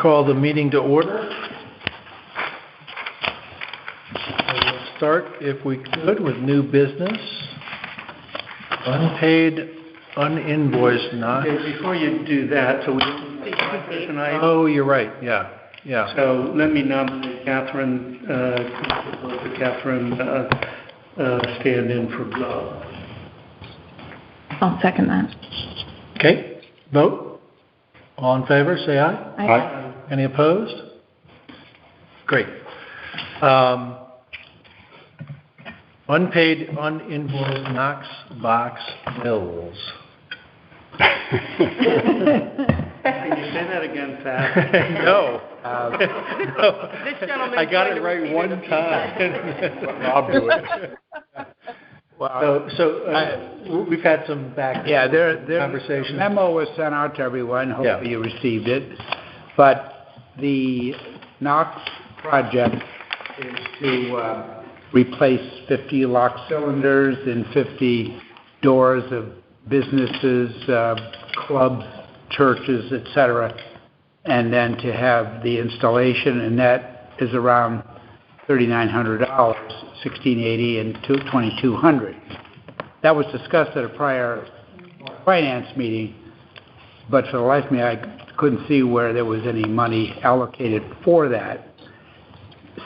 Call the meeting to order. We'll start, if we could, with new business. Unpaid, uninvoiced, not... Okay, before you do that, so we tonight. Oh, you're right, yeah. So let me nominate Catherine, stand in for Blow. I'll second that. Okay, vote. All in favor, say aye. Aye. Any opposed? Great. Unpaid, uninvoiced Knox box bills. Can you say that again fast? No. This gentleman. I got it right one time. I'll do it. Well, We've had some back conversations. The memo was sent out to everyone. Hopefully you received it. But the Knox project is to replace 50 lock cylinders and 50 doors of businesses, clubs, churches, etc., and then to have the installation, and that is around $3,900, $1,680 and $2,200. That was discussed at a prior finance meeting, but for the life of me, I couldn't see where there was any money allocated for that.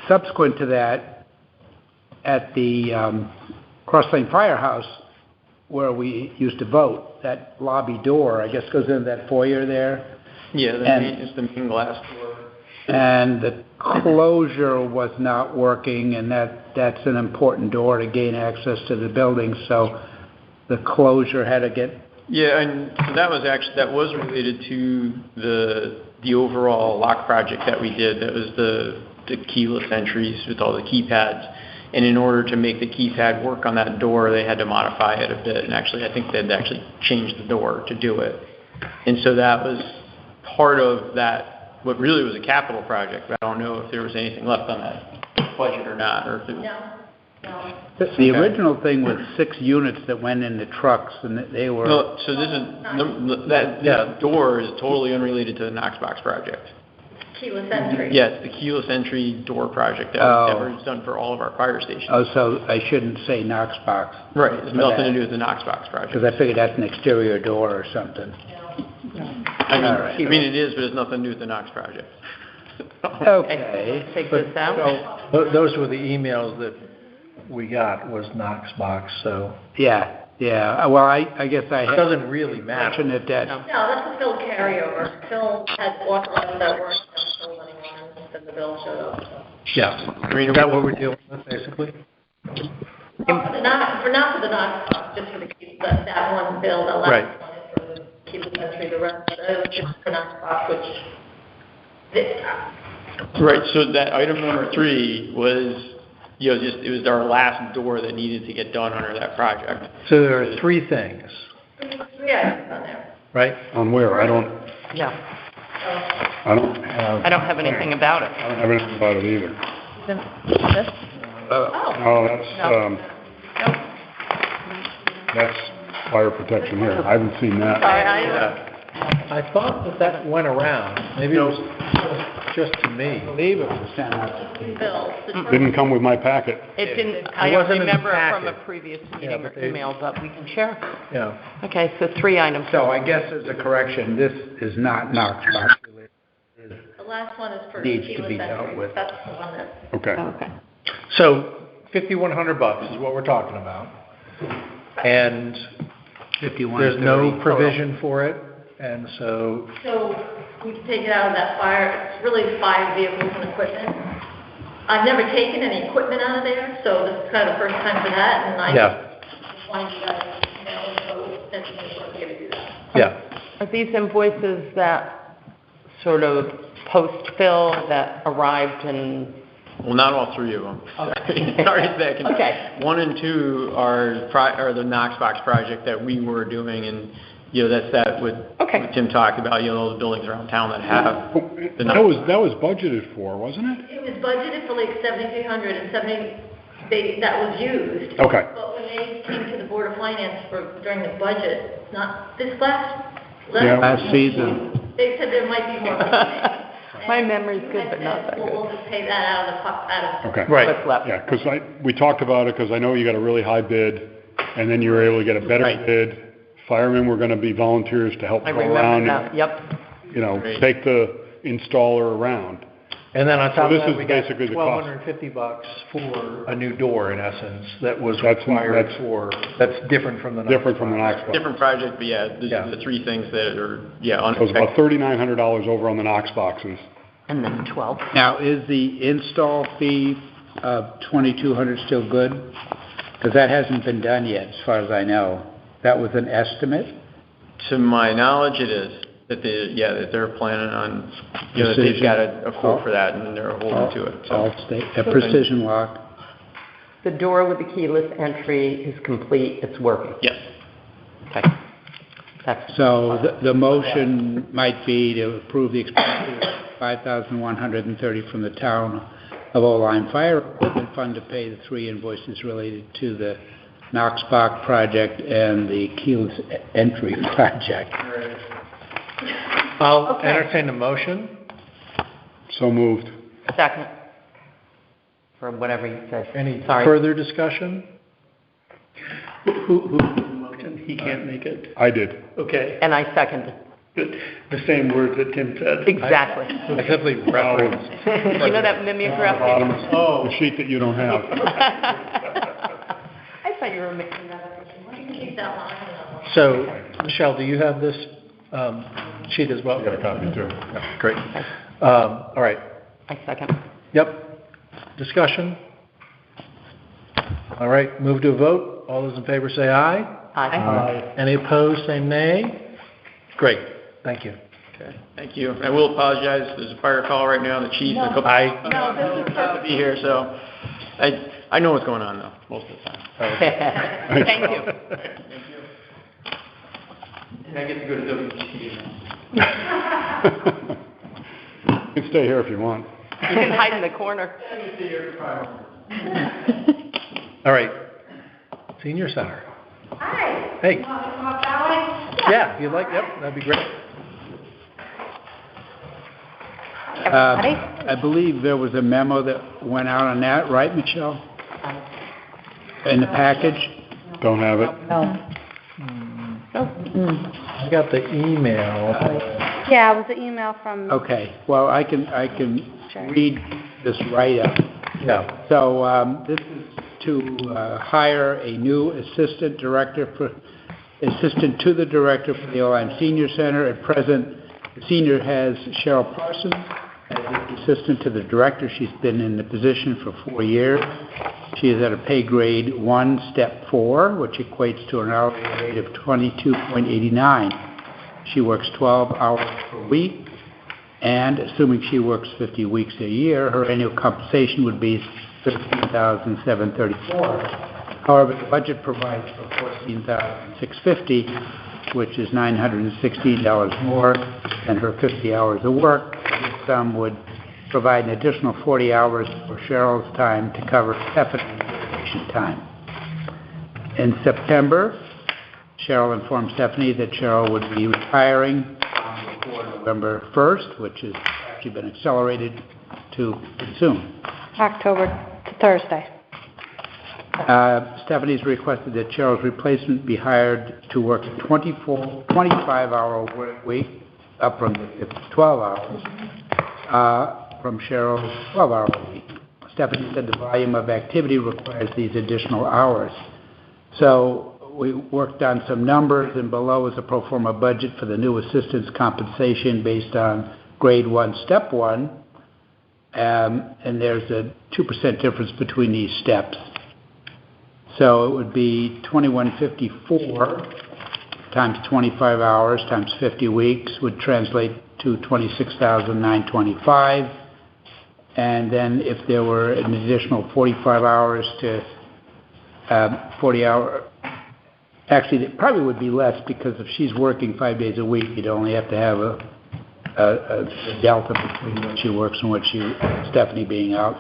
Subsequent to that, at the Cross Lane Firehouse, where we used to vote, that lobby door, I guess, goes into that foyer there. Yeah, it's the main glass door. And the closure was not working, and that's an important door to gain access to the building, so the closure had to get... Yeah, and so that was related to the overall lock project that we did. That was the keyless entries with all the keypads. And in order to make the keypad work on that door, they had to modify it a bit. And actually, I think they'd actually changed the door to do it. And so that was part of that, what really was a capital project. But I don't know if there was anything left on that budget or not. Or if it was... No. The original thing was 6 units that went in the trucks, and they were... No, so this is, that door is totally unrelated to the Knox box project. Keyless entry. Yeah, it's the keyless entry door project that was done for all of our fire stations. Oh, so I shouldn't say Knox box. Right, it's nothing to do with the Knox box project. Because I figured that's an exterior door or something. I mean, it is, but it's nothing to do with the Knox project. Okay. Take this out. Those were the emails that we got, was Knox box, so... Yeah. Well, I guess I it doesn't really matter. mentioned it that... No, that's a Phil carryover. Phil had authorized that work and money on it, and the bill showed up. So. Yeah. I mean, is that what we're dealing with, basically? Not for the Knox box, just for that one bill, the last one is for the keyless entry, the rest of it was just for Knox box, Right, so that item number 3 was... it was our last door that needed to get done under that project. So there are 3 things. 3 items on there. Right? On where? I don't have anything about it. I don't have anything about it either. Oh. That's fire protection here. I haven't seen that. I thought that went around. Maybe it was just to me. I believe it was sent out. Bill. Didn't come with my packet. It didn't, It I don't wasn't in the remember it from a packet. previous meeting or but they- email, but we can share. Yeah. Okay, so 3 items. So I guess there's a correction. This is not Knox box related. The last one is for Needs to keyless be dealt entry. with. That's the one that... Okay. Okay. So $5,100 is what we're talking about. And 51. there's no provision for it. And so, we can take it out of that fire. It's really 5 vehicles and equipment. I've never taken any equipment out of there, so this is kind of the first time for that, and I just wanted you guys to know, so that's we're going to do that. yeah. Are these invoices that sort of post-fill that arrived and... Well, not all 3 of them. Sorry, second. Okay. 1 and 2 are the Knox box project that we were doing, and that's what Tim talked about. All the buildings around town that have the That was budgeted for, wasn't it? It was budgeted for like $7,300 and that was used. Okay. But when they came to the Board of Finance during the budget, not this last Last season. they said there might be more. My memory's good, but not that good. We'll just pay that out of the, Okay. Right. What's left? Yeah, 'cause we talked about it, 'cause I know you got a really high bid, and then you were able to get a better Right. bid. Firemen were gonna be volunteers to help I go remember around that, and, yep. you know, Great. take the installer around. And then on top of this that, is we got basically the cost. $1,250 for a new door, in essence, that was That's- required that's- for, that's different from the. Different from the Knox box. Different project, but yeah, these Yeah. are the three things that are, yeah, So it's about unexpected. $3,900 over on the Knox boxes. And then 12. Now, is the install fee of $2,200 still good? Because that hasn't been done yet, as far as I know. That was an estimate? To my knowledge, it is, that that they're planning on, you know, that they've got a quote for that, and they're holding to it, so. All state, a precision lock? The door with the keyless entry is complete, it's working. Yes. Okay. That's, So the motion might be to approve the expenses of $5,130 from the town of Oline Fire Equipment Fund to pay the 3 invoices related to the Knox Box project and the keyless entry project. I'll Okay. entertain a motion. So moved. second. For whatever you said. Any Sorry. further discussion? Who made the motion? He can't make it. I did. Okay, And I seconded. good. The same words that Tim said. Exactly. I simply referenced. You know that mimeograph? Bottom, Oh. the sheet that you don't have. I thought you were mixing that up. You can keep that one. So, Michelle, do you have this sheet as well? I got a copy too. Yeah, great. All right. I second. Yep. Discussion? All right, move to a vote. All those in favor say aye. Aye. Any opposed, say nay. Great, thank you. Okay, thank you. I will apologize, there's a fire call right now, the chief and a couple. No, this is To be here, so, I know what's going on though, most of the time. perfect. Thank you. And I get to go to WTC. You can stay here if you want. You can hide in the corner. All right, senior center. Hi. Hey, Want to come up that way? yeah, if you'd like, yep, that'd be great. I believe there was a memo that went out on that, right, Michelle? In the package? Don't have it. I got the email. Yeah, it was an email from, Okay, well, I can read this write-up. Yeah, So, this is to hire a new assistant to the director for the Oline Senior Center. At present, the senior has Cheryl Parsons as the assistant to the director. She's been in the position for 4 years. She is at a pay grade 1, step 4, which equates to an hourly rate of $22.89. She works 12 hours per week, and assuming she works 50 weeks a year, her annual compensation would be $13,734. However, the budget provides for $14,650, which is $916 more than her 50 hours of work. This sum would provide an additional 40 hours for Cheryl's time to cover Stephanie's vacation time. In September, Cheryl informed Stephanie that Cheryl would be retiring before November 1st, which has actually been accelerated to soon. October to Thursday. Stephanie's requested that Cheryl's replacement be hired to work a 25-hour work week, up from the 12 hours, from Cheryl's 12-hour week. Stephanie said the volume of activity requires these additional hours. So we worked on some numbers, and below is a pro forma budget for the new assistant's compensation based on grade 1, step 1, and there's a 2% difference between these steps. So it would be $21.54 times 25 hours times 50 weeks would translate to $26,925. And then if there were an additional 45 hours to 40 hour, actually it probably would be less, because if she's working 5 days a week, you'd only have to have a delta between what she works and what Stephanie being out.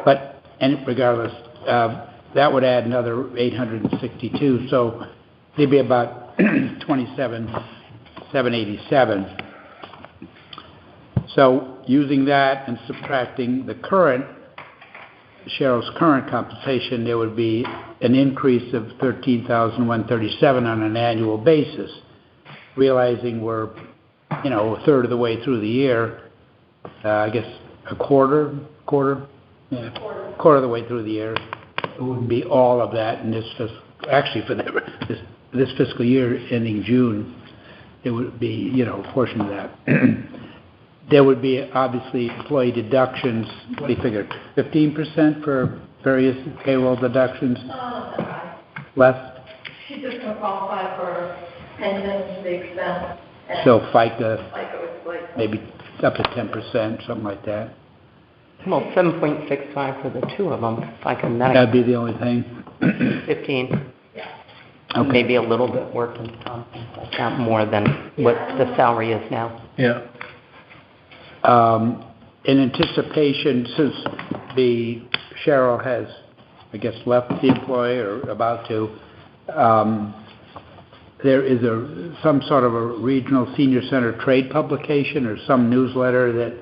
But and regardless, that would add another 862, so it'd be about 27,787. So using that and subtracting the Cheryl's current compensation, there would be an increase of $13,137 on an annual basis. Realizing we're, a third of the way through the year, I guess a quarter of the way through the year, it wouldn't be all of that in this this fiscal year ending June. It would be, a portion of that. There would be obviously employee deductions. What do you figure? 15% for various payroll deductions? Less? She's just going to qualify for pensions, the expense. So FICA, FICA was like, maybe up to 10%, something like that. Well, 7.65 for the two of them, if I can, That'd be the only thing. 15. yeah. Okay. Maybe a little bit working comp, not more than what the salary is now. Yeah. In anticipation, since Cheryl has, I guess, left the employee or about to, there is some sort of a regional senior center trade publication or some newsletter that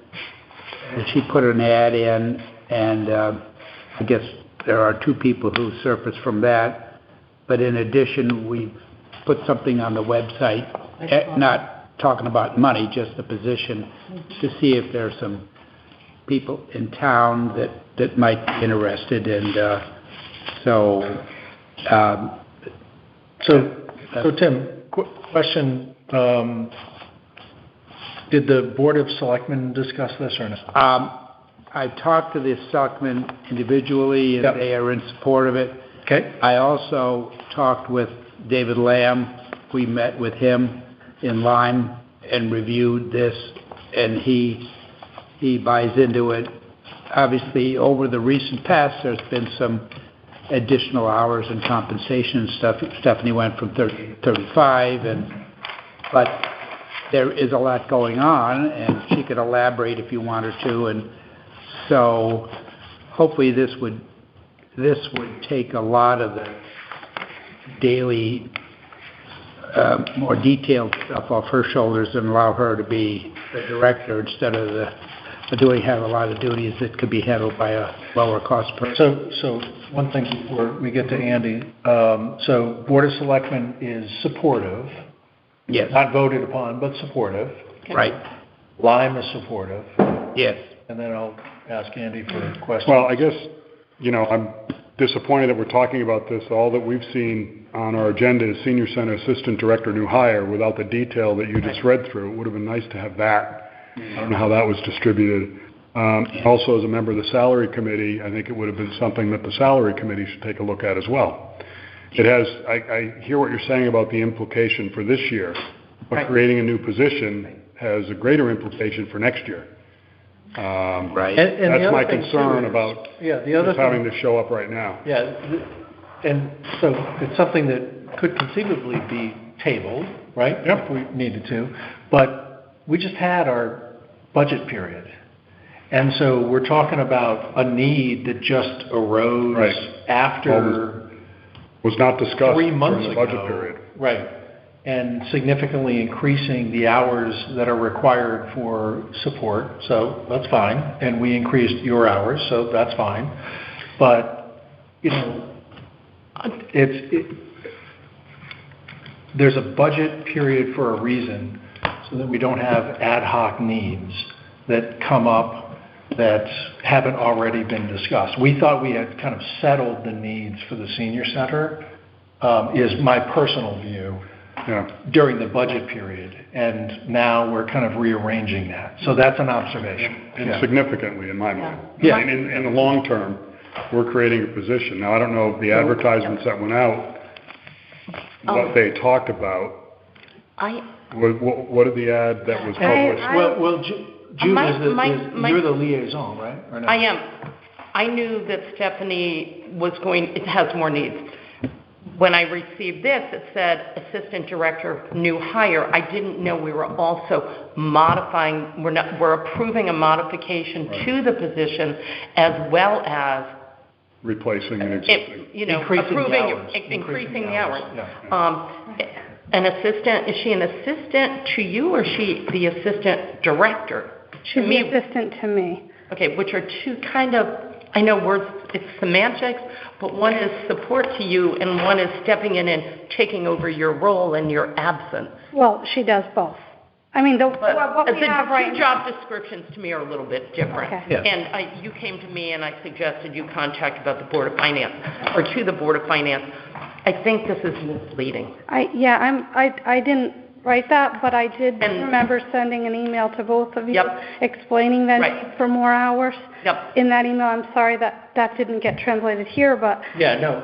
she put an ad in, and I guess there are two people who surfaced from that. But in addition, we've put something on the website, not talking about money, just the position, to see if there are some people in town that might be interested. And so Tim, question, did the Board of Selectmen discuss this or not? I've talked to the selectmen individually, and Yep. they are in support of it. Okay. I also talked with David Lamb. We met with him in Lyme and reviewed this, and he buys into it. Obviously, over the recent past, there's been some additional hours and compensation and stuff. Stephanie went from 30 to 35, but there is a lot going on, and she could elaborate if you want her to. And so hopefully this would take a lot of the daily, more detailed stuff off her shoulders and allow her to be the director instead of have a lot of duties that could be handled by a lower cost person. So one thing before we get to Andy, so Board of Selectmen is supportive. Yes. Not voted upon, but supportive. Right. Lyme is supportive. Yes. And then I'll ask Andy for questions. Well, I guess, I'm disappointed that we're talking about this. All that we've seen on our agenda is Senior Center Assistant Director New Hire without the detail that you just read through. It would have been nice to have that. I don't know how that was distributed. Also, as a member of the Salary Committee, I think it would have been something that the Salary Committee should take a look at as well. It has, I hear what you're saying about the implication for this year, but creating a new position has a greater implication for next year. Right. And the that's other my thing, concern too, about the other just having to show up right now. Yeah, and so it's something that could conceivably be tabled, right? Yep. If we needed to, but we just had our budget period. And so we're talking about a need that just arose after was not discussed 3 months during the ago. budget period. Right. And significantly increasing the hours that are required for support, so that's fine. And we increased your hours, so that's fine. But, there's a budget period for a reason, so that we don't have ad hoc needs that come up that haven't already been discussed. We thought we had kind of settled the needs for the senior center, is my personal view, during the budget period. And now we're kind of rearranging that. So that's an observation. And significantly, in my mind. Yeah. And in the long term, we're creating a position. Now, I don't know if the advertisements that went out, what they talked about. What did the ad that was published? Well, Jude, you're the liaison, right? Or no? I am. I knew that Stephanie has more needs. When I received this, it said Assistant Director, New Hire. I didn't know we were also modifying, we're approving a modification to the position as well as replacing an existing. Increasing the hours. Yeah. An assistant, is she an assistant to you or is she the assistant director? She's the assistant to me. Okay, which are two kind of, I know words, it's semantics, but one is support to you and one is stepping in and taking over your role in your absence. Well, she does both. I mean, what we The have right two now. job descriptions to me are a little bit different. Okay. Yeah. And you came to me and I suggested you contact about the Board of Finance, or to the Board of Finance. I think this is misleading. I didn't write that, but I did And- remember sending an email to both of you Yep. explaining the Right. need for more hours. Yep. In that email, I'm sorry that didn't get translated here, but Yeah, no,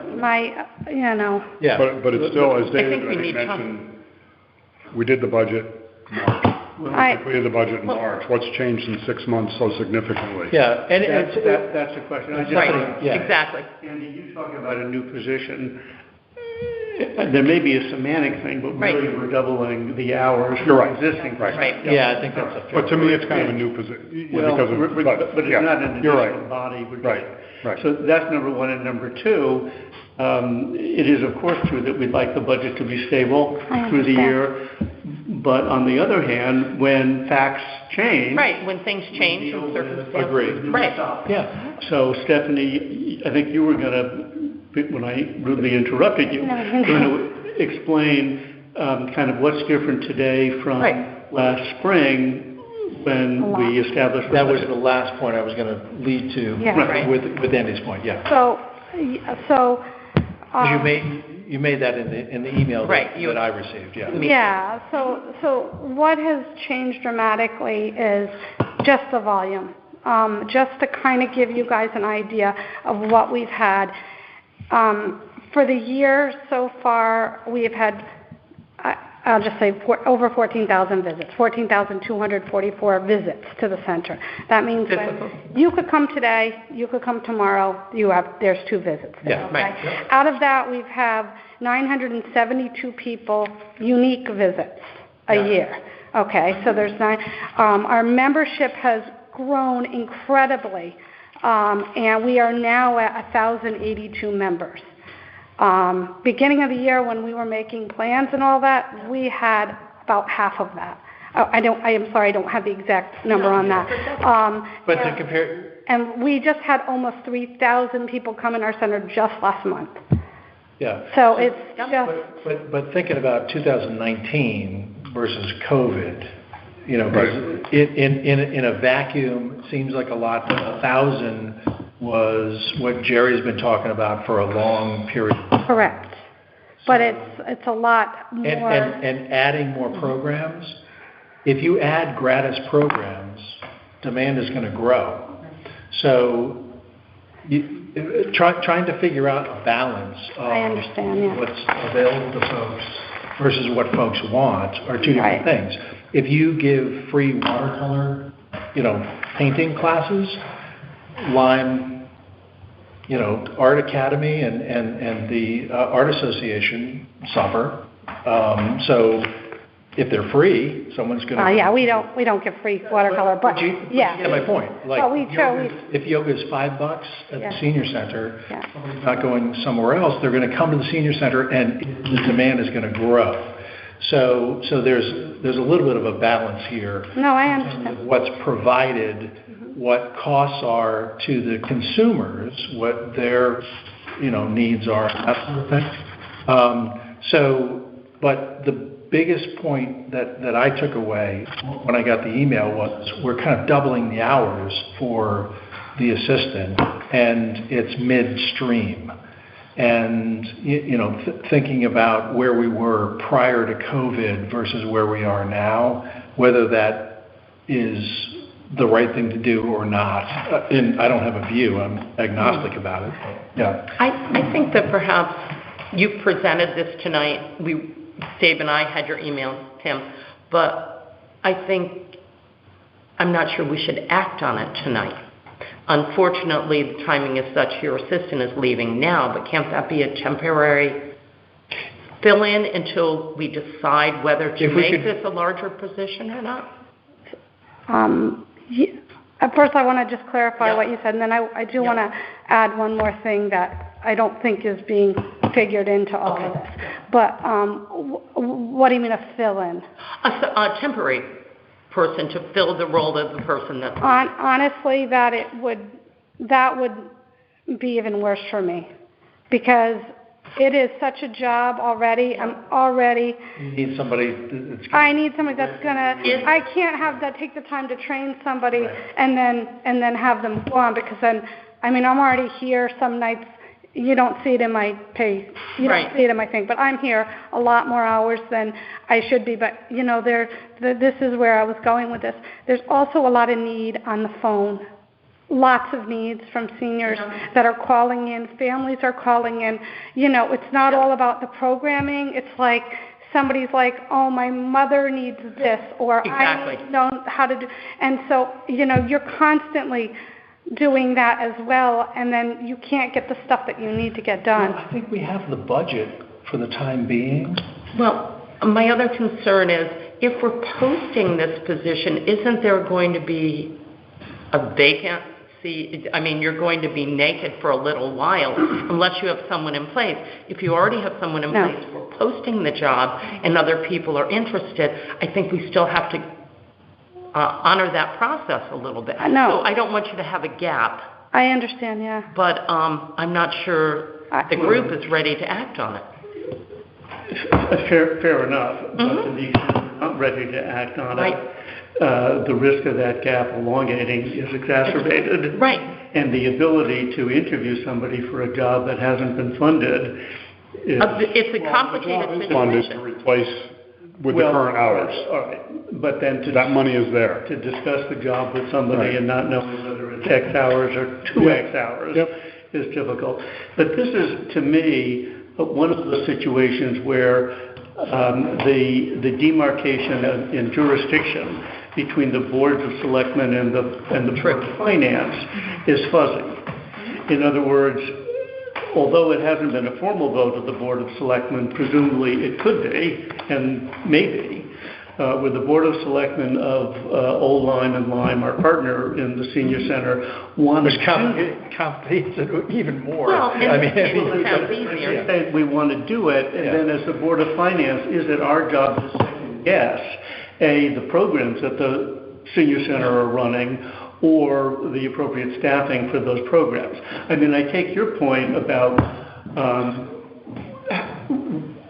yeah. But it's still, as I David, think we need mentioned, we did the budget in March. I- We completed the budget in March. What's changed in 6 months so significantly? Yeah, and it's, That's the question. I just Right, yeah. exactly. Andy, you talking about a new position. There may be a semantic thing, but Right. really we're doubling the hours You're for right. existing. Right. Right. yeah, I think that's a fair. But to me, it's kind of a new position, Well, because of, but yeah, it's not an you're additional right. body. We're just- Right, right. So that's number one. And number two, it is of course true that we'd like the budget to be stable I through the understand. year. But on the other hand, when facts change. Right, when things change deal and with circumstances. Agreed. new Right. stuff. Yeah, So Stephanie, I think you were going to, when I rudely interrupted you, No, going to explain kind of what's different today from Right. last spring when we established. the that was budget. the last point I was going to lead to Yeah. Right. with Andy's point, yeah. So. 'Cause you made that in the email Right, that I received, yeah. Yeah, so what has changed dramatically is just the volume. Just to kind of give you guys an idea of what we've had. For the year so far, we have had, I'll just say over 14,000 visits, 14,244 visits to the center. That means when you could come today, you could come tomorrow, there's 2 visits there, Yeah, okay? right. Out of that, we have 972 people, unique visits a year. Okay, so there's 9. Our membership has grown incredibly, and we are now at 1,082 members. Beginning of the year when we were making plans and all that, we had about half of that. I am sorry, I don't have the exact number on that. But to compare, And we just had almost 3,000 people come in our center just last month. yeah. So it's just, But thinking about 2019 versus COVID, you know, 'cause in a vacuum, it seems like a lot, but 1,000 was what Jerry's been talking about for a long period. correct. But it's a lot more. And adding more programs, if you add gratis programs, demand is going to grow. So trying to figure out a balance of I understand, yeah. what's available to folks versus what folks want are two different Right. things. If you give free watercolor, painting classes, Lime, Art Academy and the Art Association suffer. So if they're free, someone's going to. Yeah, we don't give free watercolor, but you yeah. get my point. Like, But we try, if yoga is $5 at Yeah. the senior center, Yeah. someone's not going somewhere else, they're going to come to the senior center and the demand is going to grow. So there's a little bit of a balance here. No, I in terms understand. of what's provided, what costs are to the consumers, what their, needs are, that sort of thing. But the biggest point that I took away when I got the email was we're kind of doubling the hours for the assistant, and it's midstream. And, thinking about where we were prior to COVID versus where we are now, whether that is the right thing to do or not. And I don't have a view. I'm agnostic about it. Yeah. I think that perhaps you presented this tonight. Dave and I had your email, Tim, but I'm not sure we should act on it tonight. Unfortunately, the timing is such your assistant is leaving now, but can't that be a temporary fill-in until we decide whether to make this a larger position or not? First, I want to just clarify Yeah. what you said, and then I do want to add one more thing that I don't think is being figured into all of this. But what do you mean a fill-in? A temporary. person to fill the role of the person that's... Honestly, that would be even worse for me, because it is such a job already. You need somebody that's. I need somebody that's gonna, I can't have that take the time to train somebody and then have them go on, because then, I'm already here some nights, you don't see it in my pay, you don't see it in my thing, but I'm here a lot more hours than I should be, but, this is where I was going with this. There's also a lot of need on the phone. Lots of needs from seniors that are calling in, families are calling in. It's not all about the programming. It's like somebody's like, oh, my mother needs this, or I don't know how to do. And so, you're constantly doing that as well, and then you can't get the stuff that you need to get done. Well, I think we have the budget for the time being. Well, my other concern is, if we're posting this position, isn't there going to be a vacancy? You're going to be naked for a little while unless you have someone in place. If you already have someone in place, we're posting the job and other people are interested, I think we still have to honor that process a little bit. No. So I don't want you to have a gap. I understand, yeah. But I'm not sure the group is ready to act on it. Fair enough, but to the extent we're not ready to act on it, the risk of that gap elongating is exacerbated. Right. And the ability to interview somebody for a job that hasn't been funded is... It's a complicated situation. Funded to replace with the current hours. All right. But then that money is there. To discuss the job with somebody and not knowing whether it's X hours or 2X hours is difficult. But this is, to me, one of the situations where the demarcation in jurisdiction between the boards of selectmen and the board of finance is fuzzy. In other words, although it hasn't been a formal vote of the board of selectmen, presumably it could be, and maybe, with the board of selectmen of Old Lyme and Lyme, our partner in the senior center, wanted Which complicates it even more. Well, it sounds easier. Say we want to do it, and then as the board of finance, is it our job to second guess, the programs that the senior center are running, or the appropriate staffing for those programs? I take your point about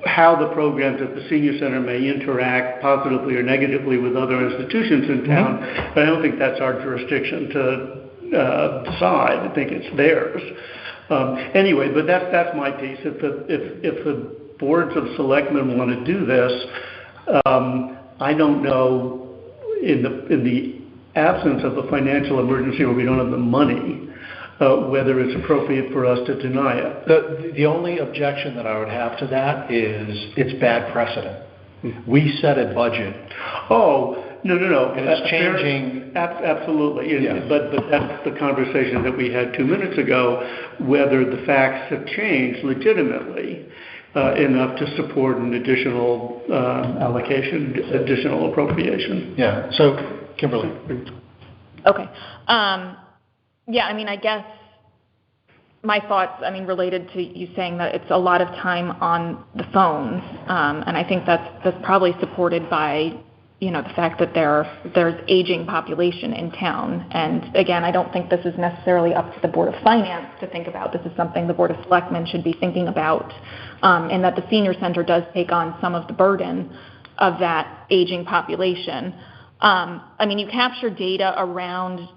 how the programs at the senior center may interact positively or negatively with other institutions in town, but I don't think that's our jurisdiction to decide. I think it's theirs. Anyway, but that's my piece. If the boards of selectmen want to do this, I don't know, in the absence of a financial emergency where we don't have the money, whether it's appropriate for us to deny it. The only objection that I would have to that is it's bad precedent. We set a budget. Oh, no. And it's changing. Absolutely. But that's the conversation that we had 2 minutes ago, whether the facts have changed legitimately enough to support an additional allocation, additional appropriation. Yeah. So, Kimberly. Okay. I guess my thoughts, related to you saying that it's a lot of time on the phones, and I think that's probably supported by, the fact that there's aging population in town. And again, I don't think this is necessarily up to the Board of Finance to think about. This is something the Board of Selectmen should be thinking about, and that the senior center does take on some of the burden of that aging population. You capture data around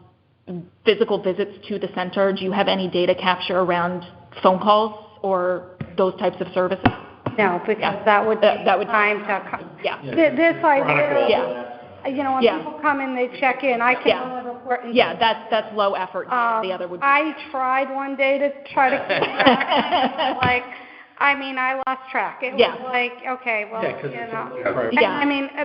physical visits to the center. Do you have any data capture around phone calls or those types of services? No, because that would take time to... Yeah. This I do. Yeah. When people come in, they check in. I can only report... Yeah, that's low effort. The other would be... I tried one day to try to keep track. I lost track. It was like, okay, well,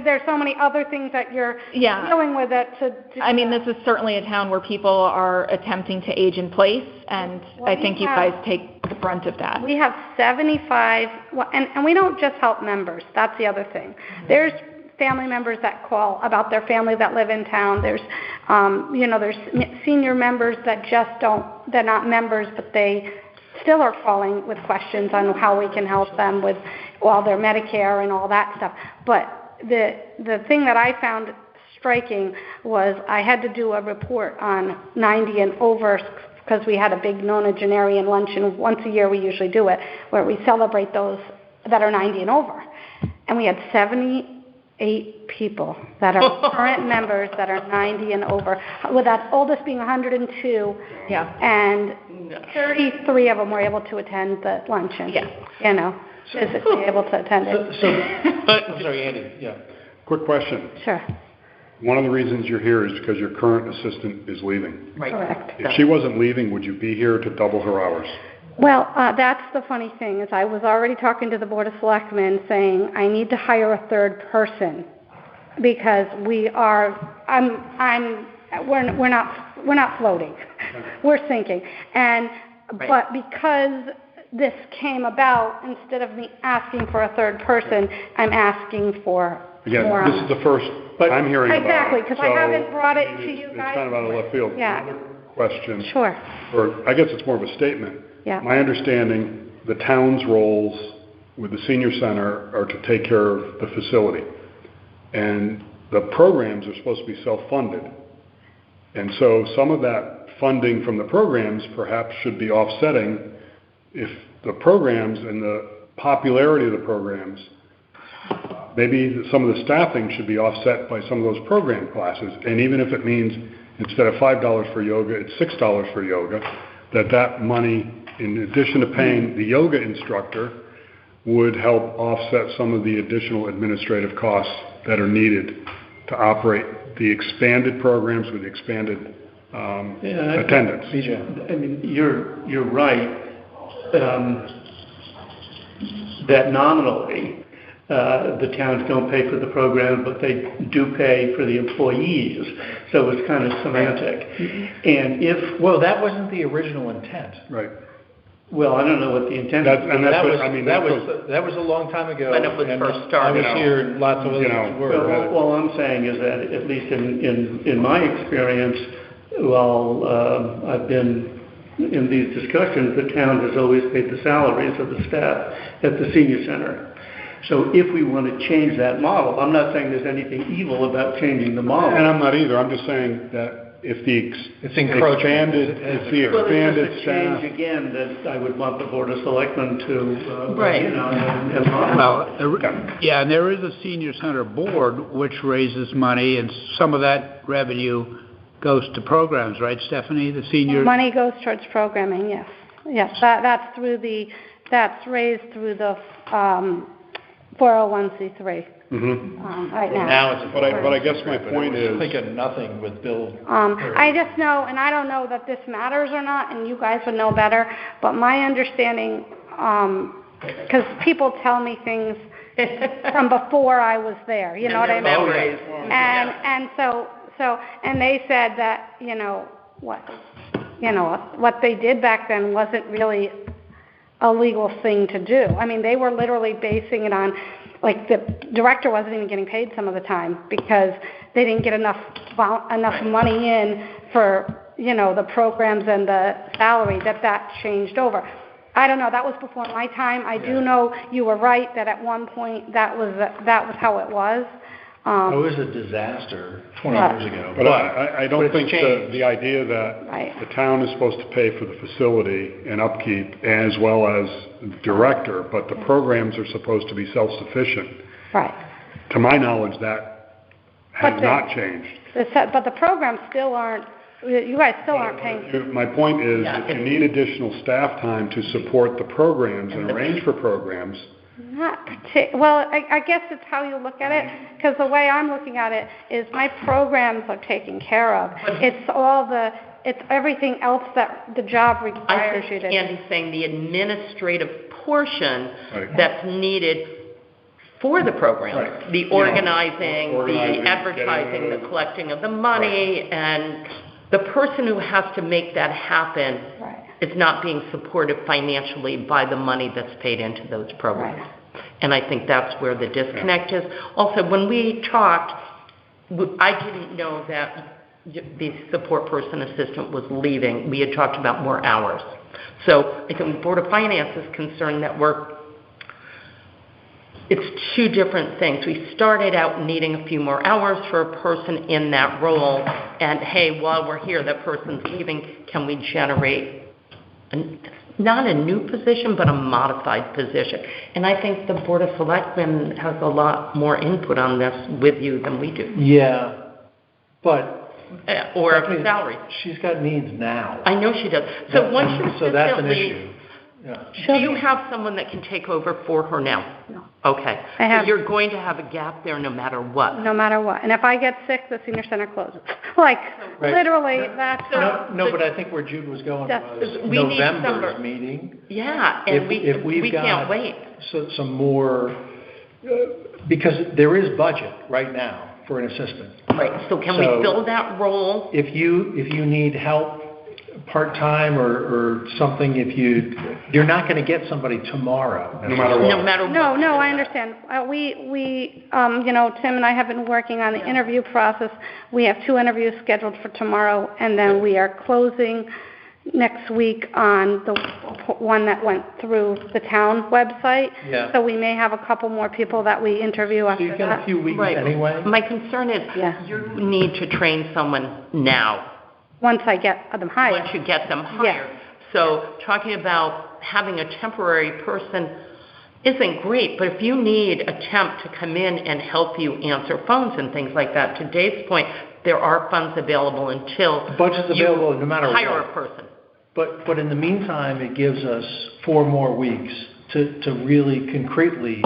there's so many other things that you're dealing with it to this is certainly a town where people are attempting to age in place, and I think you guys take the brunt of that. We have 75, and we don't just help members. That's the other thing. There's family members that call about their family that live in town. There's, there's senior members that they're not members, but they still are calling with questions on how we can help them with all their Medicare and all that stuff. But the thing that I found striking was I had to do a report on 90 and over because we had a big nonagenarian luncheon. Once a year we usually do it, where we celebrate those that are 90 and over. And we had 78 people that are current members that are 90 and over, with that oldest being 102. Yeah. And 33 of them were able to attend the luncheon. Yeah. You know, physically able to attend it. I'm sorry, Andy, yeah. Quick question. Sure. One of the reasons you're here is because your current assistant is leaving. Right. Correct. If she wasn't leaving, would you be here to double her hours? Well, that's the funny thing, is I was already talking to the Board of Selectmen saying I need to hire a third person because we're not floating. We're sinking. And, Right. but because this came about, instead of me asking for a third person, I'm asking for Again, more. this is the first I'm hearing about it. Exactly, because I so haven't brought it to you It's guys. kind of out of left field. Yeah. Another question, Sure, or I guess it's more of a statement. yeah. My understanding, the town's roles with the senior center are to take care of the facility. And the programs are supposed to be self-funded. And so some of that funding from the programs perhaps should be offsetting if the programs and the popularity of the programs, maybe some of the staffing should be offset by some of those program classes. And even if it means instead of $5 for yoga, it's $6 for yoga, that money, in addition to paying the yoga instructor, would help offset some of the additional administrative costs that are needed to operate the expanded programs with expanded attendance. I mean, you're right, that nominally, the towns don't pay for the program, but they do pay for the employees, so it's kind of semantic. And if... Well, that wasn't the original intent. Right. Well, I don't know what the intent That's, is. and that's That what, was, I mean, that was a long time ago. When it was and first I started. was here, and lots of You others know, were. All I'm saying is that, at least in my experience, while I've been in these discussions, the town has always paid the salaries of the staff at the senior center. So if we want to change that model, I'm not saying there's anything evil about changing the model. And I'm not either, I'm just saying that if the It's encroachment. Well, expanded it's just a staff... change again that I would want the Board of Selectmen to, Right. you know, and Well, yeah, and there is a senior center board which raises money, and some of that revenue goes to programs, right, Stephanie? The senior... Money goes towards programming, yes. Yes, that's raised through the 401c3 right now. Now it's. But I guess my point is... Think of nothing with Bill. I just know, and I don't know that this matters or not, and you guys would know better, but my understanding, because people tell me things from before I was there, you know what I mean? Memories. And so, and they said that, what they did back then wasn't really a legal thing to do. I mean, they were literally basing it on, like, the director wasn't even getting paid some of the time because they didn't get enough money in for, the programs and the salary that changed over. I don't know, that was before my time. I do know you were right that at one point that was how it was. It was a disaster 20 years ago. But I don't it's think changed. the idea that Right. the town is supposed to pay for the facility and upkeep as well as the director, but the programs are supposed to be self-sufficient. Right. To my knowledge, that has But not changed. But the programs still aren't, you guys still aren't paying. My point is, if you need additional staff time to support the programs and arrange for programs, Well, I guess it's how you look at it, because the way I'm looking at it is my programs are taken care of. It's everything else that the job I requires you think to. Andy's saying the administrative portion Right. that's needed for the program. Right. The organizing, organizing, the advertising, getting the collecting of the money, and the person who has to make that happen Right. is not being supported financially by the money that's paid into those programs. Right. And I think that's where the disconnect is. Also, when we talked, I didn't know that the support person assistant was leaving. We had talked about more hours. So I think the Board of Finance is concerned that we're it's two different things. We started out needing a few more hours for a person in that role, and hey, while we're here, that person's leaving, can we generate not a new position, but a modified position? And I think the Board of Selectmen has a lot more input on this with you than we do. Yeah, but. Or Stephanie, salary. She's got needs now. I know she does. So once your So that's an assistant issue. leaves, Yeah. do you have someone that can take over for her now? No. Okay. I have- So you're going to have a gap there no matter what? No matter what. And if I get sick, the senior center closes. Like, Right. literally, that's, No, but I think where Jude was going was We need November's summer. meeting. Yeah, and If we've we got can't wait. some more, because there is budget right now for an assistant. Right, so can we So- fill that role? If you need help part-time or something, you're not going to get somebody tomorrow. No matter what. No matter what. no, I understand. Tim and I have been working on the interview process. We have 2 interviews scheduled for tomorrow, and then we are closing next week on the one that went through the town website. Yeah. So we may have a couple more people that we interview So after you've got a that. few weeks Right. anyway. My concern is Yeah. you need to train someone now, Once I get them hired. once you get them hired. So talking about having a temporary person isn't great, but if you need a temp to come in and help you answer phones and things like that, to Dave's point, there are funds available until The budget's you available no matter hire what. a person. But in the meantime, it gives us 4 more weeks to really concretely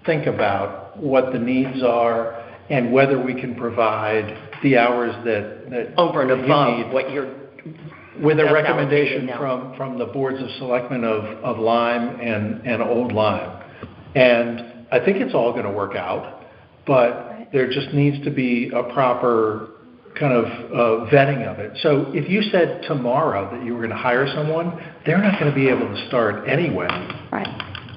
think about what the needs are and whether we can provide the hours that Over and that you above need. what you're, With a that's recommendation allocated from the boards of selectmen of Lyme and Old Lyme. And I think it's all going to work out, but there just needs to be a proper kind of vetting of it. So if you said tomorrow that you were going to hire someone, they're not going to be able to start anyway Right.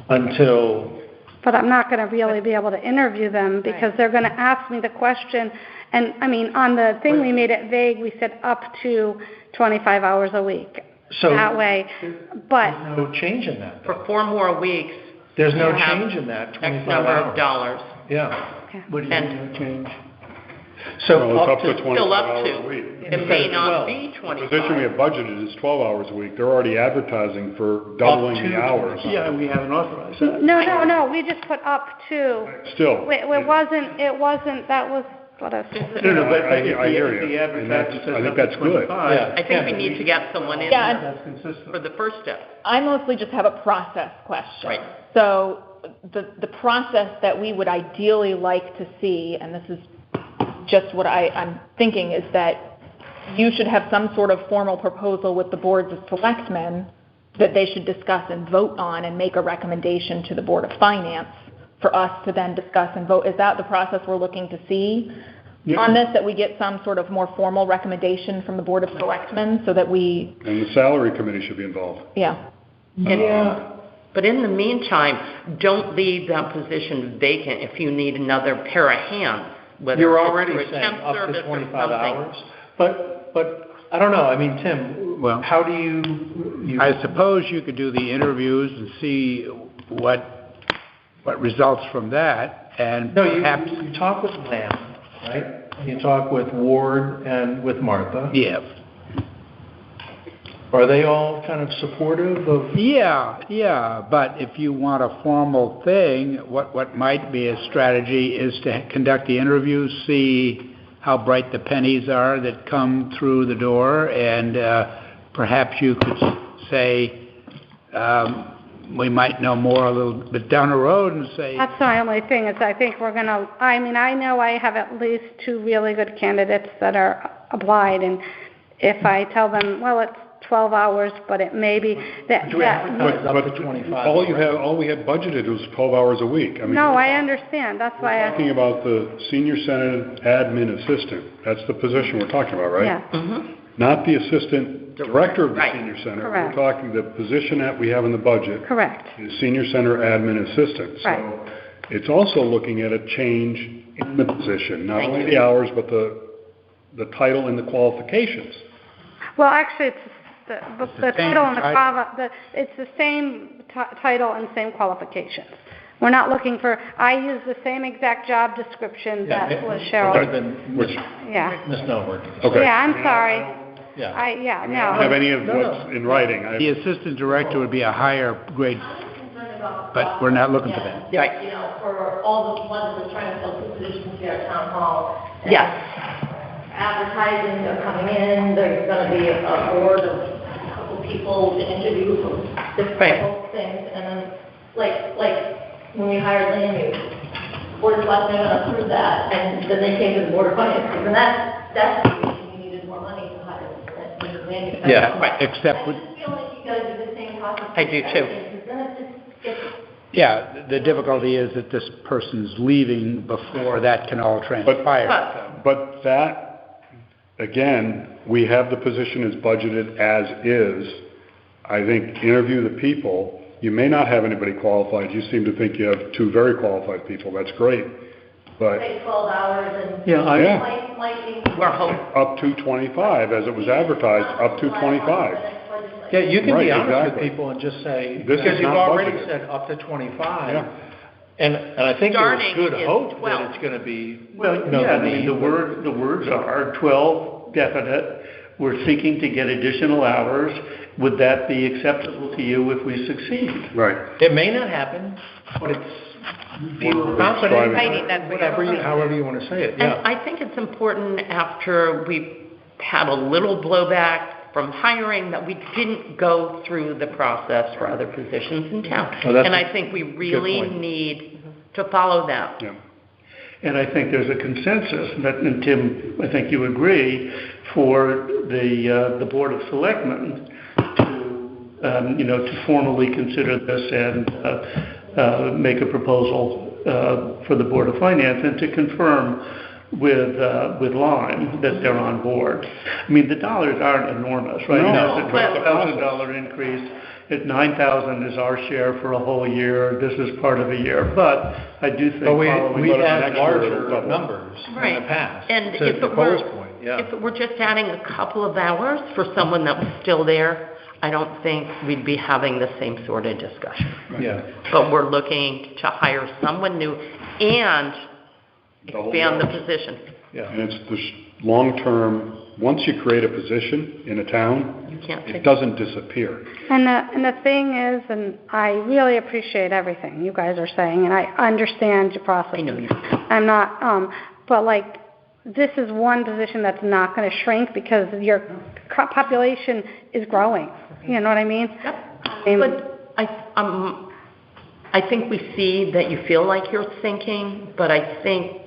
until, But I'm not going to really be able to interview them because they're going to ask me the question. And, I mean, on the thing, we made it vague. We said up to 25 hours a week. so That way. But, there's no change in that. for though. 4 more weeks, There's no you have change in that, X 25 number of hours. dollars. Yeah. okay. What do you mean, no change? So Well, it's up to Still 25 up hours to. a week. It may not Well, be The position we 25. have budgeted is 12 hours a week. They're already advertising for doubling Up to the hours. Yeah, we haven't authorized that. No, we just put up to. Still. It wasn't, that was, what I was. No, but I if hear you. the And that's- advertisement says I think up to that's good. 25, Yeah. I think we need to get someone in Yeah, there that's consistent. for the first step. I mostly just have a process question. Right. So the process that we would ideally like to see, and this is just what I'm thinking, is that you should have some sort of formal proposal with the boards of selectmen that they should discuss and vote on and make a recommendation to the Board of Finance for us to then discuss and vote. Is that the process we're looking to see on this, that we get some sort of more formal recommendation from the Board of Selectmen so that we, And the salary committee should be involved. yeah. But in the meantime, don't leave that position vacant if you need another pair of hands, whether You're it's already through a saying temp up service to or 25 something. hours. But I don't know, I mean, Tim, Well- how do you? I suppose you could do the interviews and see what results from that, and No, perhaps, you talk with Lamb, right? You talk with Ward and with Martha. yeah. Are they all kind of supportive of? Yeah, but if you want a formal thing, what might be a strategy is to conduct the interviews, see how bright the pennies are that come through the door, and perhaps you could say, we might know more a little bit down the road and say, That's the only thing, is I think we're gonna, I mean, I know I have at least 2 really good candidates that are applied, and if I tell them, well, it's 12 hours, but it may be that, Do we advertise up to 25? All we had budgeted was 12 hours a week. I mean, no, I understand, that's why I, talking about the senior senate admin assistant. That's the position we're talking about, right? yeah. Not the assistant director of the Right. senior center. Correct. We're talking the position that we have in the budget Correct, is senior center admin assistant. Right. So it's also looking at a change in the position, not Thank only you. the hours, but the title and the qualifications. well, actually, it's the same title and the title. it's the same title and same qualifications. We're not looking for, I use the same exact job description that was Cheryl. Other than Yeah. misnomer. Okay. Yeah, I'm sorry. Yeah. I I don't no. have any of what's in writing. The assistant director would be a higher grade, but we're not looking for that. Right. You know, for all the ones that are trying to fill two positions here at Town Hall. And Yes. Advertising, they're coming in, there's gonna be a board of a couple people to interview for Right. different things, and then, like, when we hired land use, Board of Selectmen approved that, and then they came to the Board of Finance, and that's the reason we needed more money to hire land use. Yeah. Right, except I with, just feel like you gotta do the same process. I do too. Because then it just gets yeah, the difficulty is that this person's leaving before that can all transpire. But that, again, we have the position as budgeted as is. I think interview the people. You may not have anybody qualified. You seem to think you have two very qualified people. That's great. But take 12 hours and. Yeah, I- Yeah. Might be. We're hoping. up to 25, as it was advertised, up to 25. Yeah, you can Right, be honest exactly. with people and just say, This because is you've not already budgeted. said up to 25. Yeah. And I think there's Starting good is hope 12. that it's gonna be, Well, you know, yeah, I mean, the the words are 12 definite. We're seeking to get additional hours. Would that be acceptable to you if we succeed? Right. It may not happen, but it's, feel We're confident, striving. That's what whatever, you're however you wanna say it, And yeah. I think it's important after we've had a little blowback from hiring that we didn't go through the process for other positions in town. Well, that's And a I think we really point. need to follow that. Yeah. And I think there's a consensus, and Tim, I think you agree, for the Board of Selectmen to, you know, to formally consider this and make a proposal for the Board of Finance and to confirm with Lime that they're on board. I mean, the dollars aren't enormous, right? No. It's a $12,000 increase. At $9,000 is our share for a whole year. This is part of a year, but I do think But following. we've had next year it'll larger double. numbers in the Right. past, And to if it Nicole's were, point, yeah. if it were just adding a couple of hours for someone that was still there, I don't think we'd be having the same sort of discussion. Yeah. But we're looking to hire someone new and expand the position. Yeah. And it's the long-term, once you create a position in a town, You can't it take doesn't disappear. And the thing is, and I really appreciate everything you guys are saying, and I understand your process. I know you. I'm not, but like, this is one position that's not gonna shrink because your population is growing. You know what I mean? Yep. I mean, But I think we see that you feel like you're thinking, but I think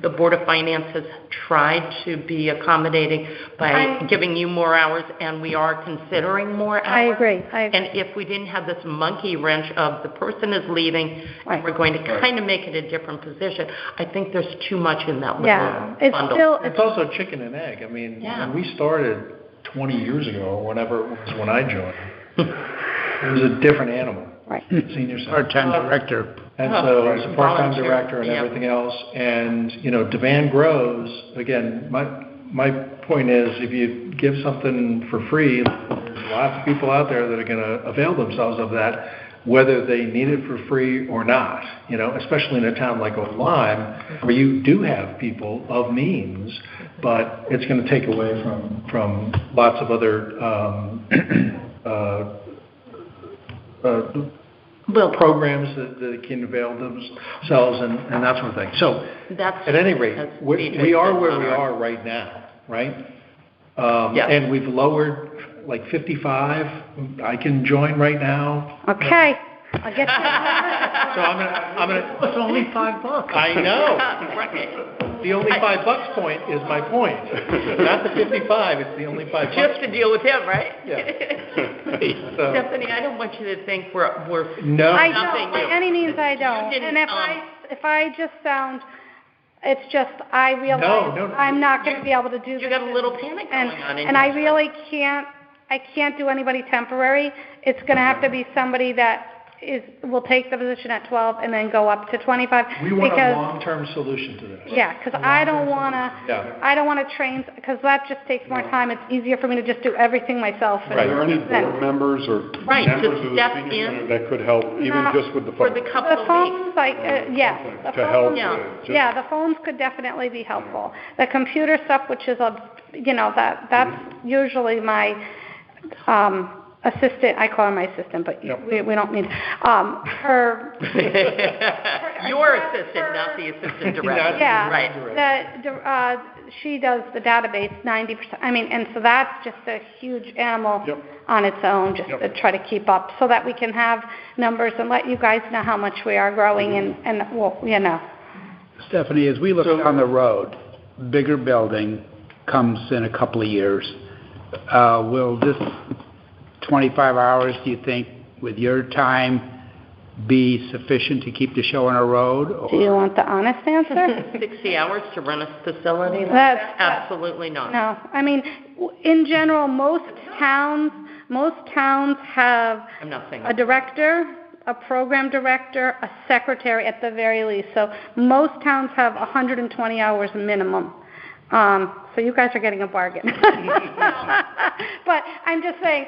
the Board of Finance has tried to be accommodating by giving you more hours, and we are considering more hours. I agree. And if we didn't have this monkey wrench of the person is leaving, Right. and we're going to kind of make it a different position, I think there's too much in that Yeah, little it's bundle. still, It's also chicken and egg. I mean, Yeah. when we started 20 years ago, or whenever it was when I joined, it was a different animal, right. senior center. Part-time director. And Oh, so it's a part-time volunteer, director and yeah. everything else. And, you know, demand grows. Again, my point is, if you give something for free, there's lots of people out there that are going to avail themselves of that, whether they need it for free or not, you know, especially in a town like Old Lyme, where you do have people of means, but it's going to take away from lots of other Well, programs that can avail themselves and that sort of thing. So, that's. at any rate, that's we are where we BJ's are right now, right? Yes. And we've lowered, like 55, I can join right now. Okay, I'll get you. So I'm gonna. It's only $5. I know. Right. The only $5 point is my point. Not the 55, it's the only $5. Just to deal with him, right? Yeah. So- Stephanie, I don't want you to think we're No. I Nothing don't, by new. any means I don't. didn't, And if I just sound, it's just, I realize No. I'm not gonna be able to do this. you got a little panic going on in And I here. really can't do anybody temporary. It's gonna have to be somebody that will take the position at 12 and then go up to 25. We want a because- long-term solution to this. Yeah, because I don't want to train, because that just takes more time. It's easier for me to just do everything myself. Are there any board members or Right, to members of the step senior in center that could help, even No. just with the For phone? the couple The of weeks. phones, like, yes. the To help, phones- just- Yeah, the phones could definitely be helpful. The computer stuff, which is, that's usually my assistant, I call her my assistant, but we don't need, her. Your assistant, not the assistant director. Yeah, Right. she does the database 90%, and so that's just a huge animal Yep. on its own, just to try to keep up, so that we can have numbers and let you guys know how much we are growing and well, Stephanie, as we look down the road, bigger building comes in a couple of years. Will this 25 hours, do you think, with your time, be sufficient to keep the show on a road? Do you want the honest answer? 60 hours to run a facility? That's- Absolutely not. No, in general, most towns have I'm not saying. a director, a program director, a secretary at the very least. So most towns have 120 hours minimum. So you guys are getting a bargain. But I'm just saying,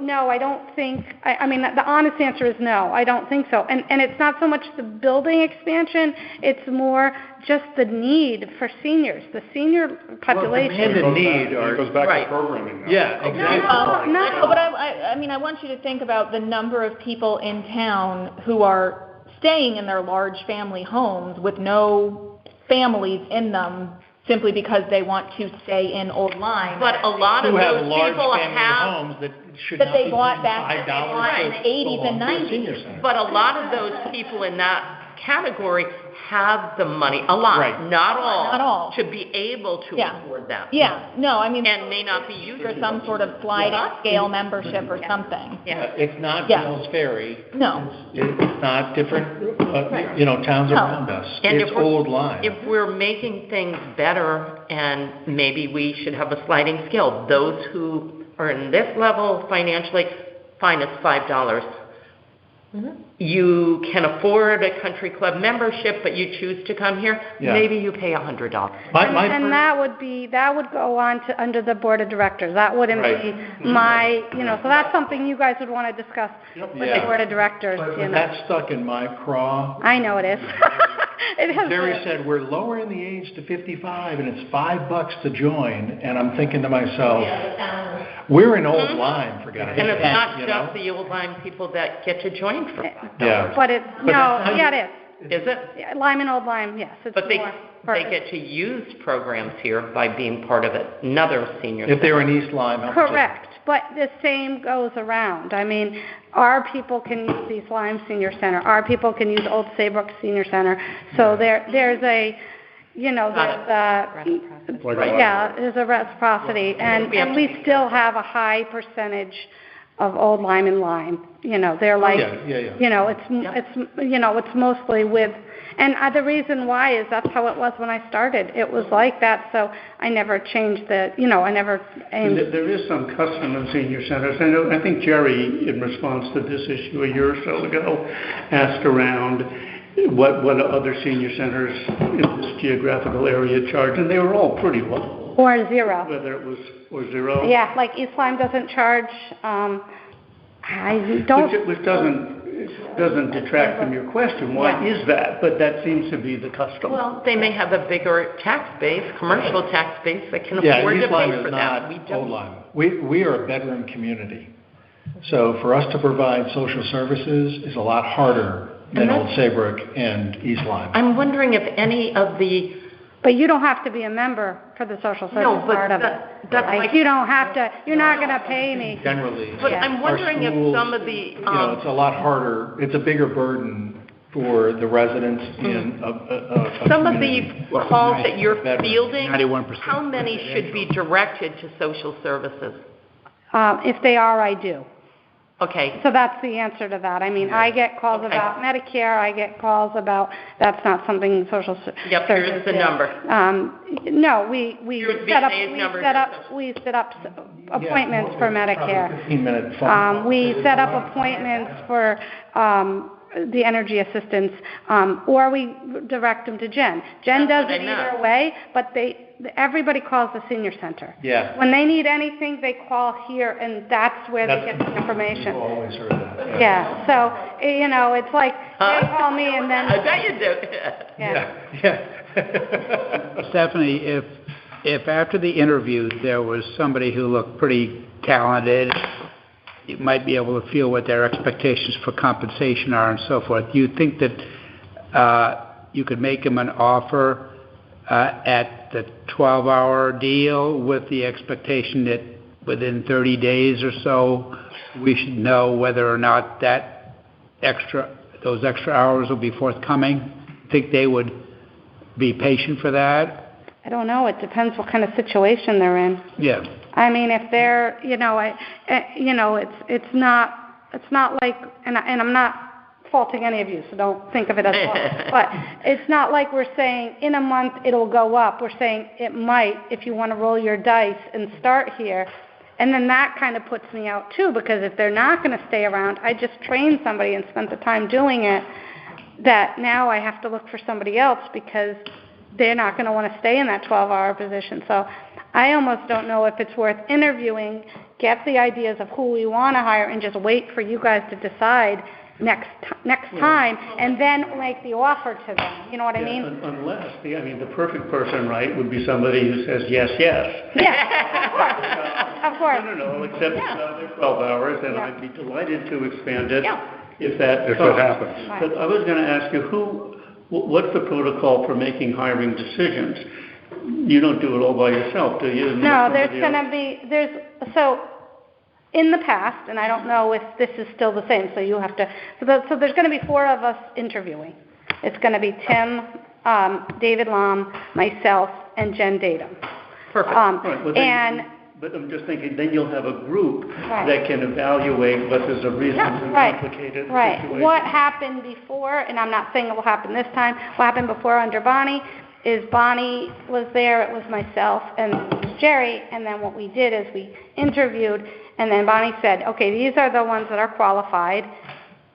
no, I don't think, the honest answer is no, I don't think so. And it's not so much the building expansion, it's more just the need for seniors, the senior population. And the need It are, goes back Right. to programming now. yeah, exactly. No. But I want you to think about the number of people in town who are staying in their large family homes with no families in them simply because they want to stay in Old Lyme. But a lot of Who have those large people family have, homes that should That not they be bought paying back in $5 the 80s and to a 90s. senior center. but a lot of those people in that category have the money, a lot, Right. not all, Not all. to be able to Yeah. afford that. Yeah, no, And may not be used for some sort of sliding scale membership or something. Yeah. It's not Yeah. Bell's Ferry. No. It's not different, towns No. around us. And It's if we're- Old Lyme. If we're making things better, and maybe we should have a sliding scale, those who are in this level financially, fine, it's $5. You can afford a country club membership, but you choose to come here, Yeah. maybe you pay $100. And that would go on to under the board of directors. That wouldn't be my, so that's something you guys would want to discuss with the Yeah. board of directors, But that's stuck in my craw. I know it is. It has. Jerry said, we're lowering the age to 55, and it's $5 to join, and I'm thinking to myself, we're in Old Lyme, for God's sake. And it's not you just know? the old Lyme people that get to join for $5. Yeah. But it's, But that's how it is. Is it? Yeah, Lyme and Old Lyme, yes, it's But they more. get to use programs here by being part of another senior If they center. were in East Lyme. how much is- Correct, but the same goes around. Our people can use East Lyme Senior Center, our people can use Old Saybrook Senior Center. So there's a, there's a reciprocity, and we still have a high percentage of Old Lyme and Lyme. They're like, it's mostly with, and the reason why is that's how it was when I started. It was like that, so I never changed I never aimed. There is some custom in senior centers. I think Jerry, in response to this issue a year or so ago, asked around what other senior centers in this geographical area charge, and they were all pretty low. Or zero. Whether it was or zero. Yeah, like East Lyme doesn't charge, I don't. Which doesn't detract from your question. Why is that? But that seems to be the custom. Well, they may have a bigger tax base, commercial tax base that can Yeah, afford to East Lyme pay is for that. not Old Lyme. We are a bedroom community. So for us to provide social services is a lot harder than Old Saybrook and East Lyme. I'm wondering if any of the... But you don't have to be a member for the social service part of it. that's You don't have to, you're not going to pay me. Generally. But I'm Our wondering if schools, some of the... it's a lot harder, it's a bigger burden for the residents in a some of community. the calls that you're Bedroom. fielding, 91%. how many should be directed to social services? If they are, I do. Okay, So that's the answer to that. I mean, I get calls Okay. about Medicare, I get calls about, that's not something social yep, services. here's the number. No, we Your set up, VNA's number is we set up appointments for Medicare. 15-minute phone. We set up appointments for, the energy assistance, or we direct them to Jen. Jen That's does what I it meant. either way, but everybody calls the senior center. Yeah. When they need anything, they call here, and that's where they get the information. We've always heard that. Yeah, so, it's like, they call me and then, I bet you do. Yeah. Stephanie, if after the interview there was somebody who looked pretty talented, you might be able to feel what their expectations for compensation are and so forth. Do you think that you could make them an offer at the 12-hour deal with the expectation that within 30 days or so we should know whether or not those extra hours will be forthcoming? Think they would be patient for that? I don't know, it depends what kind of situation they're in. Yeah. I mean, if they're, it's not like, and I'm not faulting any of you, so don't think of it as fault. But it's not like we're saying in a month it'll go up. We're saying it might if you want to roll your dice and start here. And then that kind of puts me out too, because if they're not going to stay around, I just trained somebody and spent the time doing it, that now I have to look for somebody else because they're not going to want to stay in that 12-hour position. So I almost don't know if it's worth interviewing, get the ideas of who we want to hire, and just wait for you guys to decide next time, and then make the offer to them. You know what I mean? Unless, the perfect person, right, would be somebody who says yes, yes. Yeah, of course. No, except it's 12 hours, and I'd be delighted to expand it if that happens. Right. But I was going to ask you, what's the protocol for making hiring decisions? You don't do it all by yourself, do you? No, there's going to be, so in the past, and I don't know if this is still the same, so you have to, so there's going to be 4 of us interviewing. It's going to be Tim, David Lom, myself, and Jen Datum. Perfect. But I'm just thinking, then you'll have a group Right. that can evaluate what is a reasonably complicated situation. What happened before, and I'm not saying it will happen this time, what happened before under Bonnie is Bonnie was there, it was myself and Jerry, and then what we did is we interviewed, and then Bonnie said, okay, these are the ones that are qualified.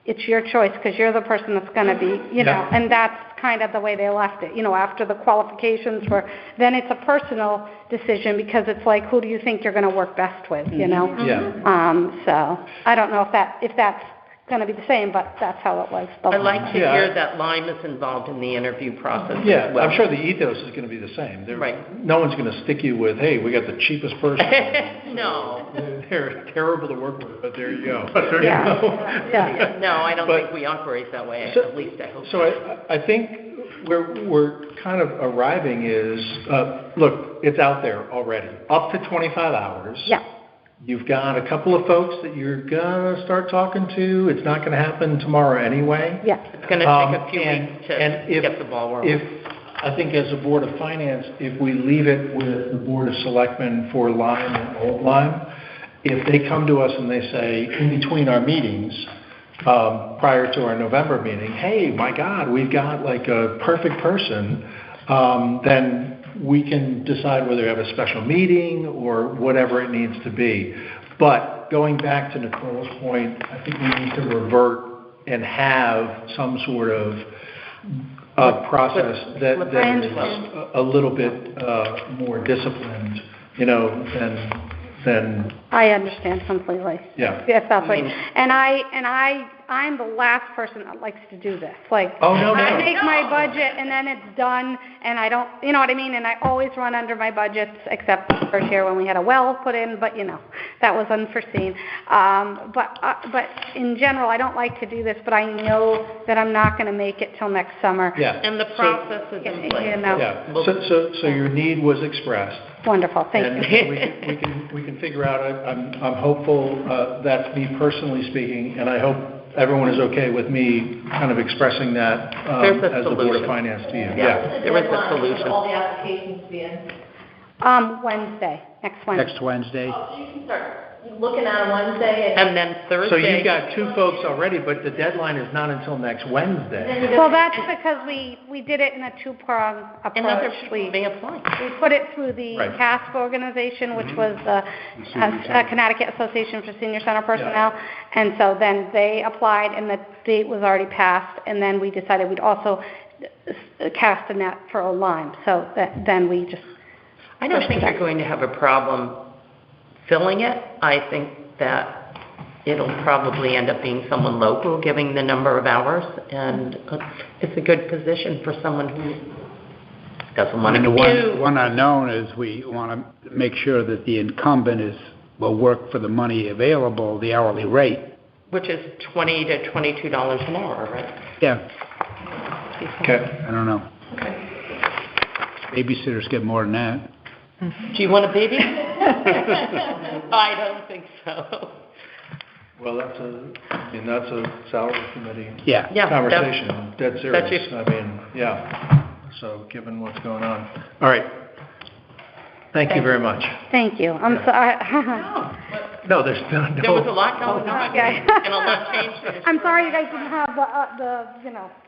It's your choice because you're the person that's going to be, and that's kind of the way they left it. After the qualifications were, then it's a personal decision because it's like, who do you think you're going to work best with, Yeah. So I don't know if that's going to be the same, but that's how it was. I like to hear that Lime is involved in the interview process Yeah, as well. I'm sure the ethos is going to be the same. Right. No one's going to stick you with, hey, we got the cheapest person. No. They're terrible to work with, but there you go. Yeah. No, I don't But- think we operate that way, So- at least I hope. So I think where we're kind of arriving is, look, it's out there already, up to 25 hours. Yeah. You've got a couple of folks that you're going to start talking to. It's not going to happen tomorrow anyway. Yeah. It's going to take a few weeks to and get the ball rolling. I think as a Board of Finance, if we leave it with the Board of Selectmen for Lyme and Old Lyme, if they come to us and they say, in between our meetings, prior to our November meeting, hey, my God, we've got like a perfect person, then we can decide whether we have a special meeting or whatever it needs to be. But going back to Nicole's point, I think we need to revert and have some sort of process that is a little bit more disciplined, than I understand completely. Yeah. If that's like, and I'm the last person that likes to do this. Like, Oh, no. I make my budget and then it's done, and I don't, you know what I mean? And I always run under my budgets, except the first year when we had a well put in, but that was unforeseen. But in general, I don't like to do this, but I know that I'm not going to make it till next summer. Yeah. And the process is in place. Yeah. So your need was expressed. Wonderful, thank And you. we can figure out, I'm hopeful, that's me personally speaking, and I hope everyone is okay with me kind of expressing that There's a as the Board of solution. Finance to you. Yeah. There is a solution. All the applications to be in. Wednesday, next Wednesday. Next Wednesday? Oh, so you can start looking at Wednesday and. And then Thursday. So you've got 2 folks already, but the deadline is not until next Wednesday. Well, that's because we did it in a two-prong And other approach. people may apply. We put it through the Right. CASP organization, which was the Connecticut Association for Senior Center Personnel. And so then they applied, and the date was already passed, and then we decided we'd also cast a net for Lyme. So then we just... I don't think you're going to have a problem filling it. I think that it'll probably end up being someone local giving the number of hours, and it's a good position for someone who doesn't want to And do. the one unknown is we want to make sure that the incumbent will work for the money available, the hourly rate. Which is $20 to $22 an hour, right? Yeah, Okay. I don't know. Babysitters get more than that. Do you want a baby? I don't think so. Well, that's a salary committee Yeah. Yeah, conversation, dead serious. that's I mean, yeah. So given what's going on. All right. Thank you very much. Thank you. I'm sorry. No, there's no. There was a lot going on, Okay. and a lot changed. I'm sorry you guys didn't have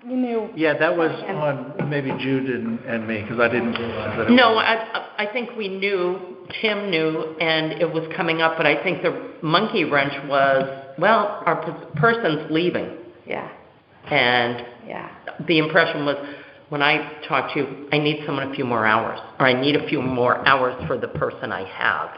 you knew. Yeah, that was on maybe Jude and me, because I didn't realize that. No, I think we knew, Tim knew, and it was coming up, but I think the monkey wrench was, well, our person's leaving. Yeah, And yeah. the impression was, when I talked to you, I need someone a few more hours, or I need a few more hours for the person I have.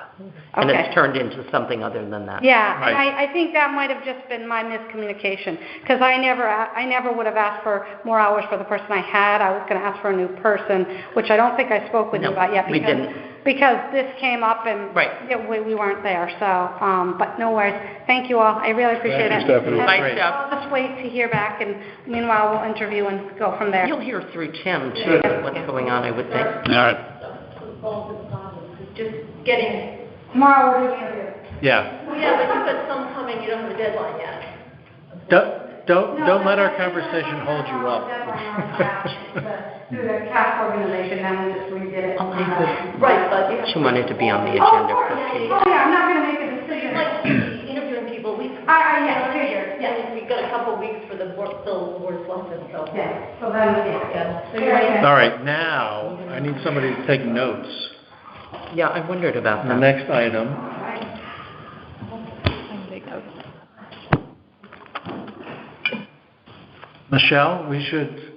And Okay. it's turned into something other than that. Yeah, and Right. I think that might have just been my miscommunication, because I never would have asked for more hours for the person I had. I was going to ask for a new person, which I don't think I spoke with you No, about yet. we because didn't. Because this came up and Right. we weren't there, so, but no worries. Thank you all, I really appreciate Thank it. you, Stephanie. And Bye, Great. Steph. I'll just wait to hear back, and meanwhile, we'll interview and go from there. You'll hear through Tim, too, what's going on, I would think. All right. Just getting, Tomorrow, we're doing interview. Yeah. well, yeah, but you've got some coming, you don't have a deadline yet. Don't let our conversation hold you up. Through the CAP organization, then we just redid it. Right, but you. She wanted to be on the agenda for Yeah, Kate. Oh, yeah, I'm not gonna make a decision. Like interviewing people, yeah, figured. yeah, we've got a couple of weeks for the board of selectmen, so. Yeah, so then, Yeah. So you're right. All right, now, I need somebody to take notes. Yeah, I wondered about The that. next item, Michelle, we should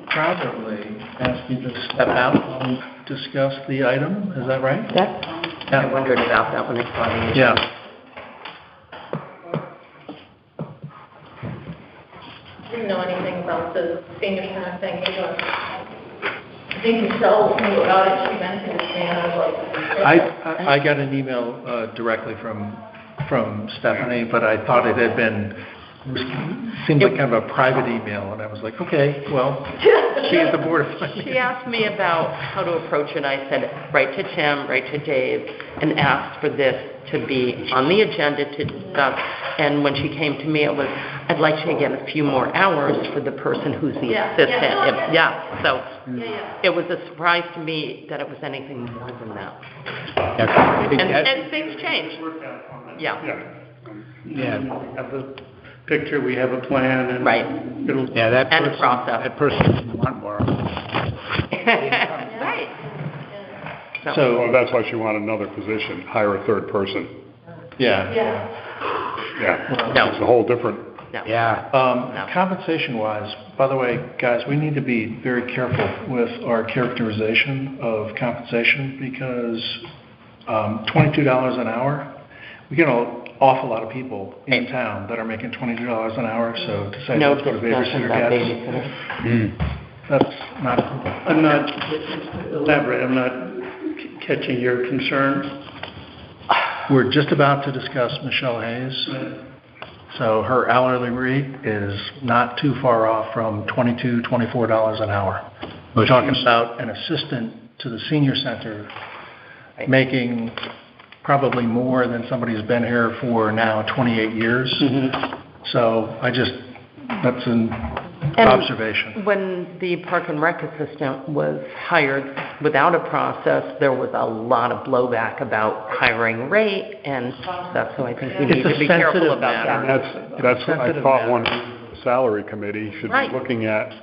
probably ask you to step out and discuss the item, is that right? I wondered about that when I saw the agenda. Yeah. Didn't know anything about the senior center thing either. I think Michelle knew about it, she mentioned it to me, and I was like. I got an email directly from Stephanie, but I thought it had been, seemed like kind of a private email, and I was like, okay, well, she is the Board of Finance. She asked me about how to approach it. I said, write to Tim, write to Dave, and asked for this to be on the agenda to discuss. And when she came to me, it was, I'd like to get a few more hours for the person who's the Yeah. assistant. Yeah. Yeah, so Yeah. it was a surprise to me that it was anything more than that. Yeah. And things change. Yeah, Yeah, Have the picture, we have a plan, and. right. It'll. yeah, that And a person, process. that person didn't want more. Right. So, Well, that's why she wanted another position, hire a third person. yeah. Yeah. No. It's a whole different, No. Yeah, No. Compensation-wise, by the way, guys, we need to be very careful with our characterization of compensation, because $22 an hour, we get an awful lot of people in town that are making $22 an hour, so to say No that's what a discussion babysitter about gets, babysitter. that's not, I'm not, elaborate, I'm not catching your concern. we're just about to discuss Michelle Hayes. So her hourly rate is not too far off from $22, $24 an hour. We're talking about an assistant to the senior center making probably more than somebody who's been here for now 28 years. So that's observation. When the Park and Rec assistant was hired without a process, there was a lot of blowback about hiring rate and process, so I think we need It's a to be careful sensitive about matter. that. That's what I sensitive thought matter. one salary committee should be Right. looking at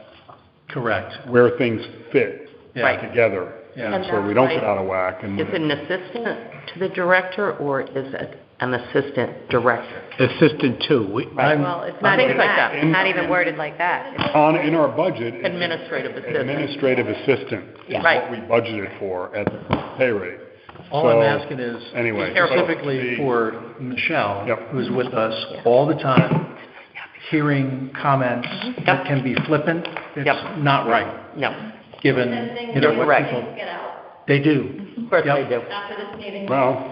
Correct. where things fit Yeah. Right. together. Yeah. And So we that's don't why- get out of whack and. Is it an assistant to the director, or is it an assistant director? Assistant two, Well, it's not Things even like that. that. It's not even worded like that. In our budget. it's Administrative assistant. Administrative assistant is Yeah. what Right. we budgeted for at the pay rate. All I'm So, asking is anyway, specifically so for Michelle, Yep. who's with us all the time, hearing comments that can be flippant, Yep. it's not right, No, given, And things you know, get what correct. people, get out they do. of course Yep. they do. after this meeting. Well,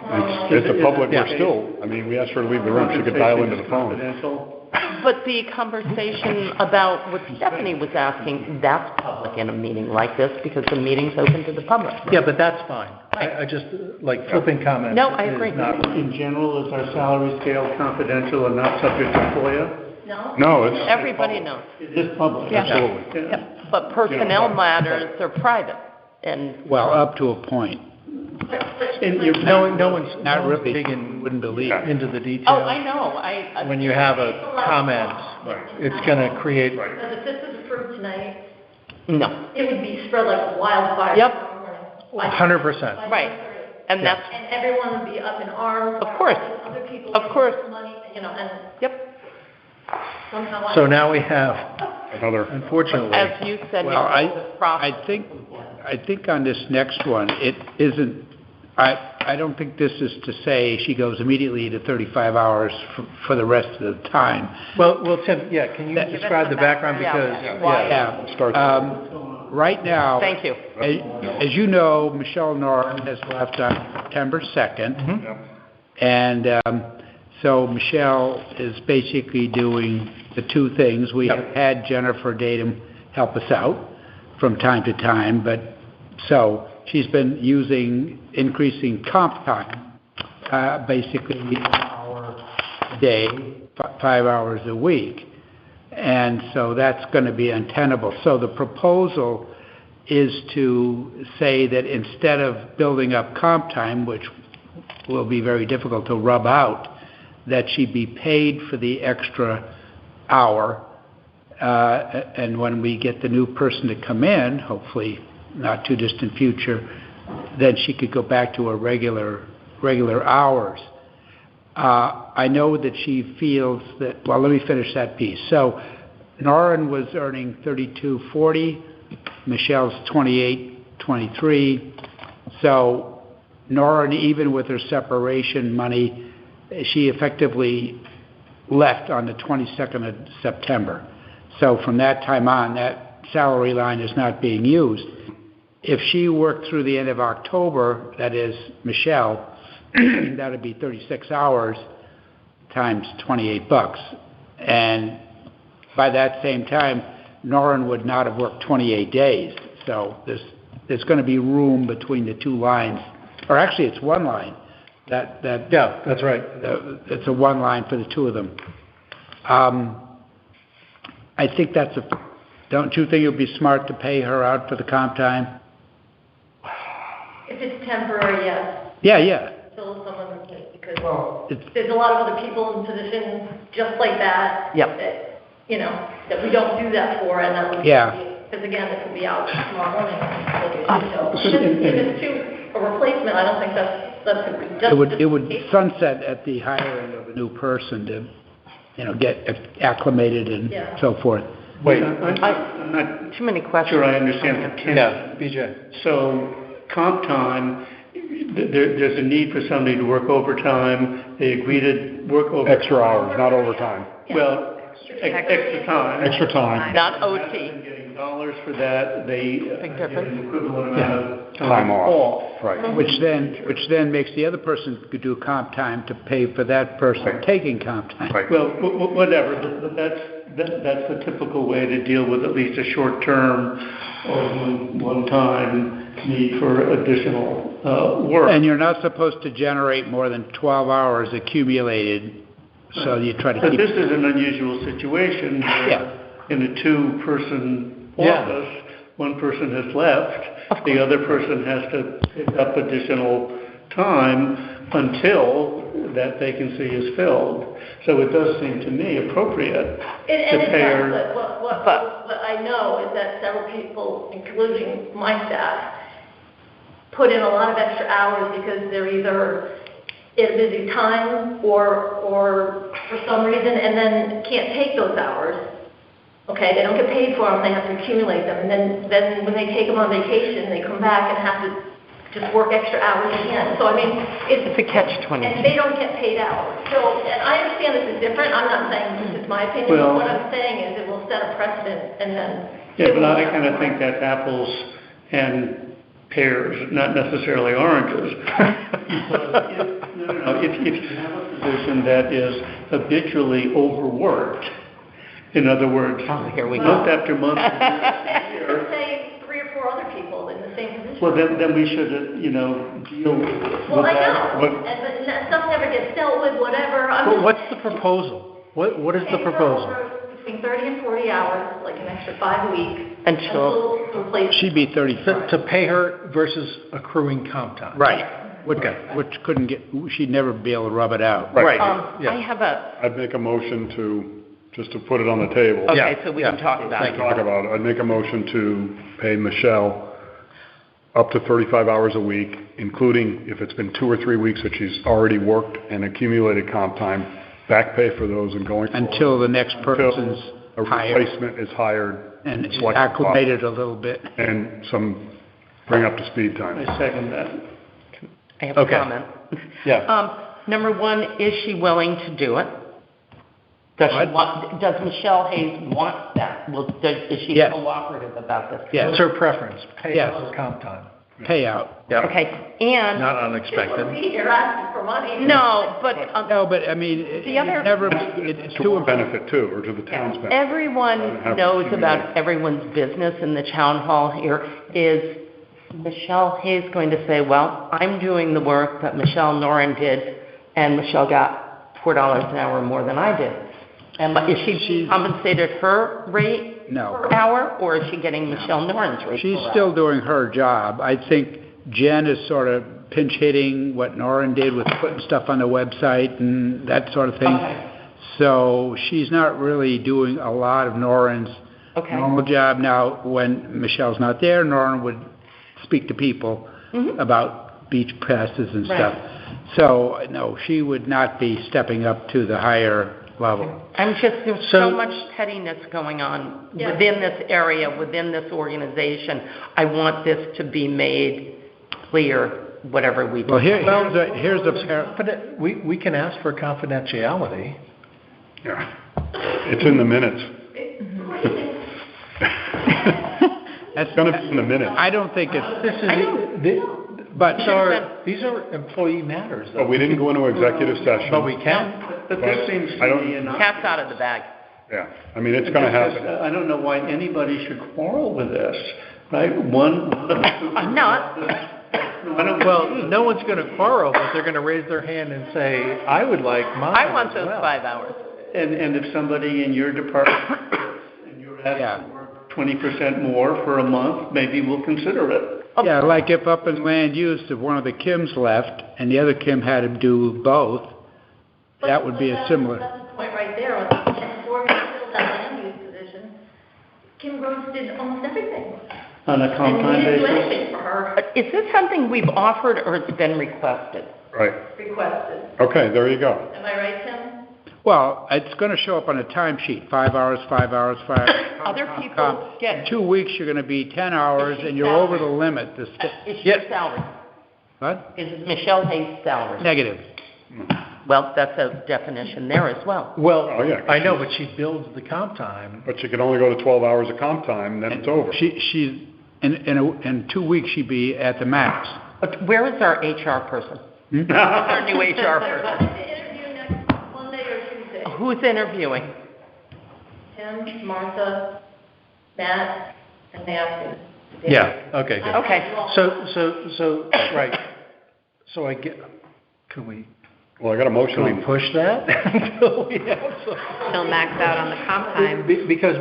it's a public, Yeah. we're still, I mean, we asked her to leave the room, she could dial into the phone. Confidential. But the conversation about what Stephanie was asking, that's public in a meeting like this, because the meeting's open to the public. Yeah, but that's fine. I just, like flipping comments. No, I is agree. not right. In general, is our salary scale confidential and not subject to FOIA? No? No, it's. Everybody knows. It is public. Absolutely. Yeah. But personnel matters are private, and well, up to a point. And you're. No one's Not really, digging wouldn't believe. into the details. oh, I know, I When you have a comment, it's gonna create, Because if this is approved tonight, no, it would be spread like wildfire. Yep. tomorrow morning. 100%. right, and that's, And everyone would be up in arms. Of course. Other people. Of course. Money, you know, and yep, somehow. So now we have, Another, unfortunately, as you said, Well, it's profit. I think on this next one, it isn't, I don't think this is to say she goes immediately to 35 hours for the rest of the time. well, Tim, yeah, can you describe the background, Yeah. because, Why? yeah, start. Right now. Thank you. As you know, Michelle Norton has left on September 2nd. Yep. And so Michelle is basically doing the two things. We have had Jennifer Datum help us out from time to time, but so she's been increasing comp time, basically an hour a day, 5 hours a week. And so that's going to be untenable. So the proposal is to say that instead of building up comp time, which will be very difficult to rub out, that she be paid for the extra hour, and when we get the new person to come in, hopefully not too distant future, then she could go back to her regular hours. I know that she feels that, well, let me finish that piece. So Norrin was earning $32.40, Michelle's $28.23. So Norrin, even with her separation money, she effectively left on the 22nd of September. So from that time on, that salary line is not being used. If she worked through the end of October, that is Michelle, that would be 36 hours times $28. And by that same time, Norrin would not have worked 28 days. So there's going to be room between the two lines, or actually it's one line. yeah, that's right. It's a one line for the two of them. I think don't you think it would be smart to pay her out for the comp time? If it's temporary, yes, Yeah. still someone, because It's- there's a lot of other people in positions just like that. Yep. That, you know, that we don't do that for, and that would. Yeah. Because again, it could be out tomorrow morning, like you said, so. If it's a replacement, I don't think that's a good, just. It would sunset at the hiring of a new person to, get acclimated and Yeah. so forth. Wait, I'm not Too many questions. sure I understand the tension. yeah, BJ. So comp time, there's a need for somebody to work overtime. They agree to work overtime. Extra hours, not overtime. Well, extra time. Extra time. Not Rather OT. than getting dollars for that, they Big get difference. an equivalent amount of Time off. Right. Which then makes the other person could do comp time to pay for that person taking comp time. Right. Well, whatever, but that's the typical way to deal with at least a short-term or one-time need for additional work. And you're not supposed to generate more than 12 hours accumulated, so you try to But keep. this is an unusual situation. Where Yeah. in a two-person Yeah. office, one person has left, the other person has to pick up additional time until that vacancy is filled. So it does seem to me appropriate And to it pay does, her. but what I know is that several people, including my staff, put in a lot of extra hours because they're either at a busy time or for some reason, and then can't take those hours. Okay, they don't get paid for them, they have to accumulate them, and then when they take them on vacation, they come back and have to just work extra hours again. So I mean, It's a catch-22. And they don't get paid hours. So, and I understand this is different, I'm not saying this is my opinion, Well- but what I'm saying is it will set a precedent and then. Yeah, it but will I have kind of to- think that's apples and pears, not necessarily oranges. If you have a position that is habitually overworked, in other words, Here we month go. after month, year after year, Let's say 3 or 4 other people in the same position. well, then we should, deal with Well, I that. know, and that stuff never gets dealt with, whatever. I'm But just what's the saying, proposal? What is the pay for proposal? over Between 30 and 40 hours, like an extra 5 a week. Until- to replace. She'd be 35. To pay her versus accruing comp time? Right. Which couldn't get, she'd never be able to rub it out. Right, I yeah. have a, I'd make a motion just to put it on the table. okay, Yeah, so we yeah. can talk about Thank it. Talk about it. I'd make a motion to pay Michelle up to 35 hours a week, including if it's been 2 or 3 weeks that she's already worked and accumulated comp time, back pay for those and going forward. Until the next Until person's a hired replacement is hired. and selected acclimated a little bit. And some bring up to speed time. I second that. I have a Okay. comment. Yeah. Number one, is she willing to do it? Does Michelle Hayes want that? Is she Yes. cooperative about this? Yes. What's her preference? Pay Yes. or comp time? Payout. Okay, and, Not unexpected. You're asking for money. no, but, No, but I mean, The other- it's To too our benefit too, or to the town's benefit. everyone knows about everyone's business in the town hall here. Is Michelle Hayes going to say, well, I'm doing the work that Michelle Noren did, and Michelle got $4 an hour more than I did? And is she compensated her rate No. per hour, or is she getting Michelle Noren's rate She's per still doing her job. I think Jen is sort of pinch hitting what Norrin did with putting stuff on the website and that sort of thing. Okay. So she's not really doing a lot of Norrin's Okay. normal job. Now, when Michelle's not there, Norrin would speak to people about beach passes and Right. stuff. So, no, she would not be stepping up to the higher level. There's so much pettiness going on Yeah. within this area, within this organization. I want this to be made clear, whatever we do. Well, here's a But we can ask for confidentiality. Yeah. It's in the minutes. That's It's gonna be in the minutes. I don't think it's, But but these are employee matters, But though. we didn't go into executive session. But we can. But this seems I to don't- me an Cat's out of the bag. Yeah, I mean, it's gonna happen. I don't know why anybody should quarrel with this, right? One of the I'm not. No, I don't. Well, no one's going to quarrel, but they're going to raise their hand and say, I would like mine I want as those well." 5 hours. And if somebody in your department, and you're asked to work 20% more for a month, maybe we'll consider it. yeah, like if up in land use, if one of the Kims left and the other Kim had to do both, that would be a similar. That's the point right there. Before we filled that land use position, Kim Gross did almost everything. On a comp time And we didn't do basis? anything for her, Is this something we've offered or it's been requested? Right. requested. Okay, there you go. Am I right, Tim? Well, it's going to show up on a timesheet, 5 hours, 5 hours, 5 hours. Other people In get, 2 weeks, you're going to be 10 hours and you're over the limit. is your salary? What? Is it Michelle Hayes' salary? Negative. Well, that's a definition there as well. Well, Oh, yeah. I know, but she builds the comp time. But you can only go to 12 hours of comp time, then it's over. She's in 2 weeks, she'd be at the max. Where is our HR person? Our new HR person? I think the interview next Monday or Tuesday. Who's interviewing? Tim, Martha, Matt, and Nancy. Yeah, okay, good. Okay. So, right. So I get, could we Well, I got a motion Can we on, push that until we have some? Still maxed out on the comp time. Because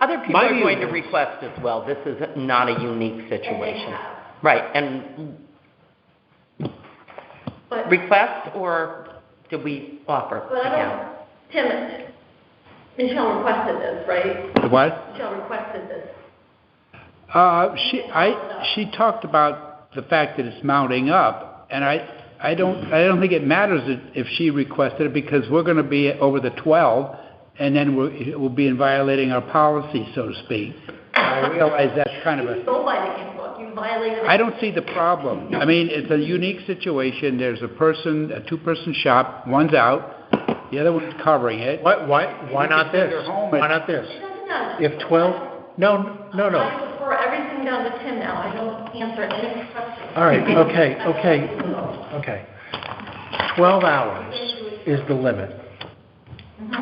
Other people My are view going to is- request as well. This is not a unique situation. Right, and But, request or do we offer? but I don't, Tim, Michelle requested this, right? The what? Michelle requested this. She talked about the fact that it's mounting up, and I don't think it matters if she requested it, because we're gonna be over the 12, and then we'll be in violating our policy, so to speak. I realize that's kind of a, Go by the handbook, you violated. I don't see the problem. I mean, it's a unique situation. There's a two-person shop, one's out, the other one's covering it. Why not this? Why not this? It doesn't matter. If 12, no. I refer everything down to Tim now, I don't answer any questions. All right, okay. 12 hours is the limit.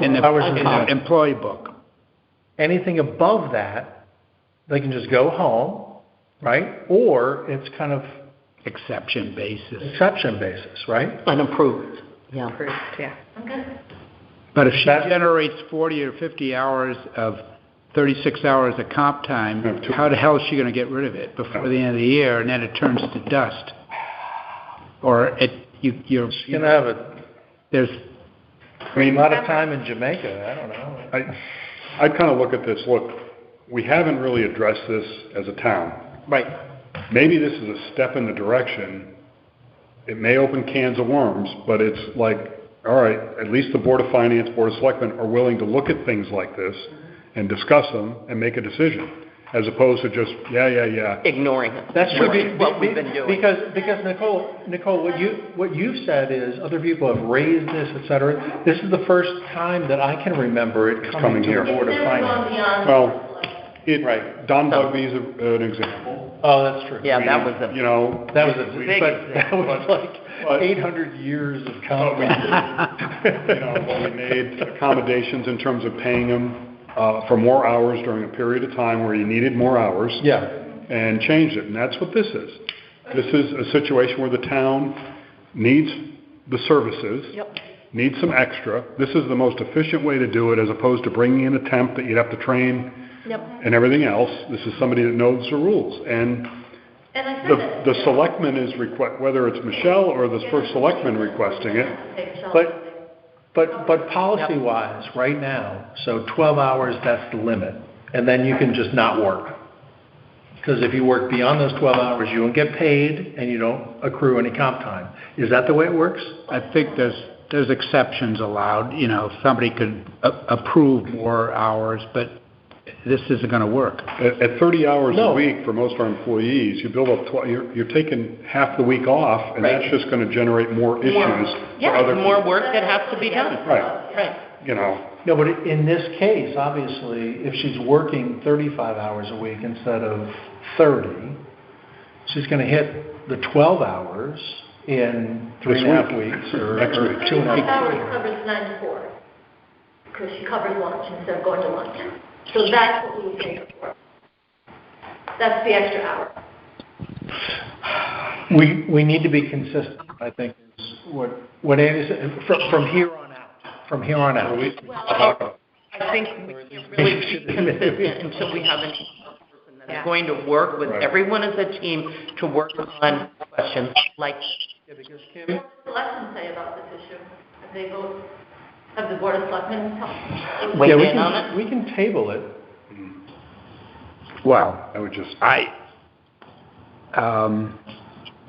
In Hours the is fine. employee book. Anything above that, they can just go home, right? Or it's kind of Exception basis. exception basis, right? Unapproved, yeah. Approved, yeah. Okay. But if she That- generates 40 or 50 hours of 36 hours of comp time, Have to- how the hell is she gonna get rid of it before the end of the year, and then it turns to dust? Or you're, She's gonna have there's, a lot of time in Jamaica, I don't know. I'd kind of look at this, look, we haven't really addressed this as a town. Right. Maybe this is a step in the direction. It may open cans of worms, but it's like, all right, at least the Board of Finance, Board of Selectmen are willing to look at things like this and discuss them and make a decision, as opposed to just, yeah. Ignoring it. That's true, Which is what we've been doing. because Nicole, what you've said is, other people have raised this, et cetera. This is the first time that I can remember it coming coming to here. the Board of It's never gone Finance. beyond. Well, Right. Don Bugby's an example. Oh, that's true. Yeah, that was a You know, That was big but that was like but- 800 years of but we combat. did, you know, when we made accommodations in terms of paying them for more hours during a period of time where you needed more hours. Yeah. And changed it, and that's what this is. This is a situation where the town needs the services. Yep. Needs some extra. This is the most efficient way to do it, as opposed to bringing in a temp that you'd have to train and everything else. This is somebody that knows the rules. And And I said that. the selectman is whether it's Michelle or the first selectman requesting it. But policy-wise, right now, so 12 hours, that's the limit. And then you can just not work. Because if you work beyond those 12 hours, you don't get paid and you don't accrue any comp time. Is that the way it works? I think there's exceptions allowed, somebody could approve more hours, but this isn't gonna work. At 30 hours No. a week for most of our employees, you build up, you're taking half the week off, and that's just gonna generate more issues for other more people. work that has to be done. Right, Right. you know, No, but in this case, obviously, if she's working 35 hours a week instead of 30, she's going to hit the 12 hours in 3.5 weeks or Next week. 2.5 hours weeks. covers 9 to 4, because she covers lunch instead of going to lunch. So that's what we would pay her for. That's the extra hour. We need to be consistent, I think, is what Andy said, from here on out. From here on out. Well, I think we can't really be consistent until we have a person that's going to work with everyone as a team to work on questions like. What does the selectmen say about this issue? Have the Board of Selectmen talked? Weigh in on it? We can table it. Well, I would just,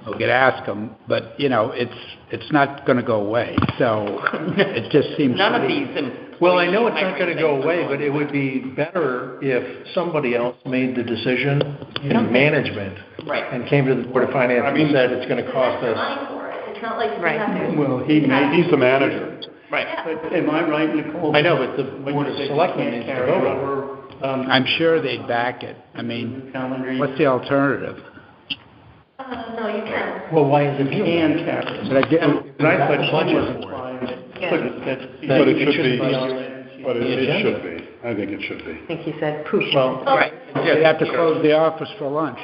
we could ask them, but, it's not gonna go away, so it just seems. None of these employees. Well, I know it's not going to go hiring away, things are but it would be better if somebody else made the decision Okay. in management Right. and came to the Board of Finance and said it's going to cost us. Money for it. It's not like we Right. have to. Well, he's the manager. Right. But am I right, Nicole? I know, but the When Board you of say Selectmen you needs to can't vote carry on it. over, I'm sure they'd back it. I mean, calendar, what's the alternative? No, you can't. Well, why is it you here? can carry. But I get, Right, but But budget was for it. implied that- Yeah. But it should be, but The it agenda. should be. I think it should be. I think he said poof. Well, Right. they'd have to close the office for lunch.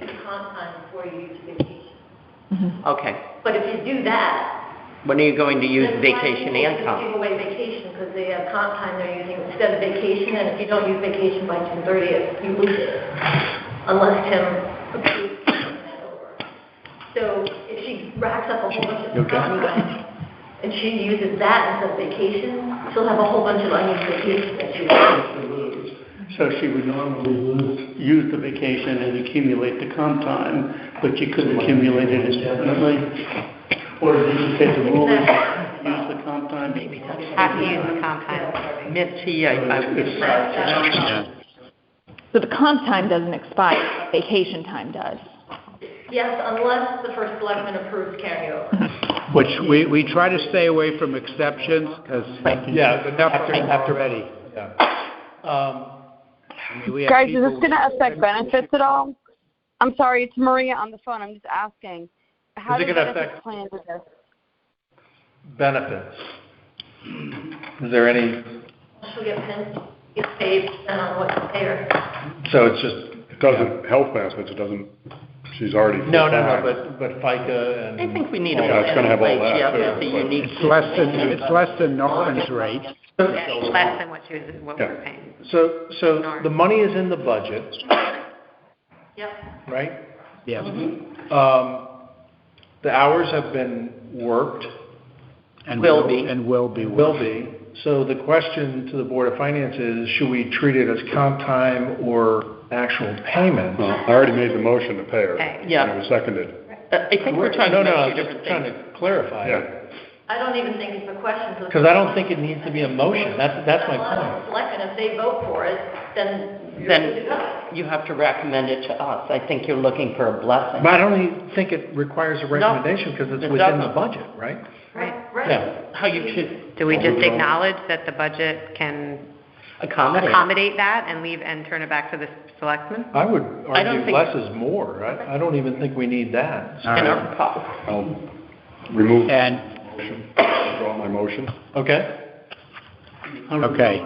You can comp time before you use vacation. Okay. But if you do that, When are you going to use vacation and Give comp? away vacation, because they have comp time they're using instead of vacation, and if you don't use vacation by June 30th, you lose it, unless Tim approves it over. So if she racks up a whole bunch of comp time, and she uses that instead of vacation, she'll have a whole bunch of unused vacation that she will lose. So she would normally use the vacation and accumulate the comp time, but you couldn't accumulate it indefinitely. Or did you say the rule is use the comp time? Maybe that's. Have to use the comp time. Mitzi, So the comp time doesn't expire, vacation time does. Yes, unless the first selectman approves carrying over. Which we try to stay away from exceptions, because after ready. Guys, is this going to affect benefits at all? I'm sorry, it's Maria on the phone. I'm just asking. How Is it does going to benefits affect plan with this? benefits? Is there any? She'll get paid on what you pay her. So it's just. It doesn't, health benefits, it doesn't, she's already. No, but FICA and. I think we need a Yeah, it's gonna have all that, Yeah, too, it's a unique. It's less than Norman's rate. Yeah, it's less than what we're paying. So the money is in the budget, Yep. right? Yeah. The hours have been worked. And Will be. And will be. Will be. So the question to the Board of Finance is, should we treat it as comp time or actual payment? Well, I already made the motion to pay her. Okay. Yeah. And it was seconded. I think we're trying to No, make I'm two just different trying things. to clarify Yeah. it. I don't even think it's a question. Because I don't think it needs to be a motion. That's my point. Selectmen, if they vote for it, then you're good to go. Then you have to recommend it to us. I think you're looking for a blessing. But I don't even think it requires a recommendation because it's it within the doesn't. budget, right? Right. Yeah. How you choose. Do we just acknowledge that the budget can accommodate that and turn it back to the selectmen? I would I don't argue think- less is more. I don't even think we need that. All In right. our call. I'll remove the And, motion, withdraw my motion. Okay? okay,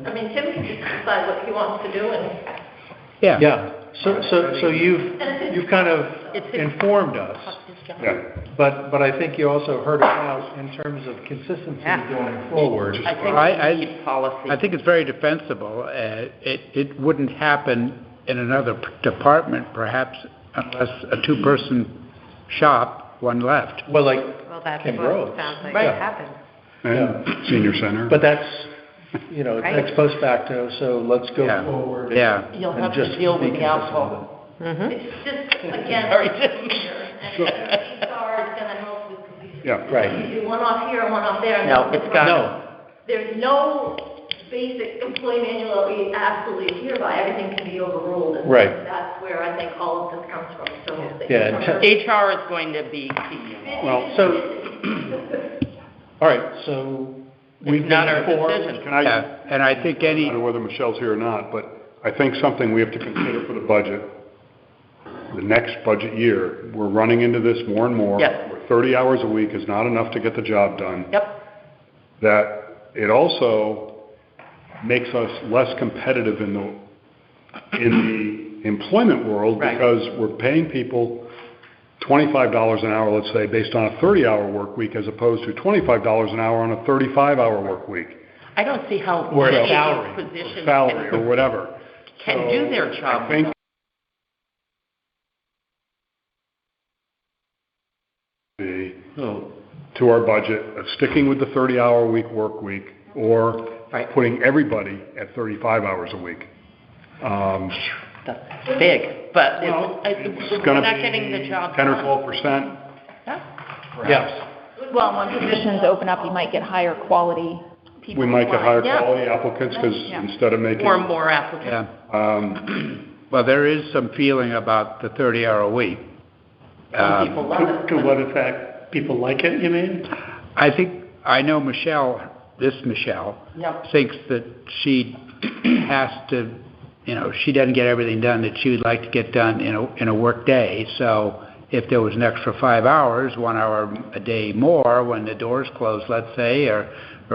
I mean, Tim can just decide what he wants to do, and yeah. Yeah. So you've kind of informed us. Yeah. But I think you also heard us out in terms of consistency Yeah. going forward. I think I- we need policy. I think it's very defensible. It wouldn't happen in another department, perhaps, unless a two-person shop, one left. Well, like Well, that's Kim what Grove. sounds like Right. it happened. And senior center. But that's, it's Right. ex post facto, so let's go Yeah. forward. Yeah. You'll and have just to deal be with the consistent alcohol. Mm-hmm. it's just, again, Sorry, it's Tim. easier, and HR is gonna help with confusion. Yeah. Right. You do one off here and one off there. and No, then- it's got- No, There's no basic employee manual that we absolutely adhere by, everything can be overruled. And Right. that's where I think all of this comes from, so. Yeah, and HR is going to be key. well, so, all right, so we've It's not been our informed. decision. Can I, Yeah, and I think I don't know whether Michelle's here or not, but I think something we have to consider for the budget, the next budget year, we're running into this more and more. Yes. Where 30 hours a week is not enough to get the job done. Yep. That it also makes us less competitive in the employment world Right. because we're paying people $25 an hour, let's say, based on a 30-hour work week as opposed to $25 an hour on a 35-hour work week. I don't see how Or a any of salary. these positions Salary or whatever. can do their job. I think be to our budget of sticking with the 30-hour week work week or Right. putting everybody at 35 hours a week. That's big, but It's we're gonna not getting the be job 10 or done. 12%. Yeah. Yes. Well, when positions open up, you might get higher quality people. We might get higher Yeah. quality applicants because Yeah. instead of making, Or more applicants. Yeah. Well, there is some feeling about the 30-hour week. Some people love it. To what effect? People like it, you mean? I know Michelle, Michelle, Yep. thinks that she has to, she doesn't get everything done that she would like to get done in a work day. So if there was an extra 5 hours, 1 hour a day more when the doors closed, let's say, or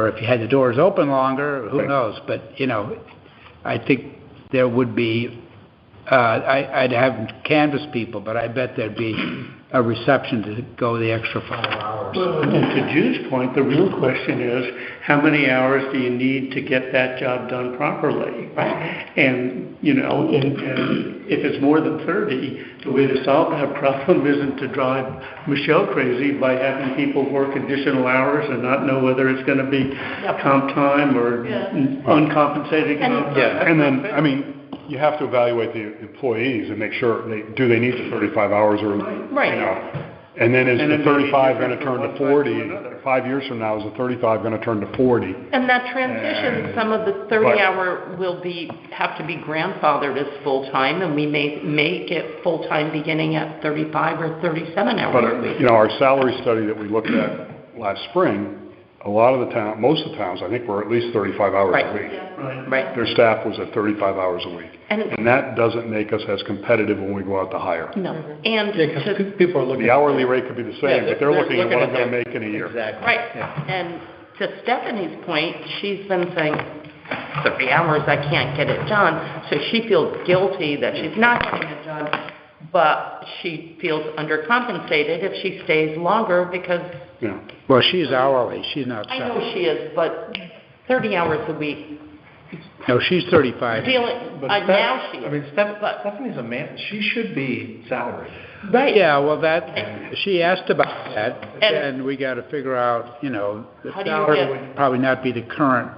if you had the doors open longer, who Right. knows? But, I think there would be, I'd have canvas people, but I bet there'd be a reception to go the extra 5 hours. Well, and to Jude's point, the real question is, how many hours do you need to get that job done properly? Right. And, and if it's more than 30, the way to solve that problem isn't to drive Michelle crazy by having people work additional hours and not know whether it's going to be comp time or uncompensated comp time. Yeah, and then, I mean, you have to evaluate the employees and make sure do they need the 35 hours or, Right. And then is And then the 35 maybe going to different turn from to one side to 40? another. 5 years from now, is the 35 going to turn to 40? And that transition, some of the 30-hour will have to be grandfathered as full-time, and we may make it full-time beginning at 35 or 37 hours But, a week. our salary study that we looked at last spring, a lot of the most of the towns, I think, were at least 35 hours Right. a week. Right. Their staff was at 35 hours a week. And that doesn't make us as competitive when we go out to hire. No. And Yeah, because people are looking. The hourly rate could be the same, but they're looking at what I'm at going to make in a year. Exactly. Right. Yeah. And to Stephanie's point, she's been saying, 30 hours, I can't get it done. So she feels guilty that she's not getting it done, but she feels undercompensated if she stays longer because, Yeah. Well, she's hourly, she's not I salary. know she is, but 30 hours a week, No, she's 35. feeling, But now she I mean, is. Stephanie's a man, she should be salaried. Right. Yeah, well, she asked about that, And- and we got to figure out, the How do you salary get- would probably not be the current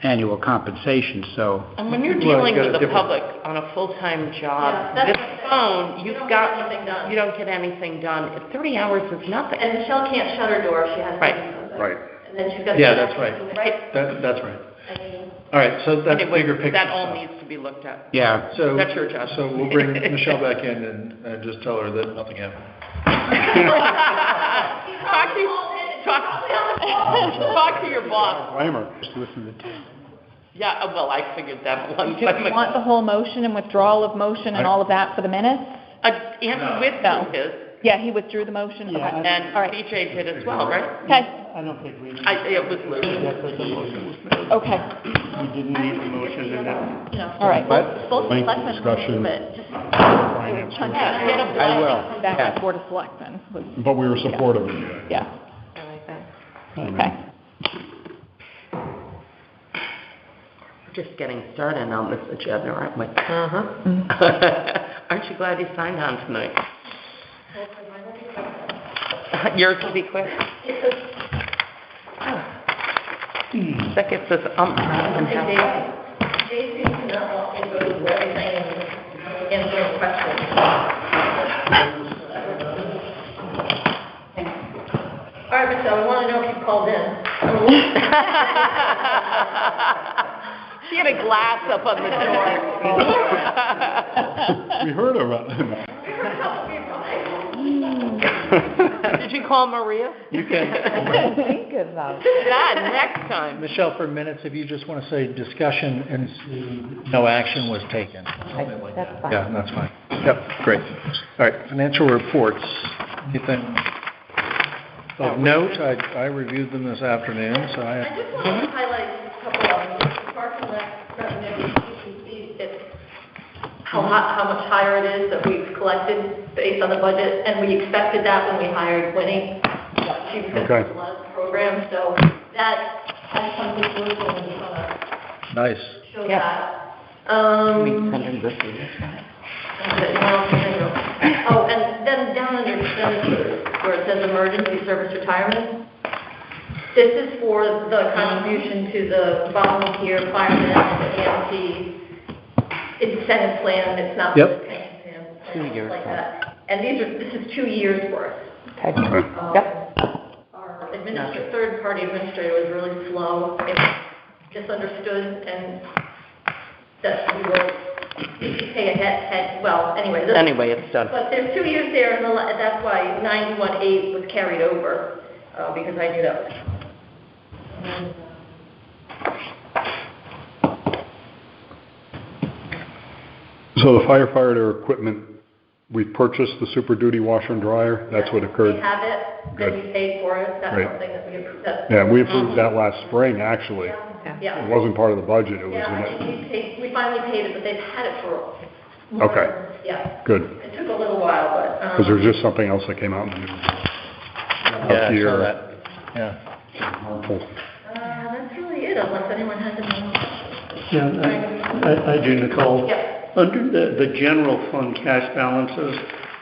annual compensation, so. And when you're Well, you dealing got a with the different- public on a full-time job, Yeah, this that's- phone, you you've don't got, get anything done. you don't get anything done. 30 hours is nothing. And Michelle can't shut her door, she has to Right. do something. Right. And then she's got to. Yeah, that's right. Right? That's right. I mean, All right, so that's Anyway, bigger picture that all stuff. needs to be looked at. Yeah. So, That's your job. So we'll bring Michelle back in and just tell her that nothing happened. Talk to your boss. Blame her. Just listen to the tape. Yeah, well, I figured that a long Do time you want ago. the whole motion and withdrawal of motion and all of that for the minutes? Andy withdrew No. his, Yeah, he withdrew the motion? Yeah, Okay. and All right. BJ did as well, right? Okay, I don't think we, It was Lou. because the motion was made. okay, We didn't need the motion and that. all right. both Length selectmen discussion. approve it, just. I will. Back to Board of Selectmen, was- But we were supportive. yeah, I like that. okay. We're just getting started on this agenda, aren't we? Uh-huh. Aren't you glad you signed on tonight? Yours will be quick. That gets us rather than half. Dave seems to not want me to go through everything and answer any questions. All right, Michelle, I want to know if you called in. She had a glass up on the door. We heard about it. Did you call Maria? You can, Yeah, next time. Michelle, for minutes, if you just want to say discussion and no action was taken. Something like that. Yeah, that's fine. Yep, great. All right, financial reports. Anything of note? I reviewed them this afternoon, so I just want to highlight a couple of them. The Parks and Rec revenue, you can see it's how much higher it is that we've collected based on the budget, and we expected that when we hired Winnie. She was Okay. a lot of the program, so that has come to fruition, and we want to nice. show Yeah. that. We send her this one. Oh, and then down under expenditures, where it says emergency service retirement, this is for the contribution to the volunteer firemen and EMT incentive plan. It's not Yep. the pension plan, things like that. And this is 2 years worth. Okay. Our third-party administrator was really slow, and misunderstood, and that we were, pay ahead, well, anyway. Anyway, it's done. But there's 2 years there, and that's why 91.8 was carried over, because I knew that was. So the firefighter equipment, we purchased the Super Duty washer and dryer? That's what occurred? They have it, Good. and we paid for it, that's Great. something that we approved. Yeah, we approved that last spring, actually. Yeah. It wasn't part of the budget, it was Yeah, in I it. think we finally paid it, but they've had it for more Okay. than Yeah. Good. It took a little while, but, Because there was just something else that came out in the news. Yeah, I Here. saw that. Yeah. Harmful. that's really it, unless anyone has any more questions. Yeah, I do, Nicole. Yep. Under the general fund cash balances,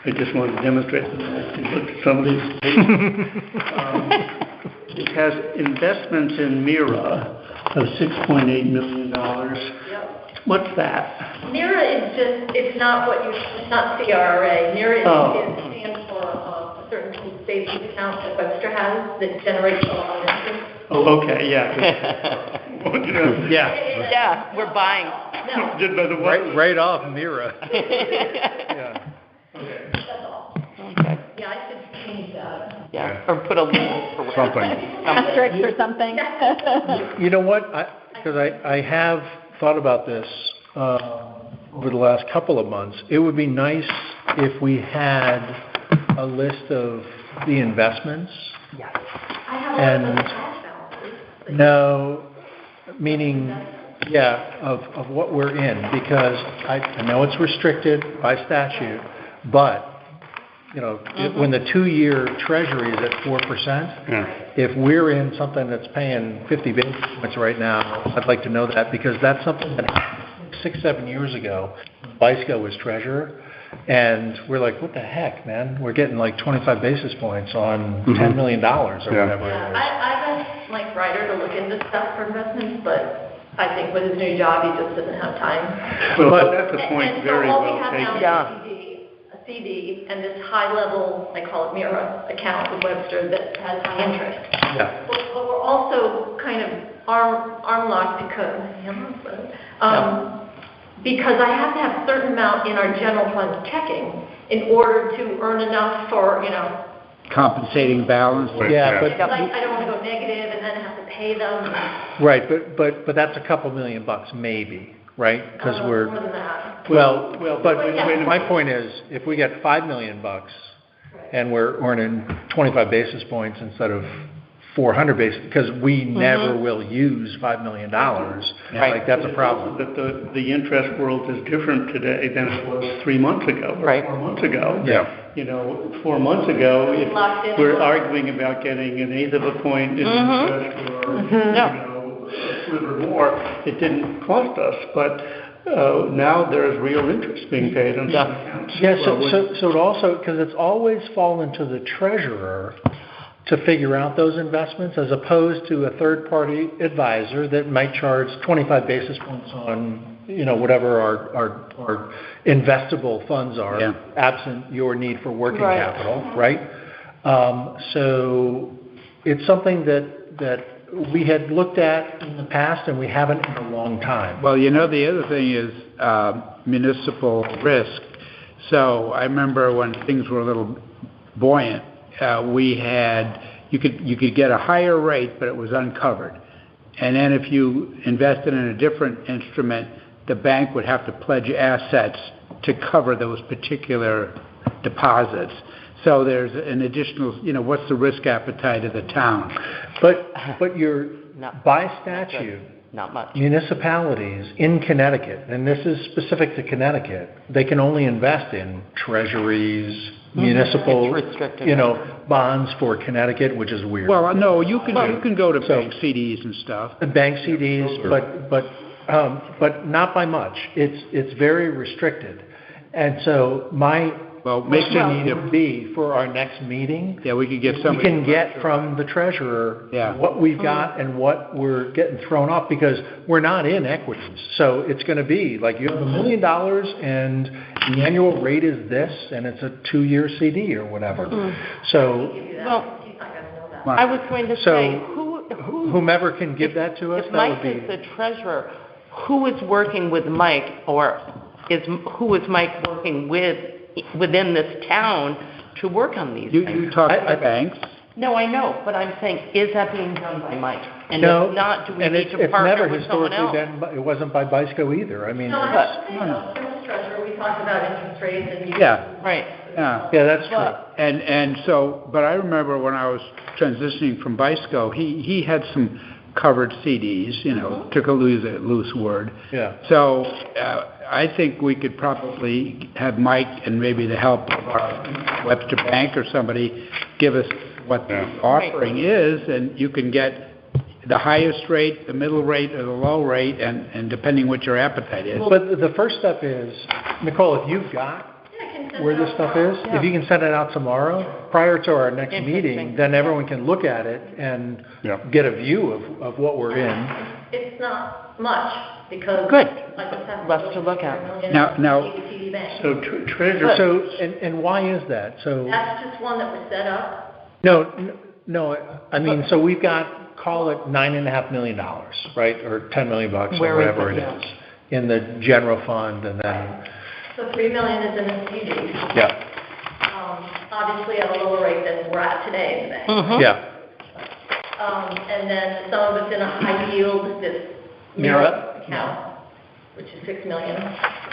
I just want to demonstrate that I can look at some of these pages. It has investments in Mira of $6.8 million. Yep. What's that? NERA is just, it's not CRA. NERA stands for a certain savings account that Webster has that generates a lot of interest. Oh, okay, yeah. Yeah. Yeah, we're buying. No, Did by the way. Right off Mira. Yeah. that's all. Okay. Yeah, I should change that. Yeah, or put a link for Something. Asterisk or something. You know what? Because I have thought about this over the last couple of months. It would be nice if we had a list of the investments. I have And- a lot of cash balances. No, meaning, yeah, of what we're in, because I know it's restricted by statute, but, you know, when the 2-year treasury is at 4%, Yeah. if we're in something that's paying 50 basis points right now, I'd like to know that, because that's something that happened 6-7 years ago, Biesco was treasurer, and we're like, what the heck, man? We're getting like 25 basis points on $10 million or whatever it is. I've asked Mike Ryder to look into stuff for investments, but I think with his new job, he just doesn't have time. Well, that's a point very And so all well we have taken. now is a CD, and this high-level, I call it Mira account with Webster that has high interest. Yeah. But we're also kind of arm locked because I have to have a certain amount in our general fund checking in order to earn enough for, Compensating balance. Yeah, but because I don't want to go negative and then have to pay them. right, but that's a couple $1 million maybe, right? Because we're More than that. well, but wait a minute. my point is, if we get $5 million and we're earning 25 basis points instead of 400 basis, because we never will use $5 million, like that's a problem. That the interest world is different today than it was 3 months ago, or Right. 4 months ago. Yeah. 4 months ago, if Locked in. we're arguing about getting 1/8 of a point in interest or, a sliver more, it didn't cost us, but now there's real interest being paid on some accounts. Yeah, so it also, because it's always fallen to the treasurer to figure out those investments, as opposed to a third-party advisor that might charge 25 basis points on, whatever our investable funds are, absent your need for working capital, right? So it's something that we had looked at in the past, and we haven't in a long time. Well, the other thing is municipal risk. So I remember when things were a little buoyant, you could get a higher rate, but it was uncovered. And then if you invested in a different instrument, the bank would have to pledge assets to cover those particular deposits. So there's an additional, what's the risk appetite of the town? But you're, by statute, Not much. municipalities in Connecticut, and this is specific to Connecticut, they can only invest in treasuries, municipal, It's restricted. bonds for Connecticut, which is weird. Well, no, you can go to bank CDs and stuff. Bank CDs, but not by much. It's very restricted. And so my question would be, for our next meeting, we could get we somebody. can get from the treasurer what we've got and what we're getting thrown off, because we're not in equities. So it's going to be like, you have $1 million and the annual rate is this, and it's a 2-year CD or whatever. So Well, I was going to say, whomever can give that to us, if that Mike would is be. the treasurer, who is working with Mike, or who is Mike working within this town to work on these things? You talk to banks. No, I know, but I'm saying, is that being done by Mike? And No, if not, do we and need it's to partner never with someone historically else? been, it wasn't by Biesco either. I mean, No, I have to say, though, treasurer, we talked about interest rates and you. Right. yeah, that's true. And so, but I remember when I was transitioning from Biesco, he had some covered CDs, to use a loose word. Yeah. So I think we could probably have Mike and maybe the help of our Webster Bank or somebody give us what the offering is, and you can get the highest rate, the middle rate, or the low rate, and depending what your appetite is. But the first step is, Nicole, if you've got where this stuff is, if you can send it out tomorrow, prior to our next meeting, then everyone can look at it and get a view of what we're in. It's not much, because. Good. I just have Less to look at. Now, TD Bank. So treasurer, So, and why is that? So, That's just one that was set up. no, I mean, so we've got, call it $9.5 million, right? Or $10 million bucks, or whatever it is, in the general fund, and then. So $3 million is in the CD. Yeah. Obviously at a lower rate than we're at today in the bank. Mm-hmm. Yeah. And then some of it's in a high yield, this Mirror account, which is $6 million.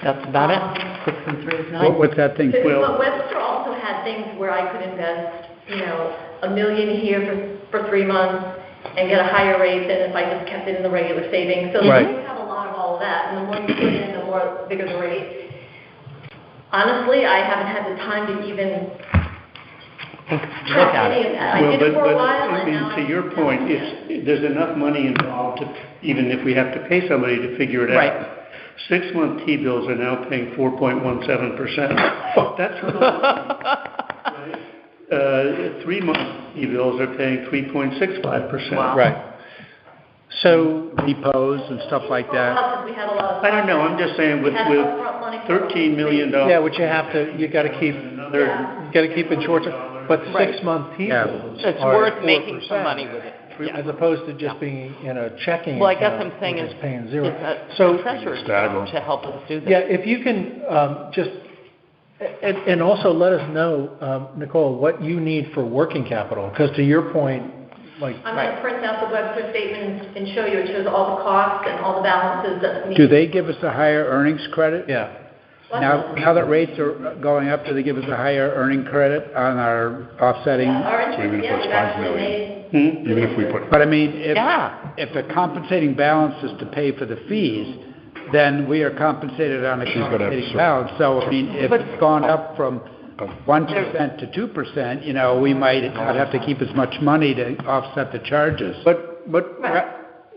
That's about it. 6 and 3 is 9. what's that thing? But Webster also had things where I could invest, $1 million here for 3 months and get a higher rate than if I just kept it in the regular savings. So Right. we have a lot of all of that, and the more you put in, the bigger the rate. Honestly, I haven't had the time to even track any of that. I well, did it for a while, I and mean, now to your point, there's enough money involved to, even if we have to pay somebody to figure it Right. out. 6-month T-bills are now paying 4.17%. That's really, right? 3-month T-bills are paying 3.65%. Wow. Right. So, Repos and stuff like that. we had a lot of. I don't know, I'm just saying with $13 million. yeah, which you got to keep, you got to keep in short term, but 6-month T-bills It's are worth making 4%, some money with it. as opposed to just being in a checking Well, I guess account, I'm saying which is, is paying it's zero. a So, treasurer's Stagger. job to help us do this. yeah, if you can just, and also let us know, Nicole, what you need for working capital, because to your point, like, I'm going to print out the Webster statement and show you. It shows all the costs and all the balances that. Do they give us a higher earnings credit? yeah. Now that rates are going up, do they give us a higher earning credit on our offsetting? Our So even interest, if yeah, it's we've 5 actually million. made. Even if we put, But I mean, Yeah. if the compensating balance is to pay for the fees, then we are compensated on a gotta have compensating some- balance. So, I mean, if But- it's gone up from 1% to 2%, we might not have to keep as much money to offset the charges. But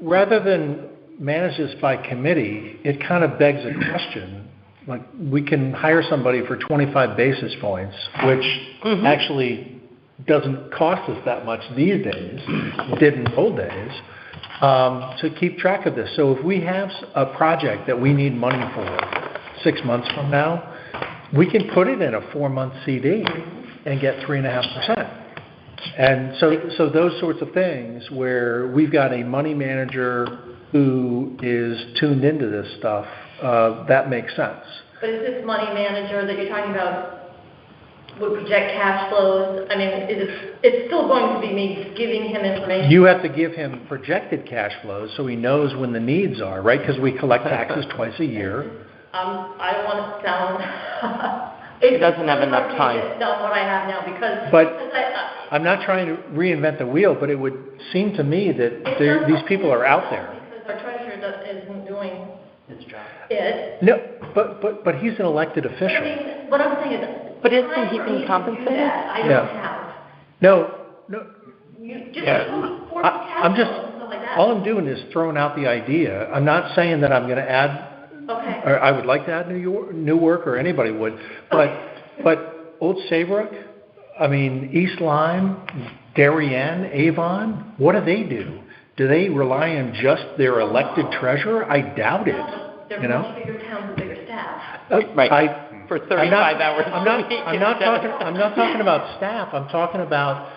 rather than manage this by committee, it kind of begs a question. Like, we can hire somebody for 25 basis points, which actually doesn't cost us that much these days. It did in old days, to keep track of this. So if we have a project that we need money for 6 months from now, we can put it in a 4-month CD and get 3.5%. And so those sorts of things where we've got a money manager who is tuned into this stuff, that makes sense. But is this money manager that you're talking about would project cash flows? I mean, it's still going to be me giving him information? You have to give him projected cash flows so he knows when the needs are, right? Because we collect taxes twice a year. I don't want to sound. He doesn't have enough time. Than what I have now, because. But I'm not trying to reinvent the wheel, but it would seem to me that these people are out there. Because our treasurer isn't doing His job. it. No, but he's an elected I official. mean, what I'm saying is. But isn't time he for being me to do compensated? that, I don't Yeah. have. No, You just Yeah. for I'm cash just, flows and stuff like that. all I'm doing is throwing out the idea. I'm not saying that I'm going to add, Okay. or I would like to add new work, or anybody would, but Old Saybrook, I mean, East Lyme, Darien, Avon, what do they do? Do they rely on just their elected treasurer? I doubt it, They're you know? much bigger towns with bigger staff. Right. For 35 hours I'm a week. not talking about staff. I'm talking about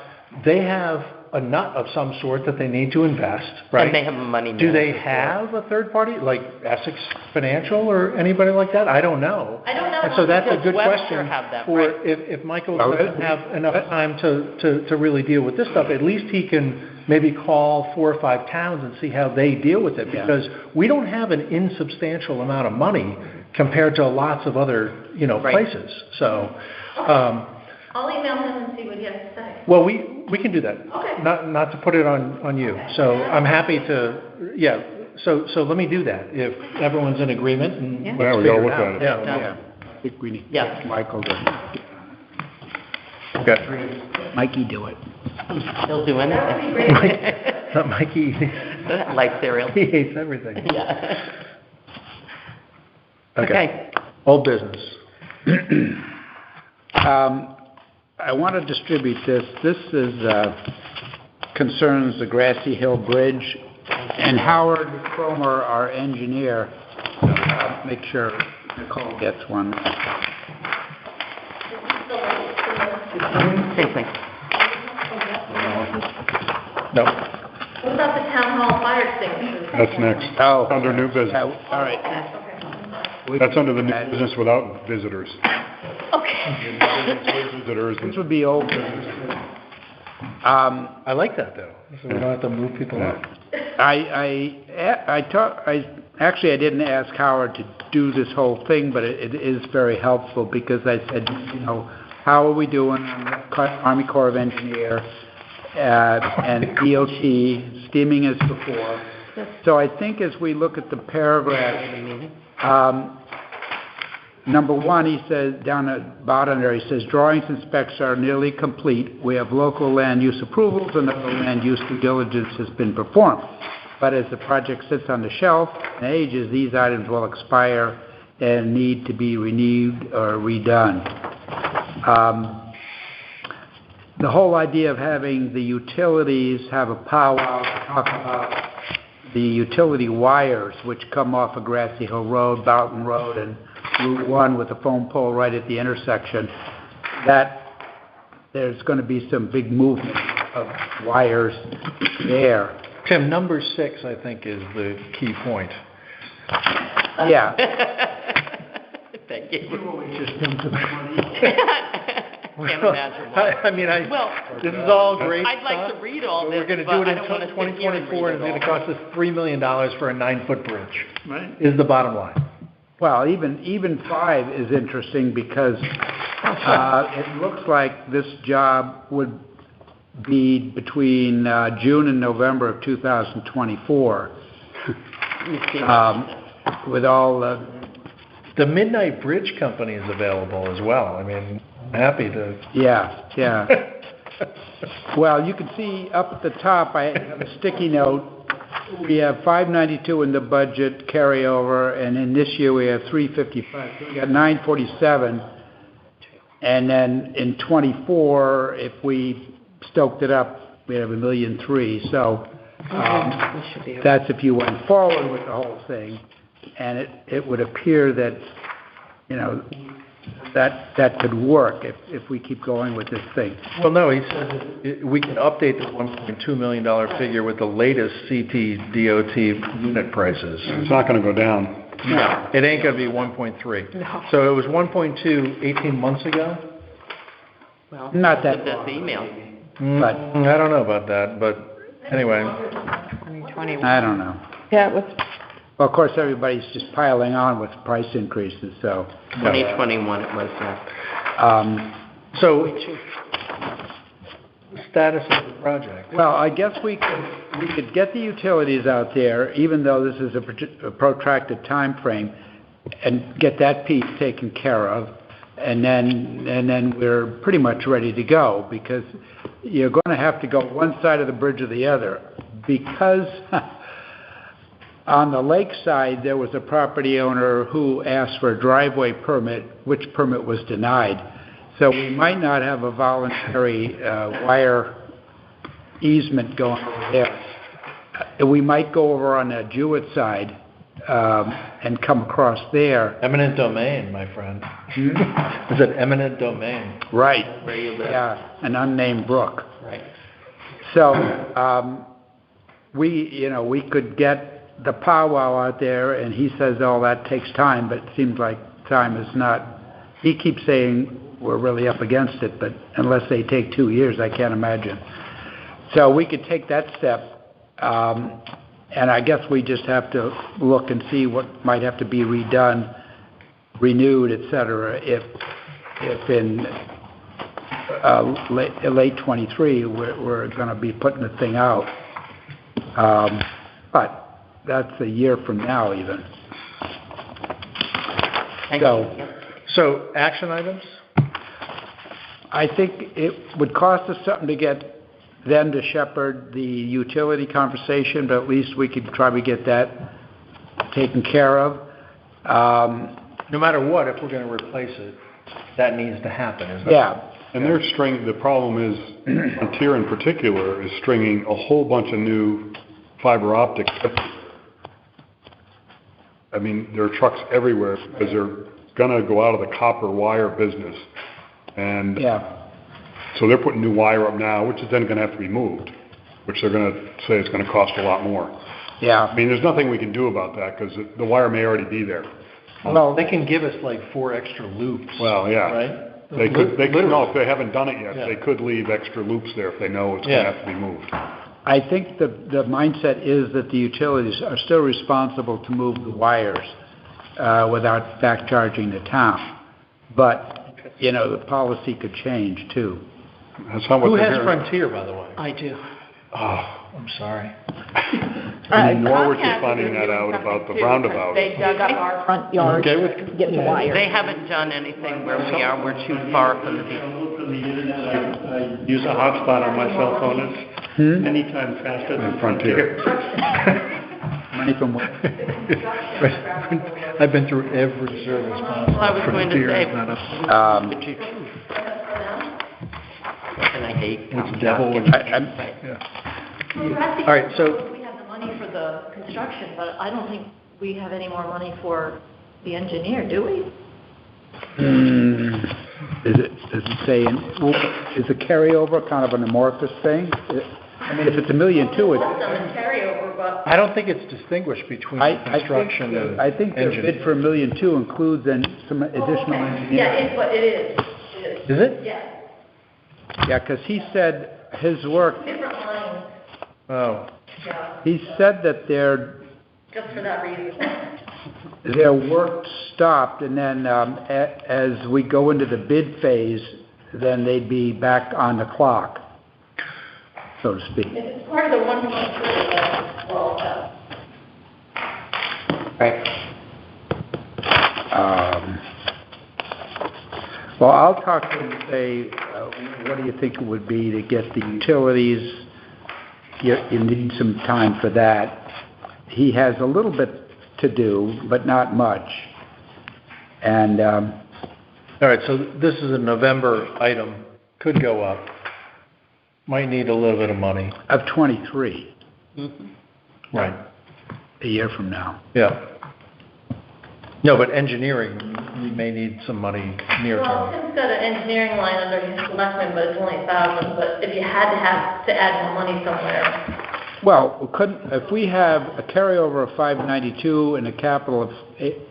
they have a nut of some sort that they need to invest, right? And they have a money Do they manager for it. have a third party, like Essex Financial or anybody like that? I don't know. I don't know. And so that's a Does good Webster question have that, for, right? if Michael doesn't have enough time to really deal with this stuff, at least he can maybe call 4 or 5 towns and see how they deal with it, because we don't have an insubstantial amount of money compared to lots of other, Right. places. So, I'll email him and see what he has to say. well, we can do that. Okay. Not to put it on you. So I'm happy to, yeah, so let me do that, if everyone's in agreement, and Yeah. let's Yeah, we gotta figure it look out. at it. Yeah. Yeah, I think we need Yeah. Michael to, Okay. Mikey do it. He'll do anything. Not Mikey, Like cereal. he hates everything. Yeah. Okay. Old business. I want to distribute this. This is, concerns the Grassy Hill Bridge, and Howard Cromer, our engineer, make sure Nicole gets one. Same thing. No. What about the town hall fire extinguishers? That's next. Oh. Under new Yeah, business. all right. That's under the new business without visitors. Okay. Visitors and This would be old business. I like that, though, so we don't have to move people up. I actually, I didn't ask Howard to do this whole thing, but it is very helpful, because I said, you know, how are we doing on the Army Corps of Engineer, and DOT, steaming as before. So I think as we look at the paragraph, number one, he says, down at bottom there, he says, drawings and specs are nearly complete. We have local land use approvals, and other land use due diligence has been performed. But as the project sits on the shelf and ages, these items will expire and need to be renewed or redone. The whole idea of having the utilities have a powwow to talk about the utility wires which come off of Grassy Hill Road, Boughton Road, and Route 1 with the phone pole right at the intersection, that there's going to be some big movement of wires there. Tim, number 6, I think, is the key point. Yeah. Thank you. Can't imagine why. I mean, Well, this is all great I'd like stuff, to read all but this, we're going to but do it I in don't want to sit here and 2024, and it's read going it to cost us $3 million for a 9-foot bridge, Right. is the bottom line. Well, even 5 is interesting, because it looks like this job would be between June and November of 2024. With all The Midnight Bridge Company is available as well. I mean, I'm happy to. yeah. Well, you can see up at the top, I have a sticky note. We have 592 in the budget carryover, and in this year we have 355. So we got 947. And then in 24, if we stoked it up, we have $1.3 million. So that's if you went forward with the whole thing. And it would appear that, you know, that could work if we keep going with this thing. Well, no, he says we can update the $1.2 million figure with the latest CT DOT unit prices. it's not gonna go down. No, it ain't gonna be 1.3. No. So it was 1.2 18 months ago? Well, Not that that's long. the email. But- I don't know about that, but anyway. 2021. I don't know. Yeah, it was Well, of course, everybody's just piling on with price increases, so. 2021 it was, So, status of the project. Well, I guess we could get the utilities out there, even though this is a protracted time frame, and get that piece taken care of, and then we're pretty much ready to go, because you're going to have to go one side of the bridge or the other, because on the lake side, there was a property owner who asked for a driveway permit, which permit was denied. So we might not have a voluntary wire easement going over there. We might go over on the Jewett side and come across there. Eminent domain, my friend. Is it eminent domain? Right. Where you live. Yeah, an unnamed brook. Right. So we could get the powwow out there, and he says all that takes time, but it seems like time is not. He keeps saying we're really up against it, but unless they take 2 years, I can't imagine. So we could take that step, and I guess we just have to look and see what might have to be redone, renewed, et cetera, if in late '23, we're gonna be putting the thing out. But that's a year from now even. So action items? I think it would cost us something to get them to shepherd the utility conversation, but at least we could try to get that taken care of. No matter what, if we're gonna replace it, that needs to happen, isn't it? Yeah. And they're stringing, the problem is, Frontier in particular, is stringing a whole bunch of new fiber optics. I mean, there are trucks everywhere because they're gonna go out of the copper wire business. And so they're putting new wire up now, which is then gonna have to be moved, which they're gonna say it's gonna cost a lot more. Yeah. I mean, there's nothing we can do about that because the wire may already be there. Well, they can give us like 4 extra loops. Well, yeah. Right? They could, Literally. no, if they haven't done it yet, Yeah. they could leave extra loops there if they know it's gonna have to be moved. I think the mindset is that the utilities are still responsible to move the wires without back charging the town. But, you know, the policy could change too. That's not what Who they're has hearing. Frontier, by the way? I do. Oh, I'm sorry. I mean, Norwich is Comcast finding that doing out something about the too, roundabout. They dug up our front yard Okay to get the wire. They haven't done anything where we are. We're too far from the people. From the internet, I use a hotspot on my cell phone. It's many times faster than Frontier. Money from what? I've been through every service possible. Well, I was going to Frontier say, is not a- and I hate It's devil and- All right, so- We have the money for the construction, but I don't think we have any more money for the engineer, do we? Does it say, is the carryover kind of an amorphous thing? I mean, if it's $1.2 million, Less than the carryover, but I don't think it's distinguished between construction and I think their engineering. bid for $1.2 million includes then some additional okay. engineering. Yeah, but it is. Is it? Yeah. Yeah, because he said his work, Different lines, Oh, yeah, he said that their just for that reason. work stopped, and then as we go into the bid phase, then they'd be back on the clock, so to speak. It's part of the 1.3 that we're all about. Well, I'll talk to him and say, what do you think it would be to get the utilities? You need some time for that. He has a little bit to do, but not much. And, all right, so this is a November item, could go up. Might need a little bit of money. of 23, Right. a year from now. Yeah. No, but engineering, we may need some money near Well, term. Tim's got an engineering line under his selectmen, but it's only 1,000, but if you had to add more money somewhere. Well, if we have a carryover of 592 and a capital of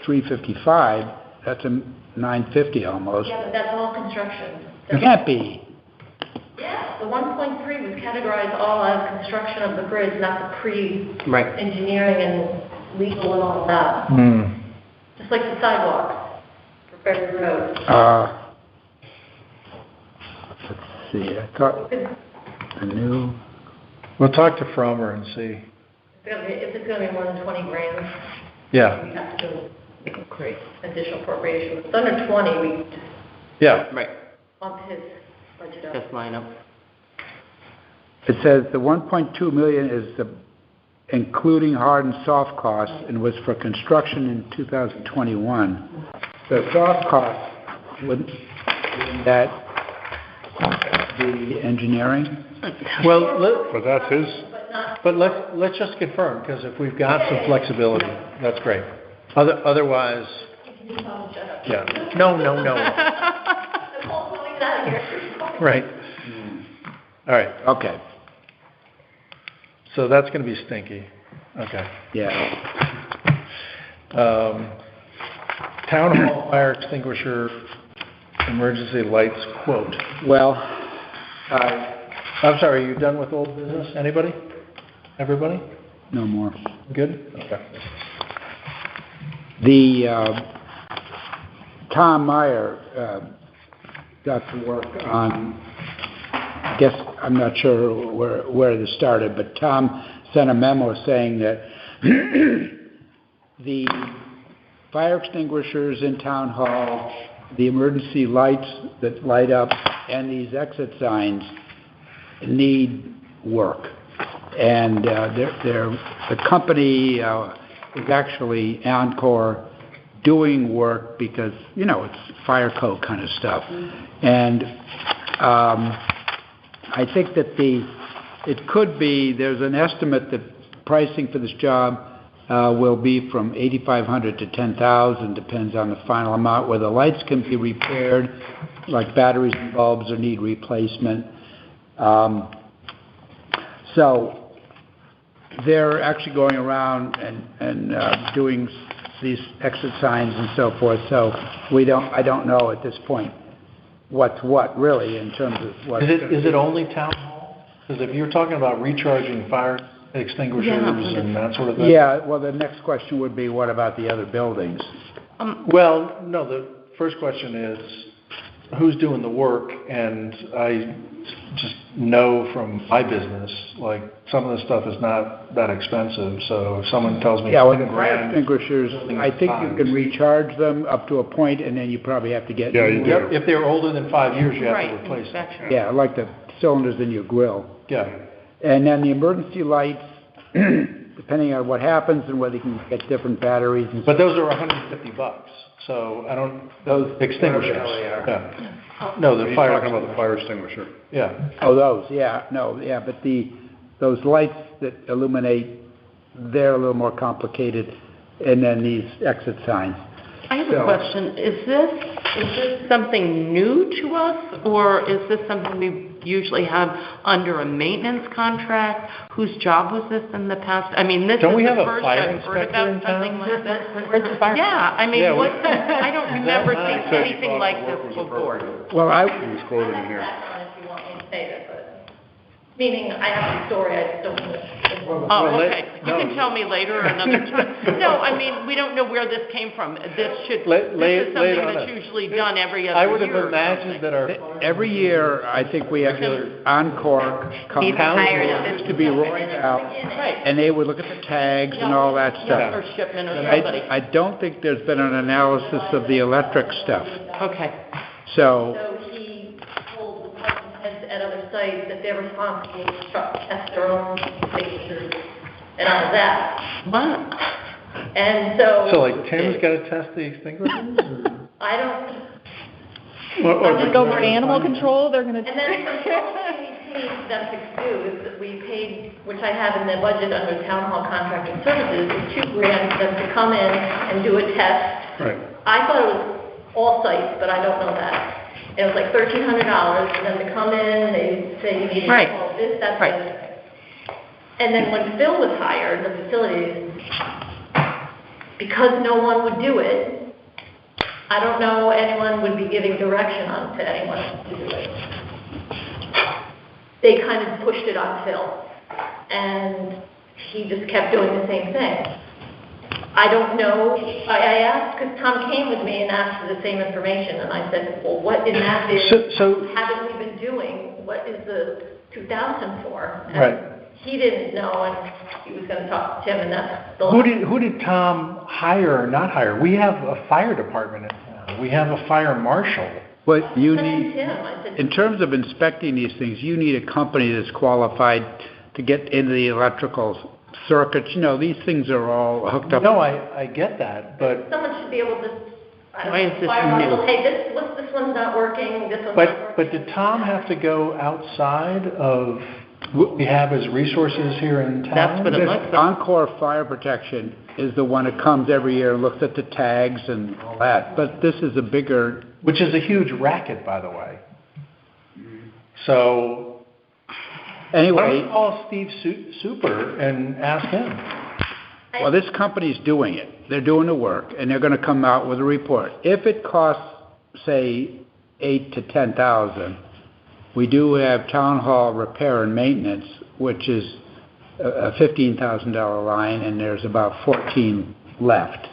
355, that's a 950 almost. Yeah, but that's all construction. It can't be. Yeah, the 1.3 was categorized all as construction of the bridge, not the pre-engineering and legal and all of that. Just like the sidewalks for Bedford Road. Let's see, I thought the new, We'll talk to Fromer and see. If it's gonna be more than 20 grand, Yeah, we have to create additional appropriation. If it's under 20, we just yeah. bump his budget up. Just line up. it says the 1.2 million is including hard and soft costs and was for construction in 2021. The soft costs, wouldn't that be engineering? Well, But that's his, but let's just confirm, because if we've got some flexibility, that's great. Otherwise, yeah. No. Right. All right. Okay, So that's going to be stinky. Okay. yeah. Town hall fire extinguisher emergency lights quote. Well, I'm sorry, are you done with old business? Anybody? Everybody? no more. Good? Okay. The Tom Meyer got to work on I guess I'm not sure where this started, but Tom sent a memo saying that the fire extinguishers in Town Hall, the emergency lights that light up, and these exit signs need work. And the company is actually Encore doing work because, you know, it's fire code kind of stuff. And I think that it could be, there's an estimate that pricing for this job will be from $8,500 to $10,000, depends on the final amount, where the lights can be repaired, like batteries and bulbs, or need replacement. So they're actually going around and doing these exit signs and so forth. So I don't know at this point what's what really in terms of what. Is it only Town Hall? Because if you're talking about recharging fire extinguishers and that sort of thing. Yeah. Well, the next question would be, what about the other buildings? Well, no. The first question is, who's doing the work? And I just know from my business, like, some of the stuff is not that expensive. So if someone tells me, yeah, well, the fire extinguishers, I think you can recharge them up to a point, and then you probably have to get. Yeah, you do. If they're older than 5 years, you have to replace them. Yeah, like the cylinders in your grill. Yeah. And then the emergency lights, depending on what happens and whether you can get different batteries. But those are $150. So I don't, those extinguishers. Yeah. No, the fire. Talking about the fire extinguisher. Yeah. Oh, those, yeah, no, yeah, but those lights that illuminate, they're a little more complicated, and then these exit signs. I have a question. Is this something new to us, or is this something we usually have under a maintenance contract? Whose job was this in the past? I mean, this is the first I've heard about something like this. Where's the fire? Yeah, I mean, I don't remember seeing anything like this before. Well, He was quoted in here. If you want me to say that, but, meaning I have a story, I just don't know. Oh, okay. You can tell me later or another time. No, I mean, we don't know where this came from. This is something that's usually done every other year. I would have imagined that every year, I think we have Encore come down to be rolling out, and they would look at the tags and all that stuff. Or shipment or somebody. I don't think there's been an analysis of the electric stuff. Okay. So he told the department heads at other sites that they're responsible to test their own signatures and all of that. What? And so. So like Tim's got to test the extinguishers? I don't. Or just over animal control, they're going to. And then the thing we paid them to do is that we paid, which I have in the budget under Town Hall Contracting Services, is $2,000 for them to come in and do a test. Right. I thought it was all sites, but I don't know that. It was like $1,300 for them to come in, and they say you need all this, that's right. And then when Phil was hired, the facilities, because no one would do it, I don't know anyone would be giving direction on to anyone to do it. They kind of pushed it on Phil, and he just kept doing the same thing. I don't know. I asked, because Tom came with me and asked for the same information, and I said, well, what in that haven't we been doing? What is the 2,000 for? And right. He didn't know, and he was going to talk to Tim, and that's the Who did Tom hire or not hire? We have a fire department in town. We have a fire marshal. But you need, in terms of inspecting these things, you need a company that's qualified to get into the electrical circuits. You know, these things are all hooked up. No, I get that, but someone should be able to. Why is this new? Hey, this one's not working. This one's not working. But did Tom have to go outside of what we have as resources here in town? That's what it looks like. Encore Fire Protection is the one that comes every year and looks at the tags and all that. But this is a bigger, which is a huge racket, by the way. So anyway, why don't we call Steve Super and ask him? Well, this company's doing it. They're doing the work, and they're going to come out with a report. If it costs, say, $8,000 to $10,000, we do have town hall repair and maintenance, which is a $15,000 line, and there's about 14 left.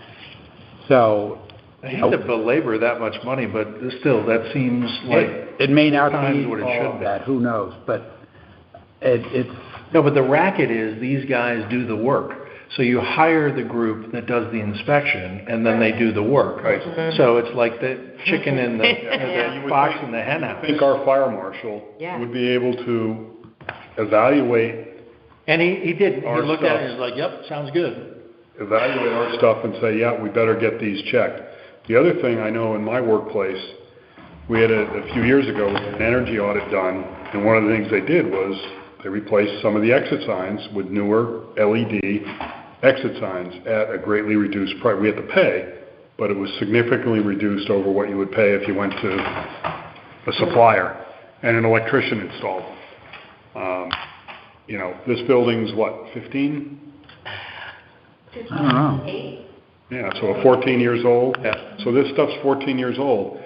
So I hate to belabor that much money, but still, that seems like It may not times be what it all should of be. that, who knows, but it's, No, but the racket is these guys do the work. So you hire the group that does the inspection, and then they do the work. Right. So it's like the chicken and the You would fox think- and the hen house. I think our fire marshal Yeah. would be able to evaluate And he did. He Our looked at it stuff. and was like, yep, sounds good. evaluate our stuff and say, yeah, we better get these checked. The other thing I know in my workplace, we had a few years ago, we had an energy audit done, and one of the things they did was they replaced some of the exit signs with newer LED exit signs at a greatly reduced price. We had to pay, but it was significantly reduced over what you would pay if you went to a supplier and an electrician installed them. You know, this building's what, 15? I don't know. Yeah, so 14 years old. Yeah. So this stuff's 14 years old.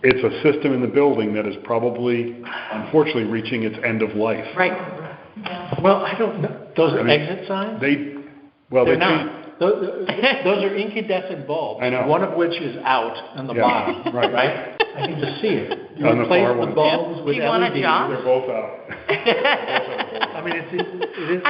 It's a system in the building that is probably, unfortunately, reaching its end of life. Right. Well, I don't know. Those I are mean, exit signs? Well, They're they not. Those are incandescent bulbs. I know. One of which is out on the Yeah, bottom, right. right? I can just see it. You On the replace far the one. bulbs with Do you want a LEDs. job? They're both out. I mean, it is,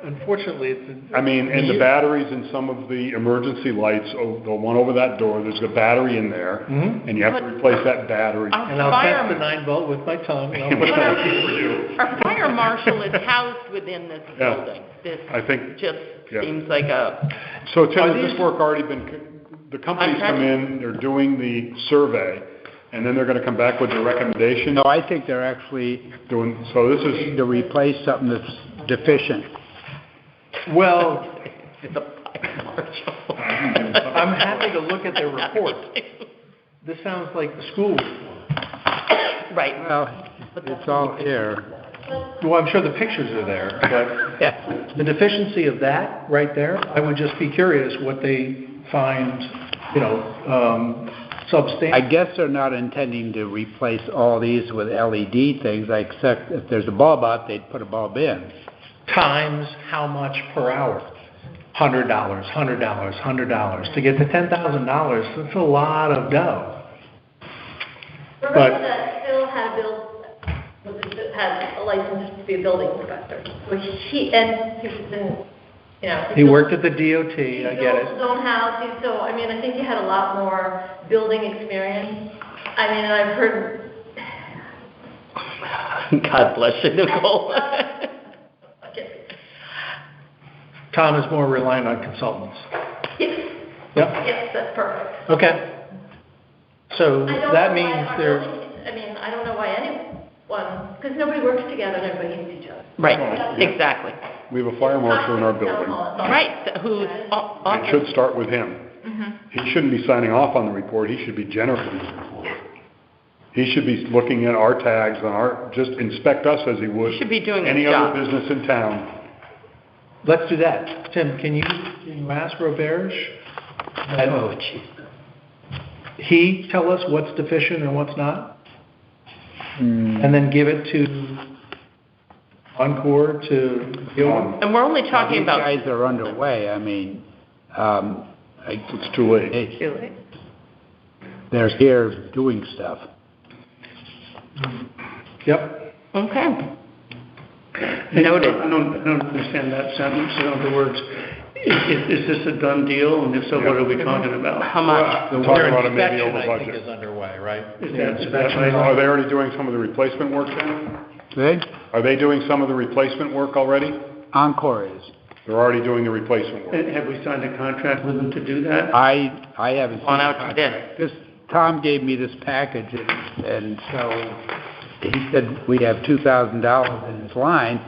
unfortunately, it's. I mean, and the batteries in some of the emergency lights, the one over that door, there's a battery in there, Mhm. and you have to replace that battery. And I'll test the 9-volt with my tongue. and I'll put it out. Our fire marshal is housed within this Yeah. building. This I think, just yeah. seems like a, So Tim, Are has this these- work already been, the companies come in, they're doing the survey, and then they're gonna come back with their recommendation, No, I think they're actually doing, so this is, to replace something that's deficient. Well, it's a fire marshal. I'm happy to look at their report. This sounds like the school report. Right. Well, it's all here. Well, I'm sure the pictures are there, but Yeah. the deficiency of that right there, I would just be curious what they find, substantial. I guess they're not intending to replace all these with LED things, except if there's a bulb out, they'd put a bulb in. Times how much per hour? $100, $100, $100. To get to $10,000, that's a lot of dough. But- Remember that Phil had a license to be a building inspector. So he's been, He worked at the DOT, I get He built it. his own house, I think he had a lot more building experience. I mean, and I've heard. God bless you, Nicole. Tom is more reliant on consultants. Yes, Yep, yes, that's perfect. okay. So I don't that know why means our they're, building- I mean, I don't know why anyone, because nobody works together and everybody hates each other. Right, exactly. we have a fire marshal in our building. Right, who's, It should start with him. He shouldn't be signing off on the report, he should be generating the report. He should be looking at our tags and just inspect us as he would He should be doing his any job. other business in town. let's do that. Tim, can you ask Roberge? oh, jeez. He tell us what's deficient and what's not? Mm. And then give it to Encore to deal with? And we're only talking These about, guys are underway, I mean, It's too late. they're here doing stuff. Yep. okay. Noted. I don't understand that sentence. In other words, is this a done deal? And if so, what are we talking about? How much? We're talking about it maybe Inspection, over I think, budget. is underway, right? Is that Inspection. right? Are they already doing some of the replacement work then? They, Are they doing some of the replacement work already? Encore is. They're already doing the replacement work. Have we signed a contract with them to do that? I haven't. On seen out the to bid. contract. Tom gave me this package, and so he said we have $2,000 in his line,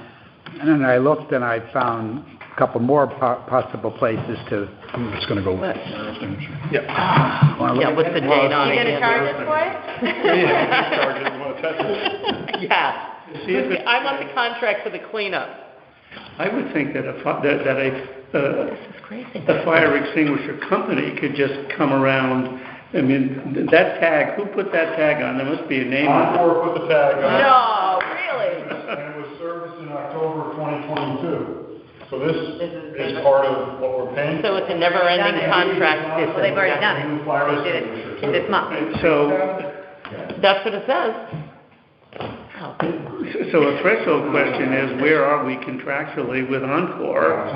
and then I looked and I found a couple more possible places to. I'm just gonna go. Wanna look Yeah, at what's the date on it? You gonna charge us for it? Yeah. See if it- I want the contract for the cleanup. I would think that This is crazy. a fire extinguisher company could just come around. I mean, that tag, who put that tag on? There must be a name on it. Encore put the tag on. No, really? And it was serviced in October of 2022. So this is part of what we're paying? So it's a never-ending contract. Well, they've already done it. They did it this month. So, That's what it says. so a threshold question is, where are we contractually with Encore?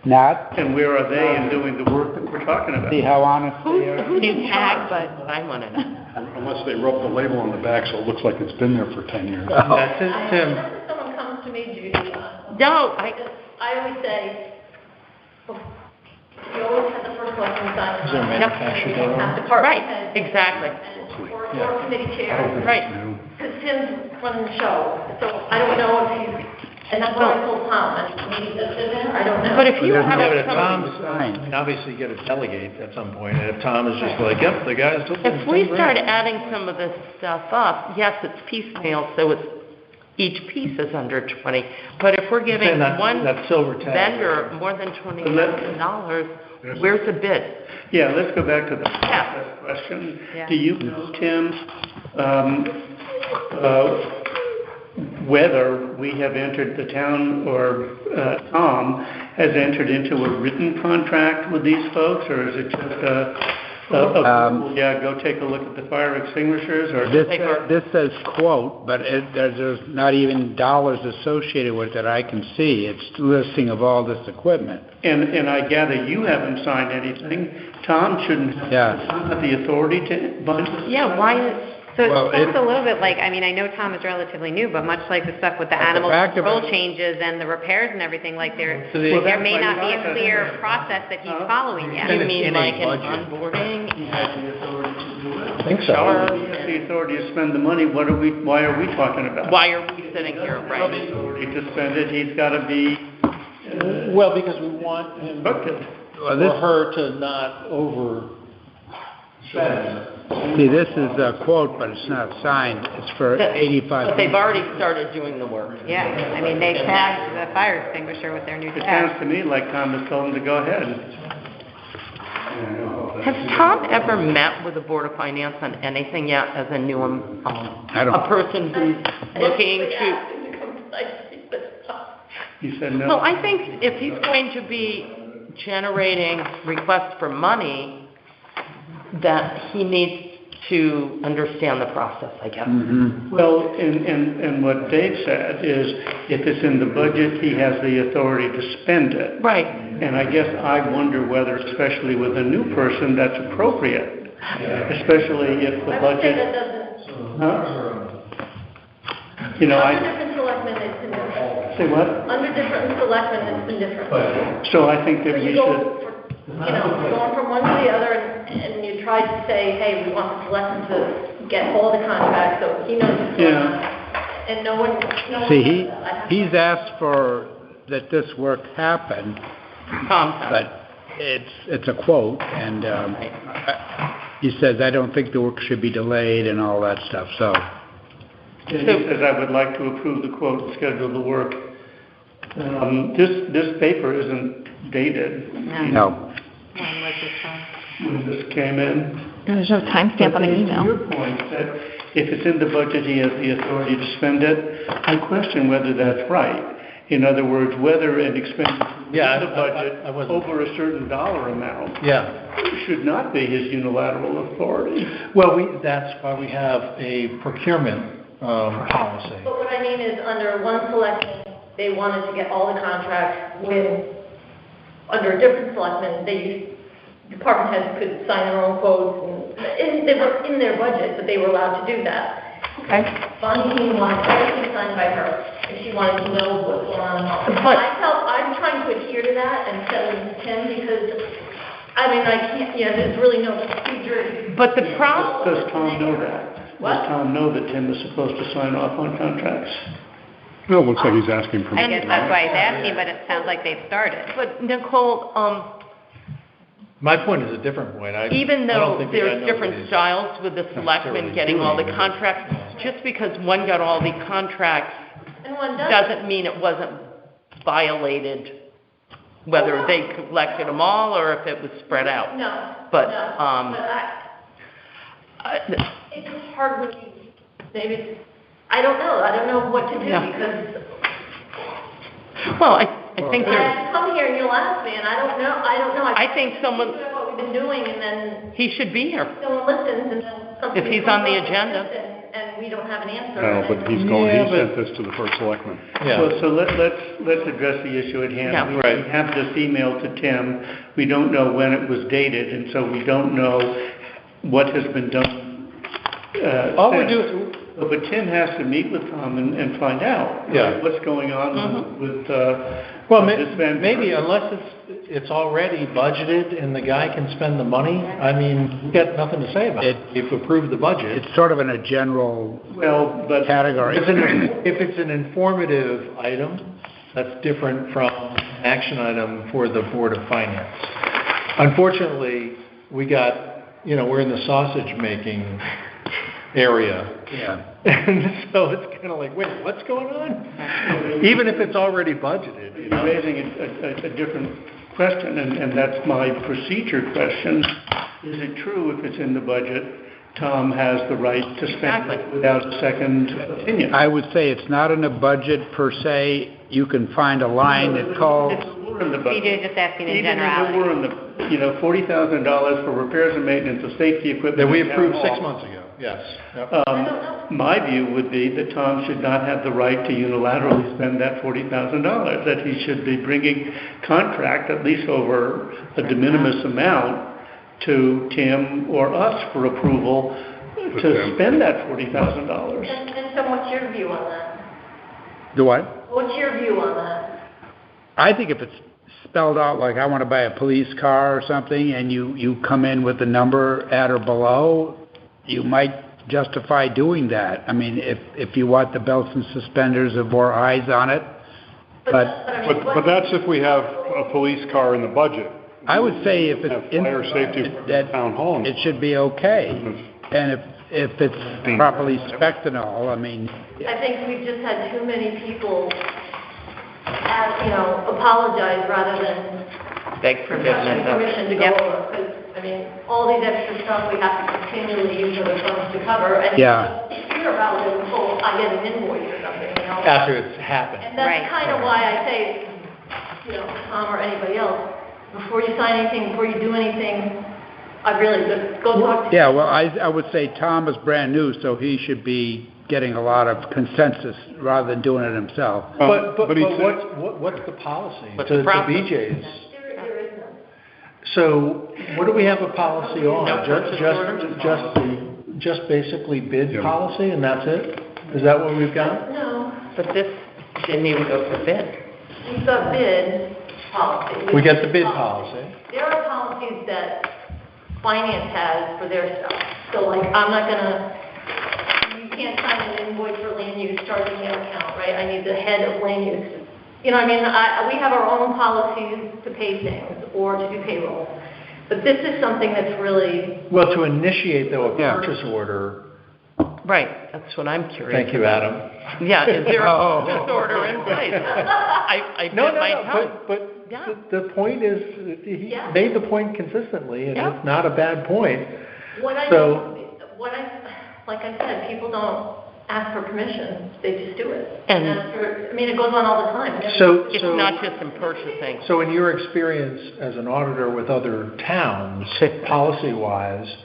Not, And where are they in doing the work that we're talking about? see how honest Who's, they are? who's in charge? But I want to know. Unless they wrote the label on the back so it looks like it's been there for 10 years. Whenever someone comes to me, Judy, No, I always say, you always have the first question sign. Is there a manufacturer date on it? Department Right, head. exactly. Or committee chair. Right. Because Tim's running the show, so I don't know if he's, and that's what I told Tom, and maybe that's in there, I don't know. But if you There's have no- Yeah, but if somebody, Tom's, I mean, obviously you gotta delegate at some point, and if Tom is just like, yep, the guy's took if we start adding some of this stuff up, yes, it's piecemeal, so it's, each piece is under 20. But if we're giving Saying that- one that silver tag. vendor more than $20,000, where's the bid? Yeah, let's go back to the process question. Yeah. Do you know, Tim, whether we have entered the town or Tom has entered into a written contract with these folks, or is it just yeah, go take a look at the fire extinguishers, or? This says quote, but there's not even dollars associated with it I can see. It's listing of all this equipment. And I gather you haven't signed anything. Tom shouldn't have the authority to bind this? Yeah, why is, So Well, it sounds a little bit like, I mean, I know Tom is relatively new, but much like the stuff with the animal fact of control it- changes and the repairs and everything, like there Well, there that's may my not be a process. clear process that he's following yet. you mean in a like an budget. onboarding? He has the authority to do it. I think so. Sure. He has the authority to spend the money, why are we talking about? Why are we sitting here, The right? authority to spend it, he's gotta be, Well, because we want him, instructed. Well, or her to not overspend. See, this is a quote, but it's not signed. It's for But 85. they've already started doing the work. Yeah, I mean, they tagged the fire extinguisher with their new It tag. sounds to me like Tom has told him to go ahead. Has Tom ever met with the Board of Finance on anything yet as a new, I don't- a person who's looking to? He said no. Well, I think if he's going to be generating requests for money, that he needs to understand the process, I guess. Well, and what Dave said is, if it's in the budget, he has the authority to spend it. Right. And I guess I wonder whether, especially with a new person, that's appropriate, especially if the I would say that budget. doesn't, Huh? You know, under I, different selectmen, it's been different. say what? Under different selectmen, it's been different. So I think So that we you go, should, going from one to the other, and you try to say, hey, we want the selectmen to get all the contracts, so he knows what's going on. And no one. See, he's asked for that this work happen, Tom, but it's a quote, and he says, I don't think the work should be delayed and all that stuff, so. and he says, I would like to approve the quote and schedule the work. This paper isn't dated. No. When this came in. There's no timestamp on the But email. to your point, that if it's in the budget, he has the authority to spend it, I question whether that's right. In other words, whether an expenditure Yeah, in the budget I wasn't- over a certain dollar amount Yeah. should not be his unilateral authority. Well, that's why we have a procurement policy. But what I mean is, under one selectman, they wanted to get all the contracts with, under a different selectman, department heads could sign their own quotes, and they were in their budget, but they were allowed to do that. okay. Bonnie King wanted everything signed by her, and she wanted to know what's going on. But- I'm trying to adhere to that and send it to Tim, because, I mean, I can't, there's really no procedure. But the process, Does Tom know that? What? Does Tom know that Tim is supposed to sign off on contracts? No, it looks like he's asking for. I guess that's why he's asking, but it sounds like they've started. but Nicole, My point is a different point. even I don't though think the guy there's knows different what he's styles with the selectmen getting all the contracts, just because one got all the contracts And one does. doesn't mean it wasn't violated, whether they collected them all or if it was spread out. No. But, no, but it's hard when you, maybe, I don't know what to do, Yeah. because, Well, I think I there's, come here and you'll ask me, and I don't know. I think someone, What we've been doing, and then he should be here. no one listens, and then something. If he's on the comes up agenda. And we don't have an answer. No, but he's going, he sent this to the first selectman. So let's address the issue at hand. Yeah. We have this email to Tim. We don't know when it was dated, and so we don't know what has been done. All we're since. doing, But Tim has to meet with Tom and find out what's going on with well, this vendor. maybe unless it's already budgeted and the guy can spend the money, I mean, we've got nothing to say about it. We've approved the budget. It's sort of in a general category. If it's an informative item, that's different from an action item for the Board of Finance. Unfortunately, we're in the sausage making area. Yeah. And so it's kind of like, wait, what's going on? Even if it's already budgeted. You're raising a different question, and that's my procedure question. Is it true if it's in the budget, Tom has the right to spend it without a second opinion? I would say it's not in the budget per se. You can find a line that calls. We're in the budget. BJ just asking in Even generality. if we're in the, $40,000 for repairs and maintenance of safety equipment. That we in town approved hall. 6 months ago, yes. Yep. My view would be that Tom should not have the right to unilaterally spend that $40,000, that he should be bringing contract, at least over a de minimis amount, to Tim or us for approval to spend that $40,000. And so what's your view on that? The what? What's your view on that? I think if it's spelled out like I want to buy a police car or something and you come in with the number at or below, you might justify doing that. I mean, if you want the belts and suspenders of more eyes on it. But that's if we have a police car in the budget. I would say if it's in fire safety that town hall. it should be okay. And if it's properly spec'd and all, I mean. I think we've just had too many people apologize rather than Beg forgiveness. permission to go over, because, I mean, all these extra stuff we have to continually use other funds to cover, and hear about it until I get an invoice or something, After it's happened. And that's kind of why I say, Tom or anybody else, before you sign anything, before you do anything, I really just go talk to. Yeah, well, I would say Tom is brand new, so he should be getting a lot of consensus rather than doing it himself. But what's the policy What's to the process? BJ's? There is none. So what do we have a policy on? No purchase order? Just basically bid policy and that's it? Is that what we've got? No, But this didn't even go for bid. we've got bid policy. We get the bid policy. There are policies that finance has for their stuff. So like, you can't sign an invoice for land use charging their account, right? I need the head of land use. We have our own policies to pay things or to do payroll. But this is something that's really, Well, to initiate though a purchase order, Right, that's what I'm curious. thank you, Adam. Yeah, is there a purchase order in place? I bit my tongue. But Yeah. the point is, he Yeah. made the point consistently, and Yeah. it's not a bad point. like I said, people don't ask for permission, they just do it. And- it goes on all the time. So It's not just in purchasing. So in your experience as an auditor with other towns, policy-wise,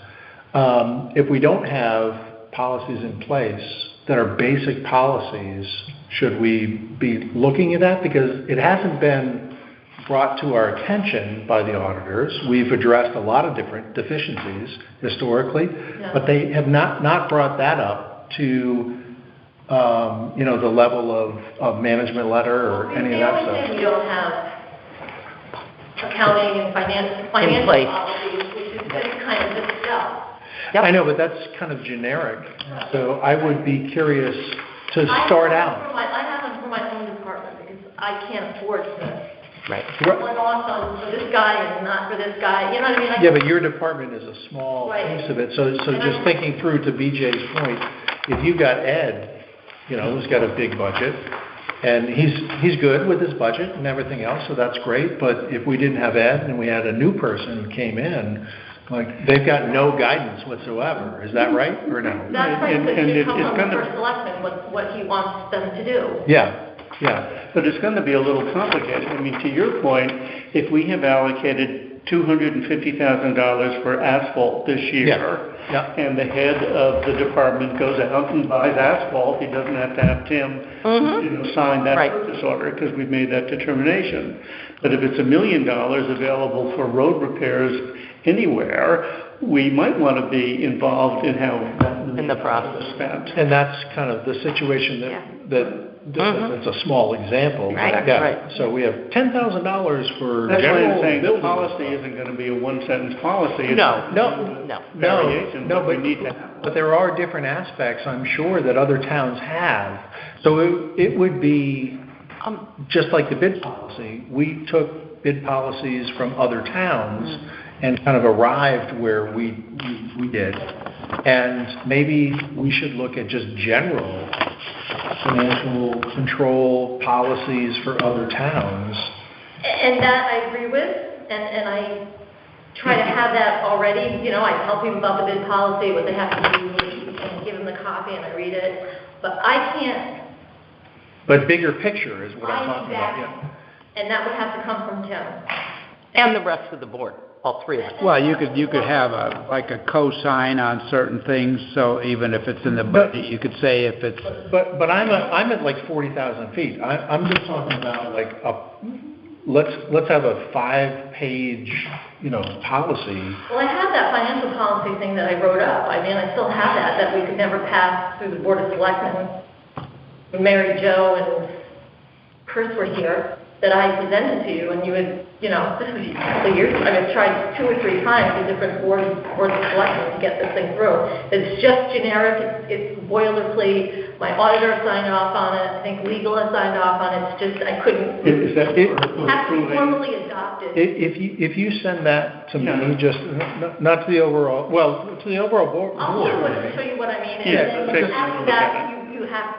if we don't have policies in place that are basic policies, should we be looking at that? Because it hasn't been brought to our attention by the auditors. We've addressed a lot of different deficiencies historically, but they have not brought that up to, the level of management letter or any of that The only thing stuff. we don't have accounting and financial place. policies, which is kind of just stuff. Yep. I know, but that's kind of generic. So I would be curious to start out. I have them for my own department because I can't afford to Right. one off on for this guy and not for this guy. You know what I mean? Yeah, but your department is a small Right. piece of it. So just thinking through to BJ's point, if you've got Ed, who's got a big budget, and he's good with his budget and everything else, so that's great. But if we didn't have Ed and we had a new person who came in, like, they've got no guidance whatsoever. Is that right or no? That's right, And because it it's comes from the kind of- first selectman, what he wants them to do. Yeah. Yeah. But it's gonna be a little complicated. I mean, to your point, if we have allocated $250,000 for asphalt this year, Yeah. and the head of the department goes out and buys asphalt, he doesn't have to have Tim, sign that Right. purchase order, because we've made that determination. But if it's $1 million available for road repairs anywhere, we might want to be involved in how that $1 million is spent. And that's kind of the situation that's a small example. but Right. yeah. Right. So we have $10,000 for That's why I'm general saying the building. policy isn't going to be a one-sentence policy. It's No. variations that we but, need to have. but there are different aspects, I'm sure, that other towns have. So it would be, just like the bid policy, we took bid policies from other towns and kind of arrived where we did. And maybe we should look at just general financial control policies for other towns. And that I agree with, and I try to have that already, I tell people about the bid policy, what they have to do, and give them the copy, and I read it, but I can't. But bigger picture is what I'm talking about, yeah. And that would have to come from Tim. And the rest of the board, all three of us. Well, you could have a cosign on certain things, so even if it's in the budget, you could say if it's... But I'm at like 40,000 feet. I'm just talking about like let's have a 5-page, policy. Well, I have that financial policy thing that I wrote up. I mean, I still have that we could never pass through the Board of Selectmen. When Mary Jo and Chris were here, that I presented to you, and you had, this was a couple of years, I've tried 2 or 3 times with different boards of selectmen to get this thing through. It's just generic, it's boilerplate, my auditor signed off on it, I think legal has signed off on it, it's just, I couldn't, Is that it has to be formally adopted. If you send that to me, just, not to the overall, to the overall board. I'll show you what I mean, and Yeah, then take a after look at that,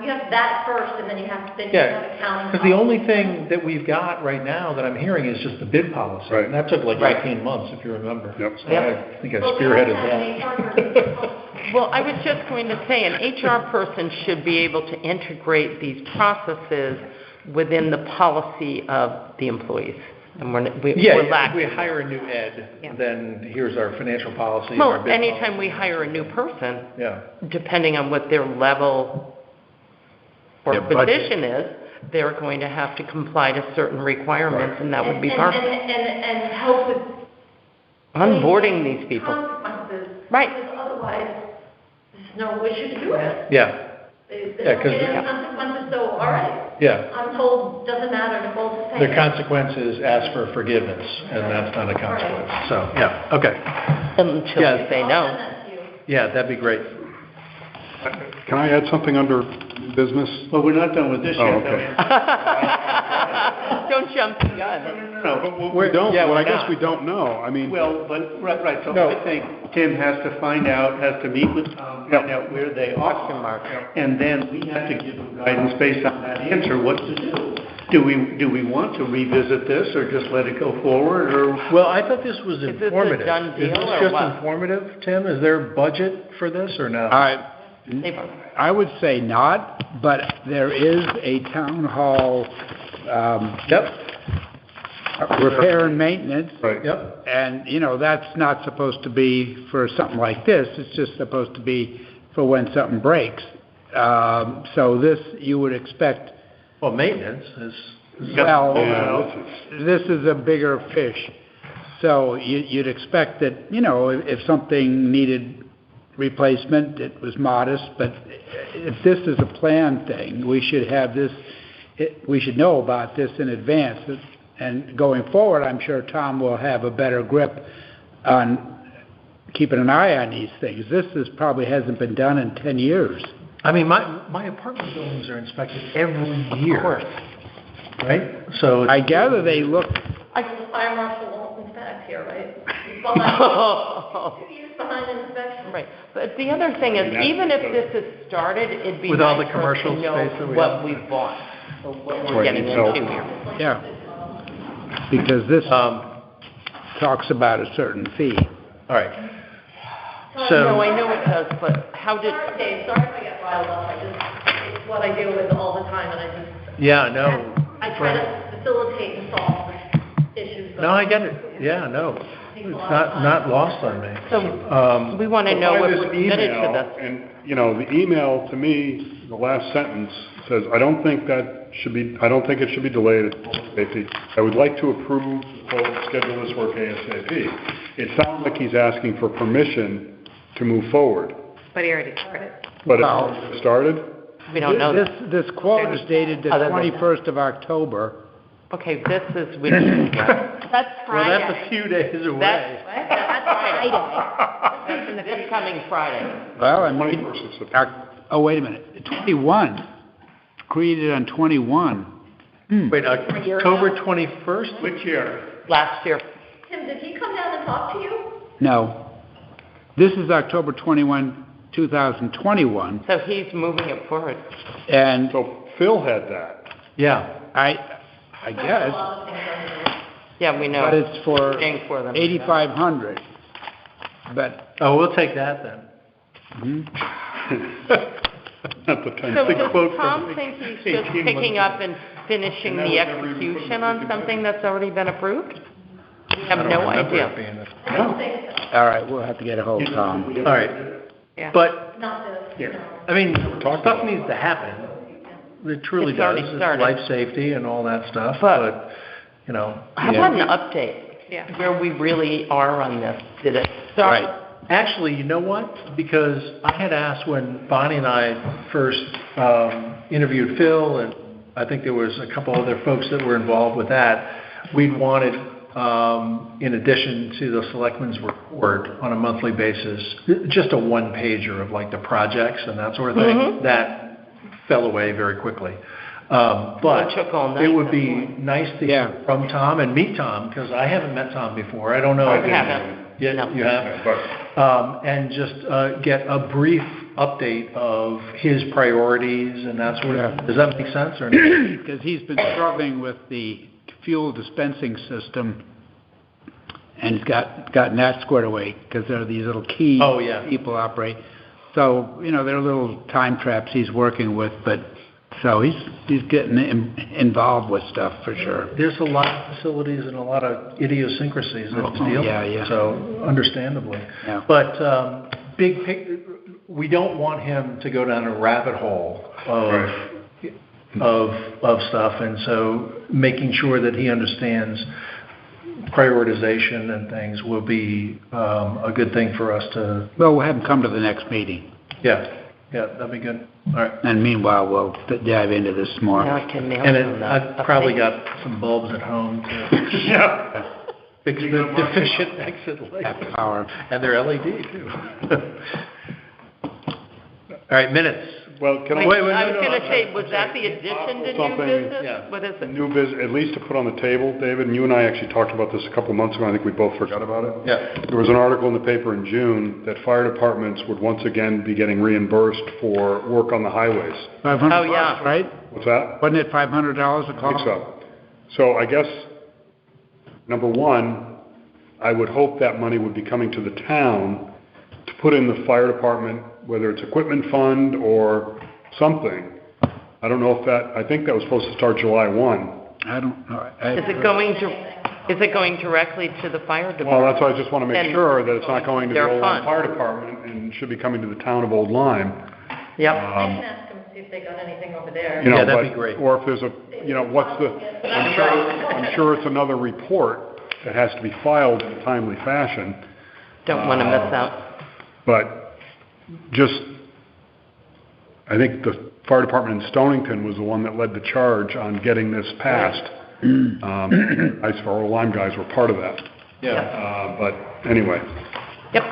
you have that first, and then you have accounting. Because the only thing that we've got right now that I'm hearing is just the bid policy. Right. And that took like 18 months, if you remember. Yep. So I think I spearheaded that. Well, I was just going to say, an HR person should be able to integrate these processes within the policy of the employees. And we're If lacking. we hire a new ed, then here's our financial policy. Well, our bid anytime policy. we hire a new person, Yeah. depending on what their level or Their budget. position is, they're going to have to comply to certain requirements, and that would be part of And help with onboarding these people. consequences. Right. Because otherwise, there's no issue to do it. Yeah. They Yeah, don't 'cause get any consequences, so, all right, Yeah. I'm told, doesn't matter, Nicole's paying. The consequence is ask for forgiveness, and that's not a consequence. So, yeah, okay. Until Yeah. they say I'll no. send that to you. Yeah, that'd be great. Can I add something under business? Well, we're not done with this Oh, yet. okay. Don't jump the gun. No, But what we don't, yeah, well, we're I guess not. we don't know. I mean, well, but, right, so No. I think Tim has to find out, has to meet with Tom, find out where they Question are. mark. And then we have to give them guidance based on that answer, what to do. Do we want to revisit this, or just let it go forward, or? Well, I thought this was Is this a informative. done Is deal this or just what? informative, Tim? Is there a budget for this or no? I would say not, but there is a town hall Yep, repair and maintenance. right. yep. And, that's not supposed to be for something like this, it's just supposed to be for when something breaks. So this, you would expect, Well, maintenance is, well, Yeah, this is a bigger fish. So you'd expect that, if something needed replacement, it was modest, but if this is a planned thing, we should have this, we should know about this in advance. And going forward, I'm sure Tom will have a better grip on keeping an eye on these things. This probably hasn't been done in 10 years. I mean, my apartment buildings are inspected every year. Of course. Right? So, I gather they look, The fire marshal won't inspect here, right? He's behind, 2 years behind inspection. Right, but the other thing is, even if this is started, it'd be With all nice the for us to commercial know space that we what have. we've bought, or what Right, we're getting so- into here. yeah, because this talks about a certain fee. all right. No, So, I know it does, but how did, Sorry, Dave, sorry if I get riled up, it's what I deal with all the time, and I just, Yeah, no. I try to facilitate and solve issues. but- No, I get it. Yeah, no. It's not lost on me. So we want to know By if this we're committed to email, this. and, you know, the email, to me, the last sentence says, I don't think it should be delayed. I would like to approve, schedule this work ASAP. It sounds like he's asking for permission to move forward. But he already started. But it's already started? We don't know This, that. this quote is dated the Other than- 21st of October. Okay, this is, we, That's Well, Friday. that's a few days away. That's Friday. that's in this coming Friday. Well, I mean, 21st of September. oh, wait a minute, 21, created on 21. Wait, October 21st? Which year? Last year. Tim, did he come down and talk to you? No. This is October 21, 2021, So he's moving it forward. and So Phil had that. Yeah. I A guess, lot of things under there. Yeah, we know. but it's for Paying for them. 8,500. But, Oh, we'll take that then. At the time. So The quote does from Tom think he's 18 just picking months up and finishing And the that was every- execution on something that's already been approved? We I have don't no remember idea. it being a- I don't think so. all right, we'll have to get a hold of Tom. All right. Yeah. But, Not this, no. I mean, stuff needs to happen. It truly It's does. already It's started. life safety and all that stuff, But- but, you know. How about an update? Yeah. Where we really are on this? Did it start? Right. Actually, you know what? Because I had asked when Bonnie and I first interviewed Phil, and I think there was a couple other folks that were involved with that, we'd wanted, in addition to the selectmen's report on a monthly basis, just a one-pager of like the projects and that sort of thing. That fell away very quickly. But It took all night, it would that's be nice to hear from Tom and meet Tom, because I haven't met Tom before. I don't know. I if haven't. Yeah, No. you haven't. And just get a brief update of his priorities and that sort of, does that make sense or not? Because he's been struggling with the fuel dispensing system, and he's gotten that squared away, because there are these little keys Oh, yeah. people operate. So, you know, there are little time traps he's working with, but, so he's getting involved with stuff for sure. There's a lot of facilities and a lot of idiosyncrasies that he's dealing yeah, yeah. with, so understandably. Yeah. But we don't want him to go down a rabbit hole of stuff, and so making sure that he understands prioritization and things will be a good thing for us to, Well, we'll have him come to the next meeting, yeah, that'd be good. All right. and meanwhile, we'll dive into this more. Now I can mail And them that I've probably update. got some bulbs at home to Yeah. fix the deficient exit lights. Power. And they're LED too. All right, minutes. Well, can I? Wait, I was going to say, was that the addition to new Something- business? Yeah. What is it? New business, at least to put on the table, David, and you and I actually talked about this a couple months ago, I think we both forgot about it. Yeah. There was an article in the paper in June that fire departments would once again be getting reimbursed for work on the highways. $500, Oh, yeah. right? What's that? Wasn't it $500 a I call? think so. So I guess, number one, I would hope that money would be coming to the town to put in the fire department, whether it's equipment fund or something. I don't know if that, I think that was supposed to start July 1. I don't know. Is it going directly to the fire department? Well, that's why I just want to make And sure that it's not going to the their Old Lyme fund. Fire Department and should be coming to the town of Old Lyme. Yep. I can ask them, see if they got anything over there. You know, Yeah, that'd but- be great. Or if there's a, you know, what's the, I'm sure it's another report that has to be filed in a timely fashion. Don't want to miss out. But just, I think the fire department in Stonington was the one that led the charge on getting this passed. Our Old Lyme guys were part of that. Yeah. But anyway, Yep.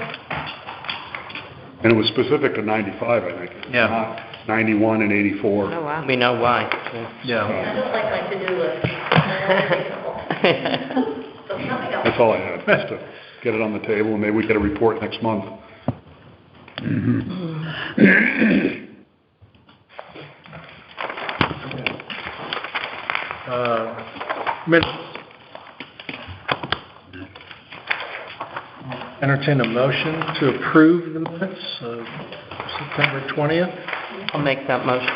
and it was specific to 95, I think. Yeah. Not 91 and 84. Oh, wow. We know why. Yeah. I don't like my to-do list. So coming up. That's all I had, just to get it on the table, and maybe we get a report next month. Minutes. Entertain a motion to approve the minutes of September 20th. I'll make that motion.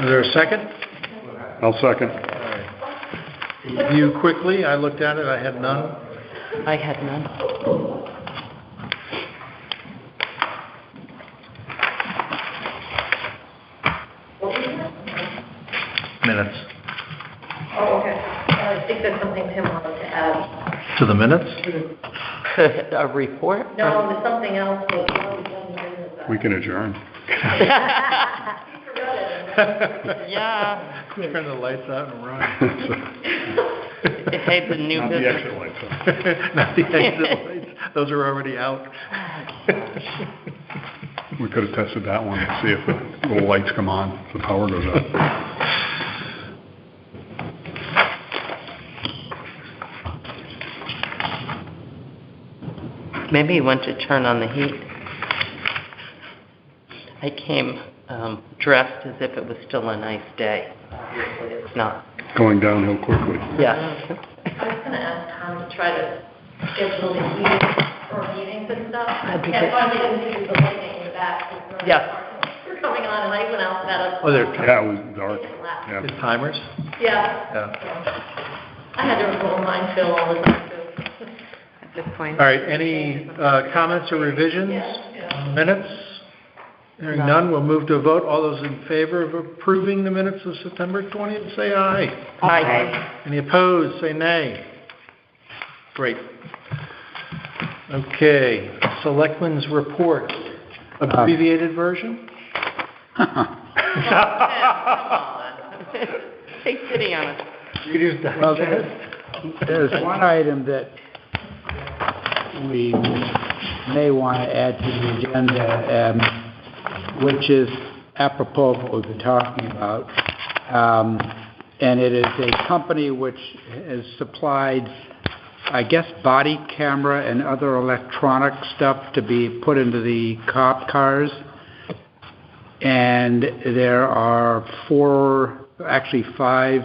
Is there a second? I'll second. Review quickly, I looked at it, I had none. I had none. Minutes. Oh, okay. I think there's something Tim wanted to add. To the minutes? A report? No, there's something else. But we haven't done business. We can adjourn. Yeah. Turn the lights out and run. Hey, the new Not the business. exit lights. Not the exit lights, those are already out. We could have tested that one to see if the little lights come on, if the power goes out. Maybe he went to turn on the heat. I came dressed as if it was still a nice day. Obviously, it's not. Going downhill quickly. Yes. I was going to ask Tom to try to schedule the meetings or meetings and stuff. I can't find the images of the lightning in the back. Yes. We're coming on, and I went out and had a... Oh, they're Yeah, it was dark. Yeah. His timers? Yeah. Yeah. I had to roll mine fill all the time, too. At this point. All right, any comments or revisions on the minutes? Hearing none, we'll move to a vote. All those in favor of approving the minutes of September 20th, say aye. Aye. Any opposed, say nay. Great. Okay, Selectmen's report, abbreviated version? Take pity on us. Reader's Well, Digest? there's one item that we may want to add to the agenda, which is apropos of what we've been talking about. And it is a company which has supplied, I guess, body camera and other electronic stuff to be put into the cop cars. And there are five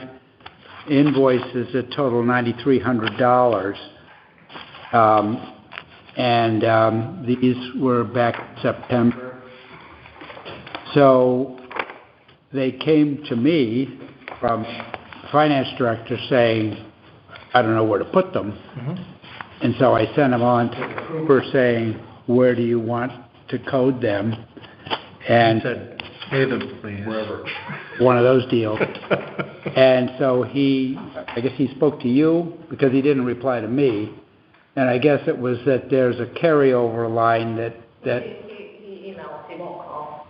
invoices that total $9,300. These were back in September. So they came to me from the finance director saying, I don't know where to put them. And so I sent them on to the trooper saying, where do you want to code them? And said, pay them, please. Wherever. One of those deals. And so I guess he spoke to you because he didn't reply to me. And I guess it was that there's a carryover line that He emails, he won't call.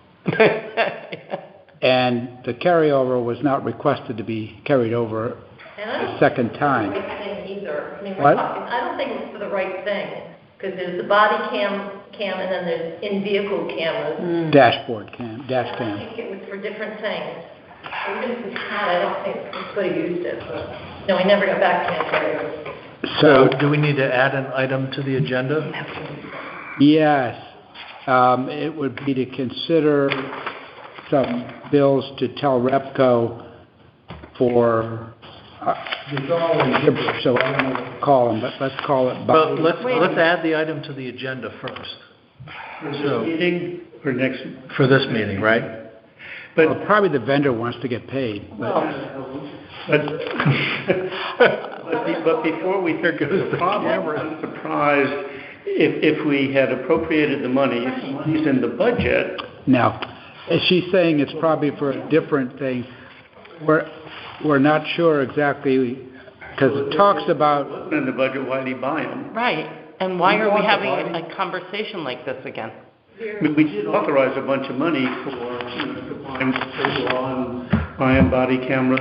and the carryover was not requested to be carried over a second time. Right thing either. I mean, What? I don't think it's for the right thing, because there's the body cam, and then there's in-vehicle cameras. Dash I cam. think it was for different things. I don't think we could have used it, but, no, we never got back to that. So do we need to add an item to the agenda? Yes. It would be to consider some bills to tell Repco for, it's all in gibberish, so I don't know what to call them, but let's call it. Well, let's add the item to the agenda first. So, Meeting or next, for this meeting, right? Well, probably the vendor wants to get paid. but before we There goes the camera. I'm surprised if we had appropriated the money, if the money's in the budget. Now, she's saying it's probably for a different thing. We're not sure exactly, because it talks about... In the budget, why did he buy them? Right. And why are we having a conversation like this again? I mean, we did authorize a bunch of money for, supplying buying body cameras.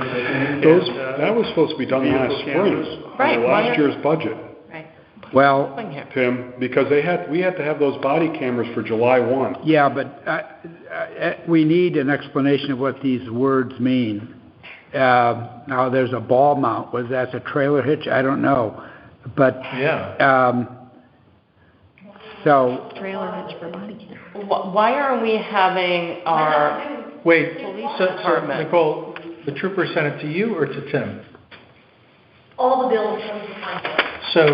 That was supposed to be done last spring. Right, On last year's budget, Right. Well, Going here. Tim, because we had to have those body cameras for July 1. yeah, but we need an explanation of what these words mean. Now, there's a ball mount. Was that a trailer hitch? I don't know. But, Yeah. so, Trailer hitch for body cam. Why are we having our Wait, police so department? Nicole, the trooper sent it to you or to Tim? All the bills come to my So,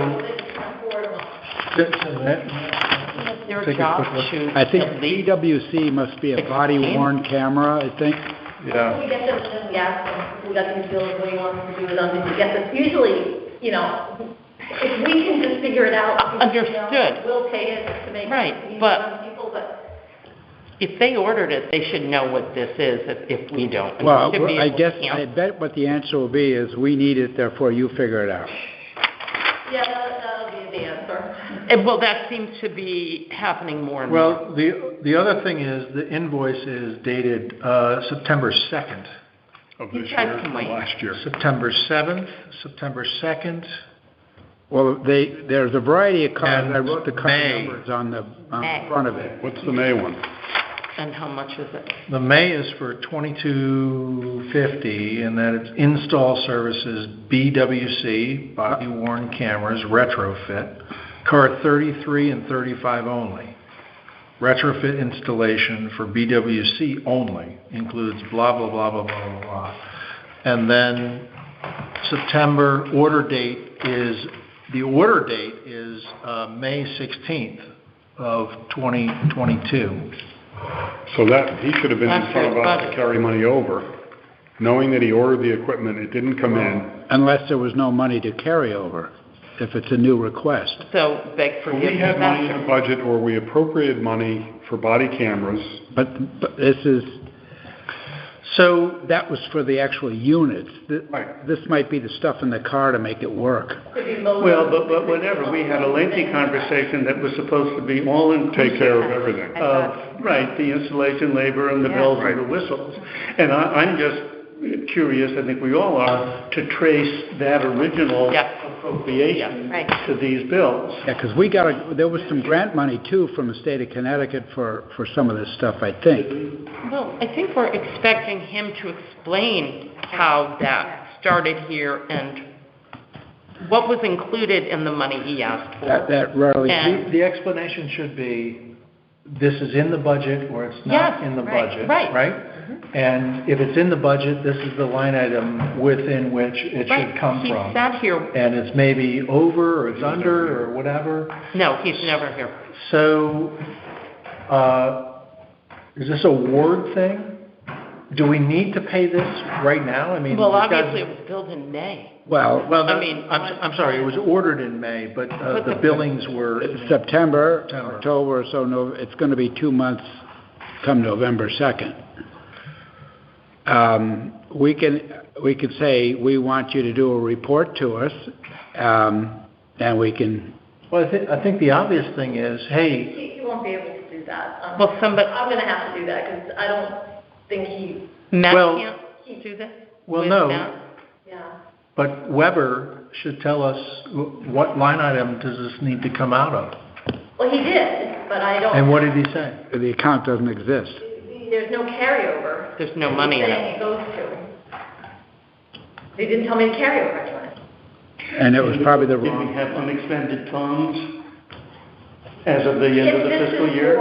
Their Take a job quick look. to I think at least PWC must be a body-worn camera, I think. Yeah. We get them, and then we ask them, we got these bills, what do you want us to do with them, did you get this? Usually, you know, if we can just figure it out. Understood. We'll pay it to make it Right, easy but- on people, but. If they ordered it, they should know what this is if we don't. And Well, we should be I able to guess, cancel. I bet what the answer will be is, we need it, therefore you figure it out. Yeah, that'll be the answer. Well, that seems to be happening more and more. Well, the other thing is, the invoice is dated September 2nd. Of You this guys year, can wait. last year. September 7th, September 2nd. Well, there's a variety of cards, And I wrote the card May. numbers on the May. front of it. What's the May one? And how much is it? The May is for $22.50, and that it's install services, BWC, body worn cameras, retrofit, card 33 and 35 only. Retrofit installation for BWC only includes blah, blah, blah, blah, blah, blah, blah. And then September order date is May 16th of 2022. So that, he should have been Last in front of year's us to budget. carry money over, knowing that he ordered the equipment, it didn't come in. Unless there was no money to carry over, if it's a new request. So beg But forgiveness. we had money in after- the budget, or we appropriated money for body cameras. But this is, So, that was for the actual units. Right. This might be the stuff in the car to make it work. Could be mobile. Well, but whatever, we had a lengthy conversation that was supposed to be all inclusive. Take care of everything. Right, the installation labor and the bells and the whistles. And I'm just curious, I think we all are, to trace that original Yeah. appropriation Yeah, right. to these bills. Yeah, because there was some grant money too from the state of Connecticut for some of this stuff, I think. Well, I think we're expecting him to explain how that started here and what was included in the money he asked for. That rarely, And- the explanation should be, this is in the budget, or it's not Yes, in the right, budget, right. right? And if it's in the budget, this is the line item within which it Right, should come he from. sat here, And it's maybe over, or it's under, or whatever. no, he's never here. So, is this a ward thing? Do we need to pay this right now? I mean, Well, these guys- obviously it was billed in May. well, Well, I mean- I'm sorry, it was ordered in May, but the billings were, September, September. October, so no, it's going to be 2 months come November 2nd. We could say, we want you to do a report to us, and we can, well, I think the obvious thing is, hey, He won't be able to do that. Well, somebody, I'm gonna have to do that, because I don't think he, Matt Well- can't do this? well, with no. Matt? yeah. but Weber should tell us what line item does this need to come out of? Well, he did, but I don't. And what did he say? the account doesn't exist. There's no carryover. There's no money in Saying it. it goes to. They didn't tell me to carry over anyway. And it was probably the Did we wrong, have unexpended funds as of the end of the fiscal year?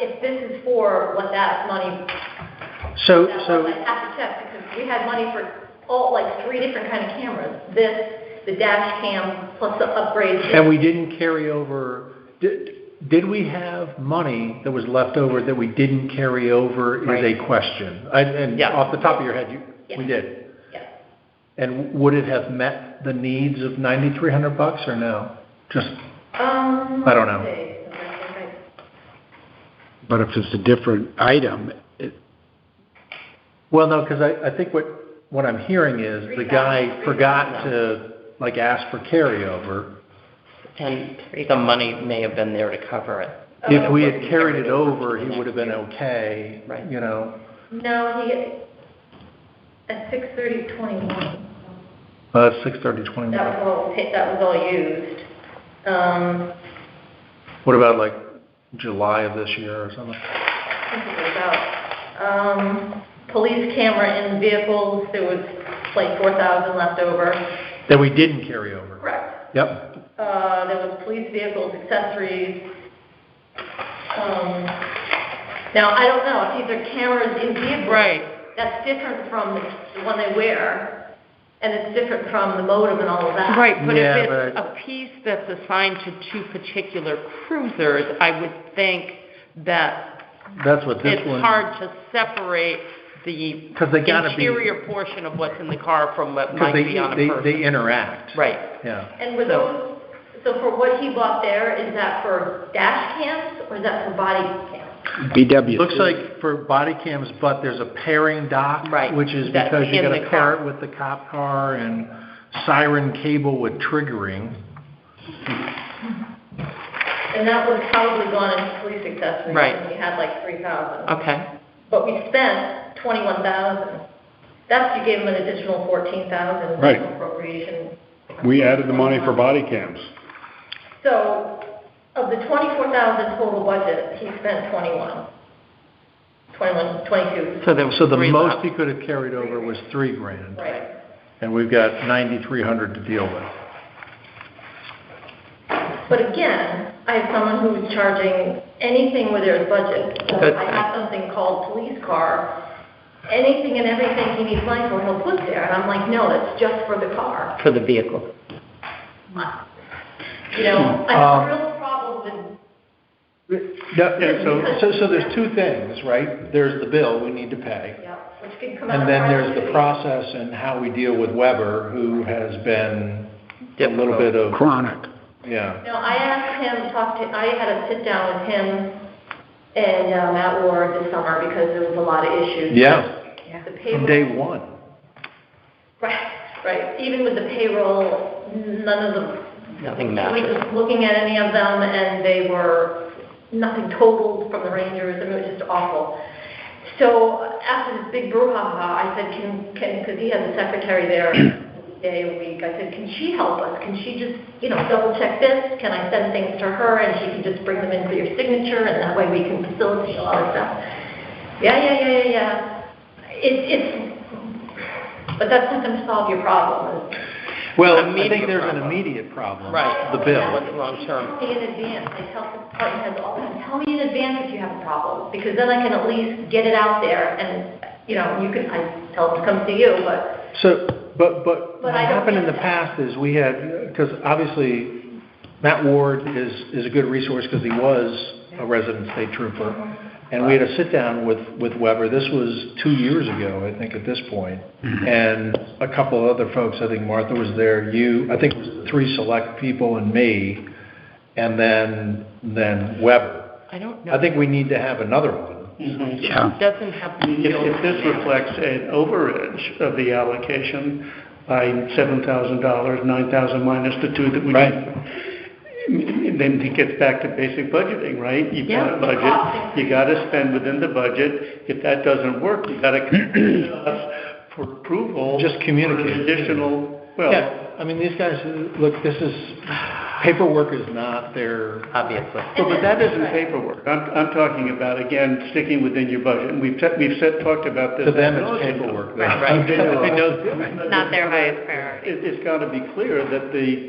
If this is for what that money, So, that was, so, I have to check, because we had money for all, like, 3 different kind of cameras. This, the dash cam, plus the upgrades. and we didn't carry over, did we have money that was left over that we didn't carry over is a question. And Yeah. off the top of your head, we Yeah. did. Yeah. And would it have met the needs of $9,300 or no? Just, I don't know. let's see. but if it's a different item, Well, no, because I think what I'm hearing is the guy forgot to, like, ask for carryover. And the money may have been there to cover it. If we had carried it over, he would have been okay, Right. you know. No, at 6/30/21, 6/30/21. that was all used. What about like July of this year or something? I think it was out. Police camera in vehicles, there was like 4,000 left over. That we didn't carry over. Correct. Yep. There was police vehicles, accessories. Now, I don't know, if these are cameras in vehicles. Right. That's different from the one they wear, and it's different from the modem and all of that. Right, but Yeah, if it's a piece that's assigned to 2 particular cruisers, I would think that That's what this it's one. hard to separate the 'Cause they gotta be- interior portion of what's in the car from what Because might be on a person. they interact. Right. Yeah. And were those, so for what he bought there, is that for dash cams or is that for body cams? BW. Looks like for body cams, but there's a pairing dock. Right. Which is That's because you in gotta the pair car. it with the cop car and siren cable with triggering. And that was probably gone into police accessories. Right. And we had like 3,000. Okay. But we spent 21,000. That's, you gave them an additional 14,000 Right. appropriation. We added the money for body cams. So, of the 24,000 total budget, he spent 22. So there was So the three most left. he could have carried over was $3,000. Right. And we've got 9,300 to deal with. But again, I have someone who's charging anything with their budget. So Good. I have something called police car. Anything and everything he needs money for, he'll put there. And I'm like, no, that's just for the car. For the vehicle. You know, I have a real problem with, So there's two things, right? There's the bill we need to pay. yeah, which could come out. And then there's the privately. process and how we deal with Weber, who has been a little bit of, Chronic. yeah. No, I asked him, I had a sit down with him and Matt Ward this summer because there was a lot of issues. Yeah, The from payroll. day one. Right. Even with the payroll, none of the. Nothing We matches. were just looking at any of them and they were nothing totaled from the Rangers. I mean, it was just awful. So after this big brouhaha, I said, can, because he has a secretary there a day a week, I said, can she help us? Can she just, double check this? Can I send things to her and she can just bring them in for your signature and that way we can facilitate a lot of stuff? Yeah. But that's not going to solve your problem. Well, I Immediate think there's an problem. immediate problem. Right. The bill. What's long term? Pay in advance. I tell the department heads all the time, tell me in advance if you have a problem, because then I can at least get it out there and, I tell them to come see you, but. So, but But what I don't happened in get the that. past is we had, because obviously Matt Ward is a good resource because he was a resident state trooper. And we had a sit down with Weber. This was 2 years ago, I think, at this point. And a couple of other folks, I think Martha was there, I think it was 3 select people and me, and then Weber. I don't know. I think we need to have another one. Yeah. Doesn't have to be. If this reflects an overage of the allocation by $7,000, 9,000 minus the 2 that we Right. then it gets back to basic budgeting, right? You've got a budget, you gotta spend within the budget. If that doesn't work, you gotta come to us for approval. Just communicate. For an additional, well, Yeah, I mean, these guys, look, paperwork is not their, Obviously. but that isn't paperwork. I'm talking about, again, sticking within your budget. And we've talked about this. to them, it's paperwork. Right. Not their highest priority. It's got to be clear that the,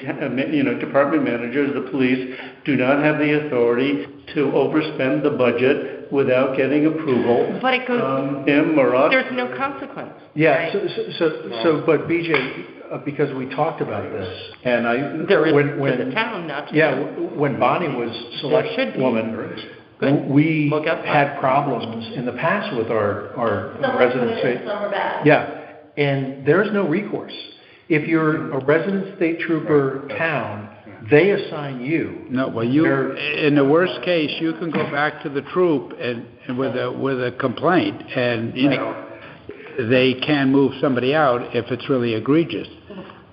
department managers, the police, do not have the authority to overspend the budget without getting approval But it goes, from him or us. there's no consequence. Yeah, but BJ, because we talked about this, and There is when, to the town, not to yeah, them. when Bonnie was select should be. woman, Good. we Look up. had problems in the past with our Some are resident good and state. some are bad. Yeah, and there's no recourse. If you're a resident state trooper town, they assign you. No, well, They're- in the worst case, you can go back to the troop and with a complaint, and, they can move somebody out if it's really egregious.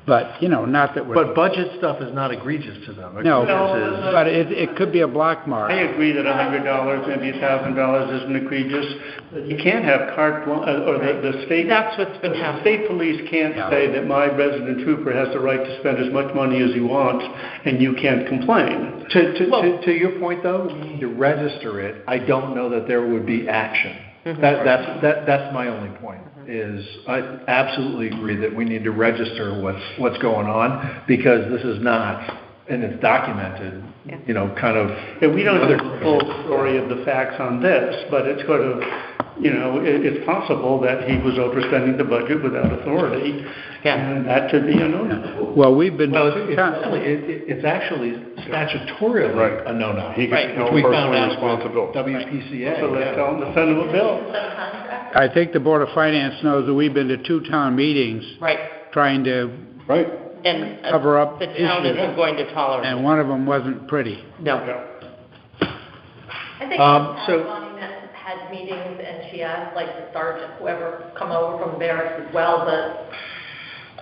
But, not that we're... But budget stuff is not egregious to them. No, Egregious is- but it could be a block mark. I agree that $100, maybe $1,000 isn't egregious. But you can't have carte blanche, or the state. That's what's been The happening. state police can't say that my resident trooper has the right to spend as much money as he wants, and you can't complain. To your point, though, we need to register it. I don't know that there would be action. That's my only point, is I absolutely agree that we need to register what's going on, because this is not, and it's documented, kind of. And we don't have the full story of the facts on this, but it's sort of, it's possible that he was overspending the budget without authority, and that could be a no-no. Well, we've been... Well, it's actually statutorily a no-no. He Right. gets no We found personal out responsibility. WPCA. So let's tell him to send him a bill. Is that a contract? I think the Board of Finance knows that we've been to 2 town meetings Right, trying to Right. and cover up the town issues, isn't going to tolerate and it. one of them wasn't pretty. No. I think so- Bonnie had meetings and she asked like the sergeant, whoever, come over from barracks as well, but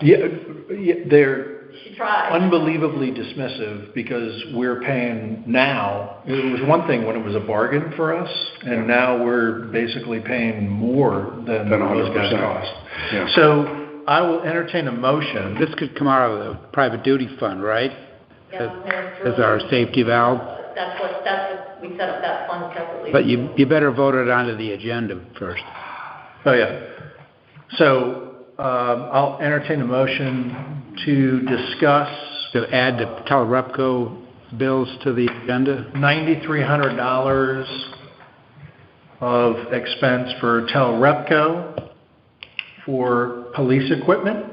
Yeah, they're she tried. unbelievably dismissive because we're paying now. It was one thing when it was a bargain for us, and now we're basically paying more than Than those guys 100%. cost. Yeah. So I will entertain a motion. This could come out of the private duty fund, right? Yeah, As our safety valve? That's what, we set up that fund separately. But you better vote it onto the agenda first. Oh, yeah. So I'll entertain a motion to discuss To add the Telrepco bills to the agenda? $9,300 of expense for Telrepco for police equipment.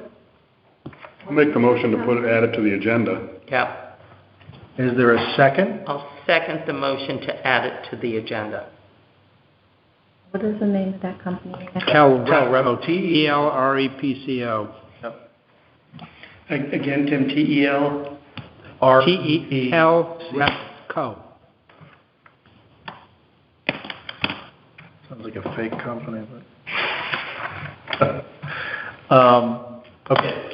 I'll make the motion to add it to the agenda. Yeah. Is there a second? I'll second the motion to add it to the agenda. What is the name of that company? Telrepco, Telrepco. Again, Tim, TEL? Telrepco. Sounds like a fake company, but. Okay.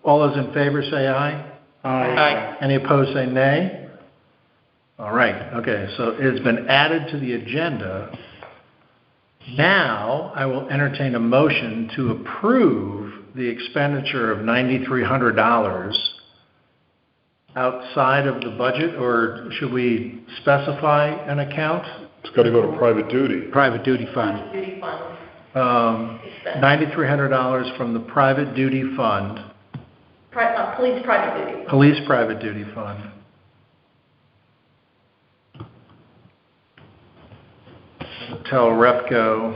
All those in favor say aye. Aye. Any opposed say nay. All right, okay, so it's been added to the agenda. Now, I will entertain a motion to approve the expenditure of $9,300 outside of the budget, or should we specify an account? It's got to go to private duty. Private duty fund. Duty fund. $9,300 from the private duty fund, Police private duty. police private duty fund. Telrepco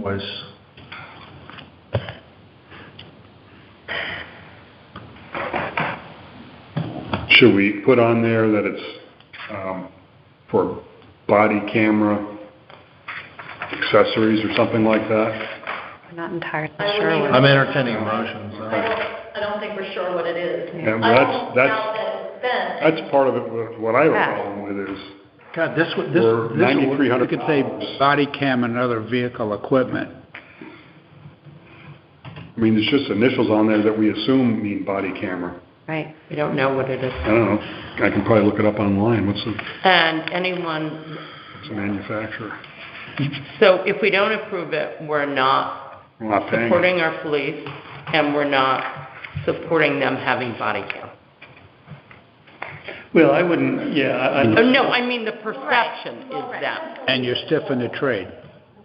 was Should we put on there that it's for body camera accessories or something like that? I'm not entirely I sure. wouldn't what- I'm entertaining motions. I don't think we're sure what it is. Yeah, well, I that's- don't doubt that it's been. That's part of it, what I have a problem with is, God, this would, for this, $9,300. You could say body cam and other vehicle equipment. I mean, there's just initials on there that we assume mean body camera. Right. We don't know what it is. I don't know. I can probably look it up online. What's the And anyone, manufacturer? so if we don't approve it, we're not We're not paying. supporting our police, and we're not supporting them having body cam. Well, I wouldn't, yeah, Oh, no, I mean, the perception is that. And you're stiff in the trade.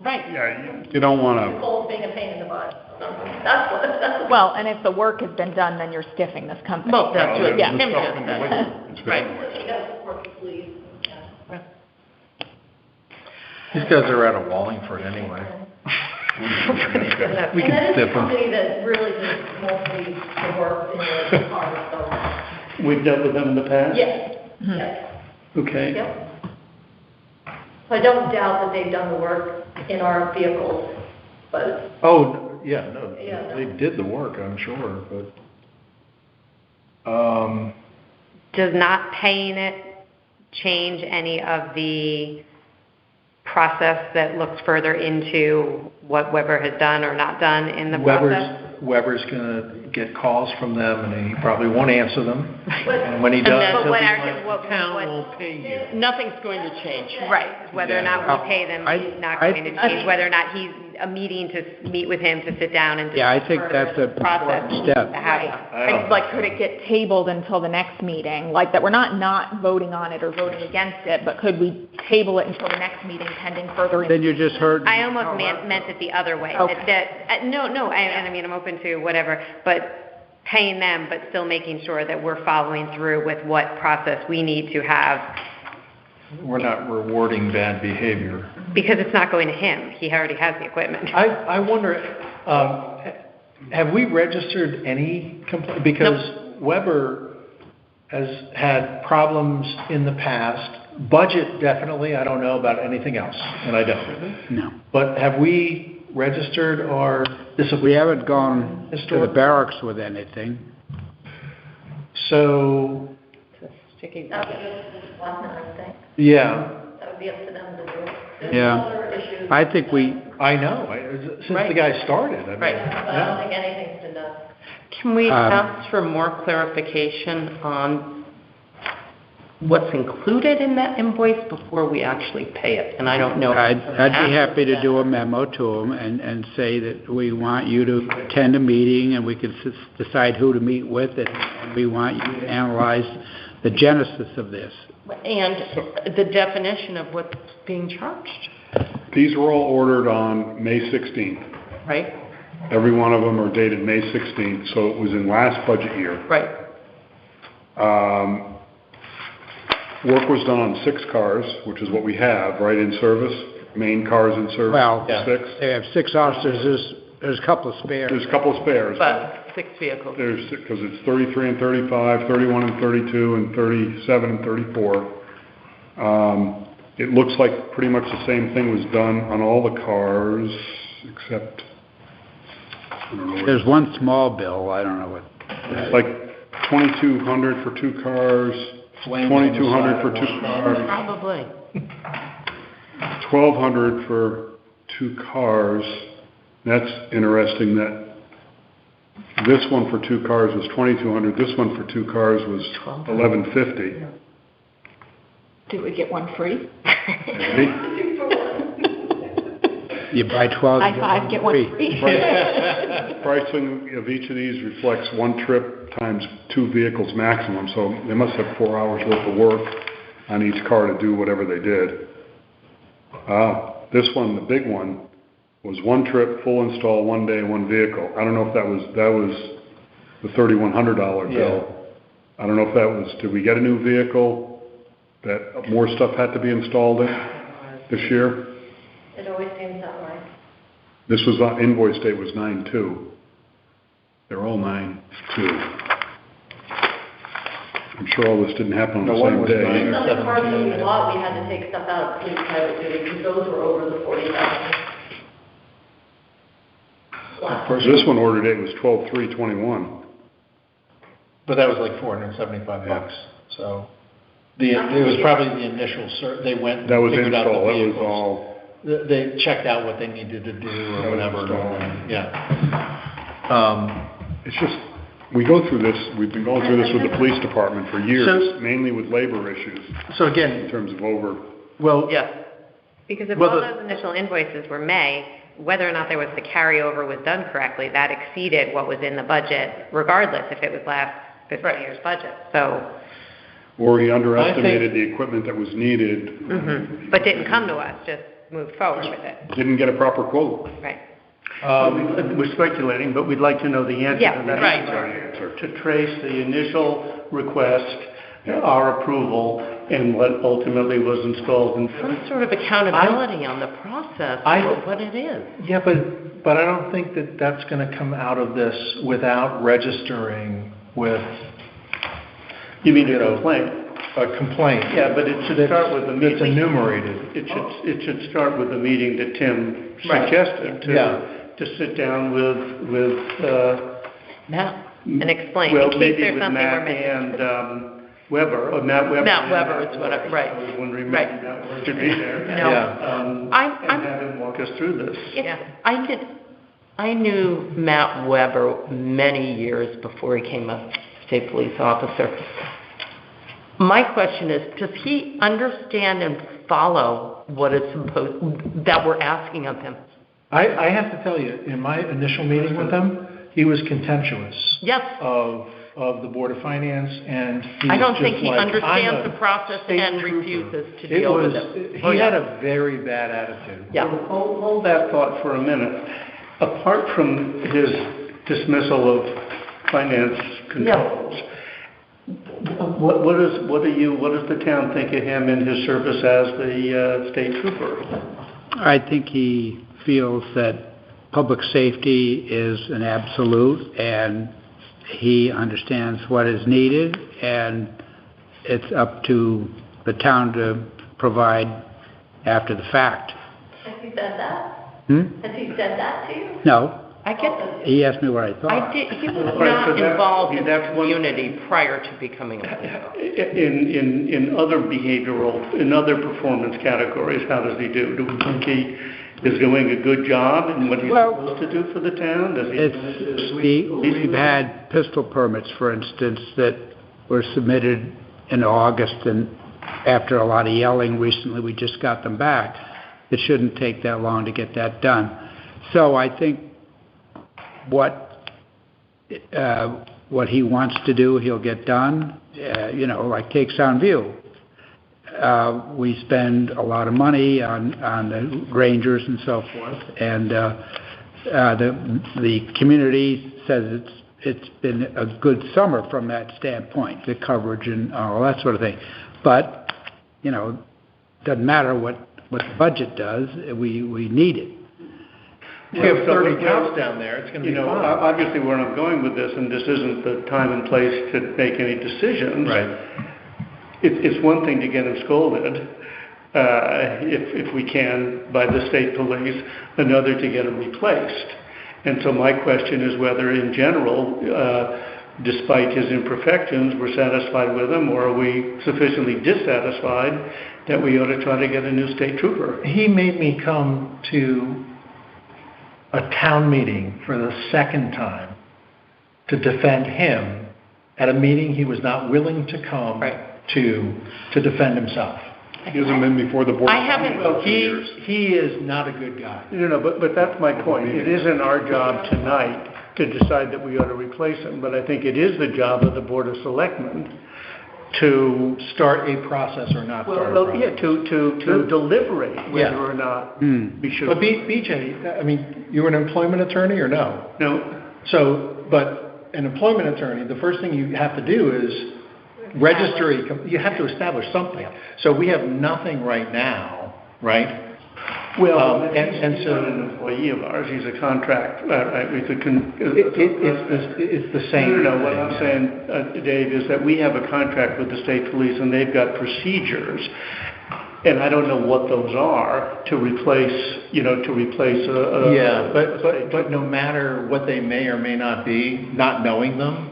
Right. Yeah, you don't want to, Cold being a pain in the butt. That's what. Well, and if the work has been done, then you're stiffing this company. Well, that's what Yeah. Tim just said. Right. You gotta support the police. Yeah. these guys are out of Wallingford anyway. We And can that is a dip them. company that really does mostly the work in the cars, so, we've dealt with them in the past? yes, yes, Okay. yep. So I don't doubt that they've done the work in our vehicles, but, Oh, yeah, no, Yeah. they did the work, I'm sure, but, Does not paying it change any of the process that looks further into what Weber has done or not done in the process? Weber's gonna get calls from them, and he probably won't answer them. And when he And does, then- he'll But what be our, like, what, town what, will pay you. Nothing's going to change. right, whether or not we pay them is not going to change, whether or not he's a meeting to meet with him to sit down and Yeah, I discuss think further that's a process. important step. How- And like, could it get tabled until the next meeting? Like, that we're not voting on it or voting against it, but could we table it until the next meeting pending further? Then you just heard. I almost meant it the other way. Okay. No, I mean, I'm open to whatever, but paying them, but still making sure that we're following through with what process we need to have, We're not rewarding bad behavior. because it's not going to him. He already has the equipment. I wonder, have we registered any complaint? Because Weber has had problems in the past Budget, definitely, I don't know about anything else, and I don't. No. But have we registered our We haven't gone to the Historic- barracks with anything. So, Sticky. That would be up to the selectmen, I think. yeah, That would be up to them to do. There's Yeah. other issues. I think we, I know, since the Right. guy started, I mean. Right. But I don't think anything's been done. Can we Um, ask for more clarification on what's included in that invoice before we actually pay it? And I don't know. I'd be happy to do a memo to them and say that we want you to attend a meeting and we can decide who to meet with, and we want you to analyze the genesis of this. And the definition of what's being charged, These were all ordered on May 16th. right? Every one of them are dated May 16th, so it was in last budget year. Right. Work was done on 6 cars, which is what we have, right, in service, main cars in service. Well, 6. they have 6 officers, there's a couple of spares. There's a couple of spares. But 6 vehicles. There's, because it's 33 and 35, 31 and 32, and 37 and 34. It looks like pretty much the same thing was done on all the cars, except, I don't know what, There's one small bill, I don't know what. like 2,200 for 2 cars, 2,200 for 2 cars, Probably. 1,200 for 2 cars. That's interesting that this one for 2 cars was 2,200, this one for 2 cars was 1,150. Do we get one free? You buy 12, you High five, get one free. Pricing of each of these reflects 1 trip times 2 vehicles maximum, so they must have 4 hours worth of work on each car to do whatever they did. This one, the big one, was 1 trip, full install, 1 day, 1 vehicle. I don't know if that was the $3,100 bill. I don't know if that was, did we get a new vehicle that more stuff had to be installed in this year? It always seems that way. This was, invoice date was 9/2. They're all 9/2. I'm sure all this didn't happen on the same day. Some of the cars that we bought, we had to take stuff out of police private duty because those were over the 40,000. This one order date was 12/3/21. But that was like $475, so. It was probably the initial, they went and That was figured out the install, that was vehicles. all, They checked out what they needed to do That or was whatever, installed. yeah. it's just, we go through this, we've been going through this with the police department for years, So- mainly with labor issues, So in again, terms of well, Yeah. Because if Well, all the- those initial invoices were May, whether or not there was the carryover was done correctly, that exceeded what was in the budget, regardless if it was last fiscal year's budget. So, or he underestimated the equipment that was needed, but didn't come to us, just moved forward with it. didn't get a proper quote. Right. We're speculating, but we'd like to know the answer Yeah, to that. right. To trace the initial request, our approval, and what ultimately was installed and Some sort of accountability on the process, what it is. yeah, but I don't think that that's gonna come out of this without registering with You mean a complaint? a complaint. Yeah, but it should start with the That's meeting. enumerated. It should start with the meeting that Tim Right. suggested, Yeah. to sit down with, Matt. And explain, well, in case maybe there's with something we're Matt missing. and Weber, or Matt Weber. Matt Weber is what I, right. I was wondering, Right. maybe Matt Weber should be there. No. And have him walk us through this. I knew Matt Weber many years before he became a state police officer. My question is, does he understand and follow what is that we're asking of him? I have to tell you, in my initial meeting with him, he was contemptuous Yes. of the Board of Finance, and he I was don't just think he like, understands "I'm a the process state and trooper." refuses to It deal was, with it. he had a very bad attitude. Yeah. Hold that thought for a minute. Apart from his dismissal of finance controls, what does the town think of him in his service as the state trooper? I think he feels that public safety is an absolute, and he understands what is needed, and it's up to the town to provide after the fact. Has he said that? Has he said that to you? No, I get, he asked me what I thought. I did, he was Right, not so that- involved in the that's one- community prior to becoming a police officer. In other behavioral, in other performance categories, how does he do? Do we think he is doing a good job in what he's supposed to do for the town? Does he? We've had pistol permits, for instance, that were submitted in August, and after a lot of yelling recently, we just got them back. It shouldn't take that long to get that done. So I think what he wants to do, he'll get done. Like take Soundview. We spend a lot of money on the rangers and so forth, and the community says it's been a good summer from that standpoint, the coverage and all that sort of thing. But doesn't matter what the budget does. We need it. We have 30 cops down there, it's going to be fine. Obviously where I'm going with this, and this isn't the time and place to make any decisions. Right. It's one thing to get them scolded, if we can, by the state police, another to get them replaced. And so my question is whether in general, despite his imperfections, we're satisfied with him, or are we sufficiently dissatisfied that we ought to try to get a new state trooper? He made me come to a town meeting for the second time to defend him at a meeting he was not willing to come to defend himself. He hasn't been before the board. I haven't. He is not a good guy. But that's my point. It isn't our job tonight to decide that we ought to replace him, but I think it is the job of the Board of Selectmen to start a process or not start a process. Yeah, to deliberate whether or not we should. But BJ, I mean, you're an employment attorney or no? No. So, but an employment attorney, the first thing you have to do is register, you have to establish something. So we have nothing right now, right? Well, and he's so not an employee of ours, he's a contract, it's the same. No, what I'm saying, Dave, is that we have a contract with the state police and they've got procedures, and I don't know what those are to replace, but no matter what they may or may not be, not knowing them,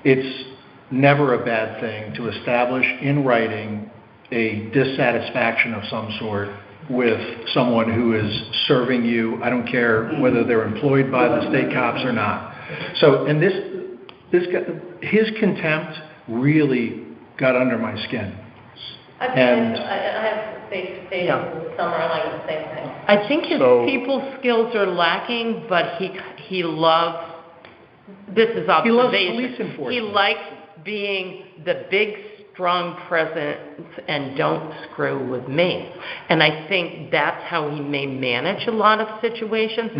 it's never a bad thing to establish in writing a dissatisfaction of some sort with someone who is serving you. I don't care whether they're employed by the state cops or not. So, and this guy, his contempt really got under my skin. I have face-to-face in the summer, and I do the same thing. I think his people skills are lacking, but he loves, this is observation. He loves police enforcement. He likes being the big, strong presence and don't screw with me. And I think that's how he may manage a lot of situations.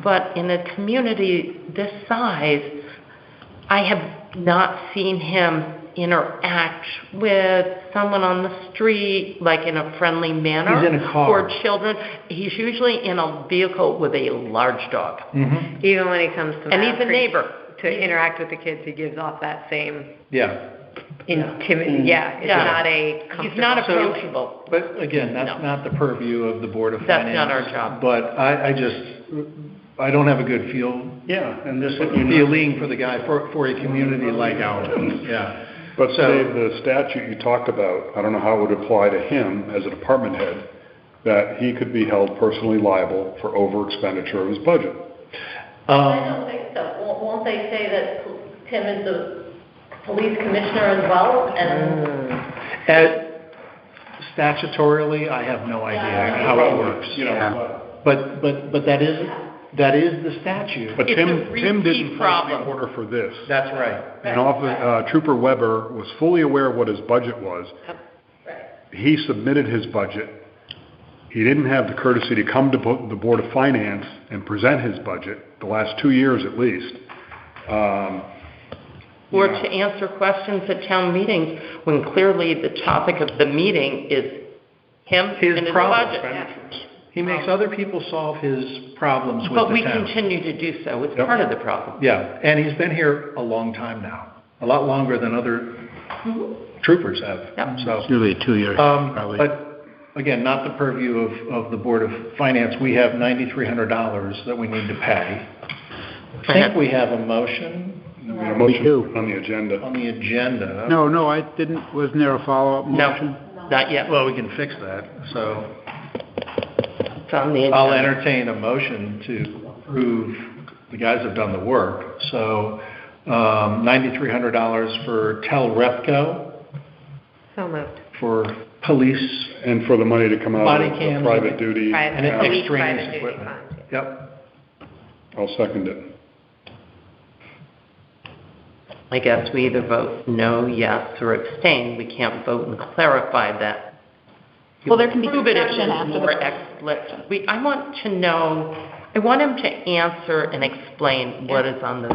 But in a community this size, I have not seen him interact with someone on the street like in a friendly manner. He's in a car. Or children. He's usually in a vehicle with a large dog. Even when he comes to And he's a neighbor. to interact with the kids, he gives off that same intimidation. it's not a He's not approachable. But again, that's not the purview of the Board of Finance. That's not our job. But I don't have a good feeling for the guy, for a community like ours. But Dave, the statute you talked about, I don't know how it would apply to him as a department head, that he could be held personally liable for over expenditure of his budget. I don't think so. Won't they say that Tim is the police commissioner as well? Statutorily, I have no idea how it works. But that is the statute. But It's Tim a didn't repeat place problem. the order for this. That's right. And Trooper Weber was fully aware of what his budget was. He submitted his budget. He didn't have the courtesy to come to the Board of Finance and present his budget, the last 2 years at least. Or to answer questions at town meetings when clearly the topic of the meeting is him and his budget. He makes other people solve his problems with But the we town. continue to do so. It's part of the problem. Yeah, and he's been here a long time now, a lot longer than other troopers have, so. It's usually 2 years, probably. But again, not the purview of the Board of Finance. We have $9,300 that we need to pay. I think we have a motion We have a motion do. on the agenda. on the agenda. No, I didn't, wasn't there a follow-up motion? No, not yet. Well, we can fix that, so It's on the I'll agenda. entertain a motion to approve, the guys have done the work, so $9,300 for Telrepco, So moved. for police And for the money to come out Body of the cams private duty. Private- and police extraneous private duty equipment. funds. Yep. I'll second it. I guess we either vote no, yes, or abstain. We can't vote and clarify that. Well, there can be Prove it if discussion there's after the more vote. I want to know, I want him to answer and explain what is on the,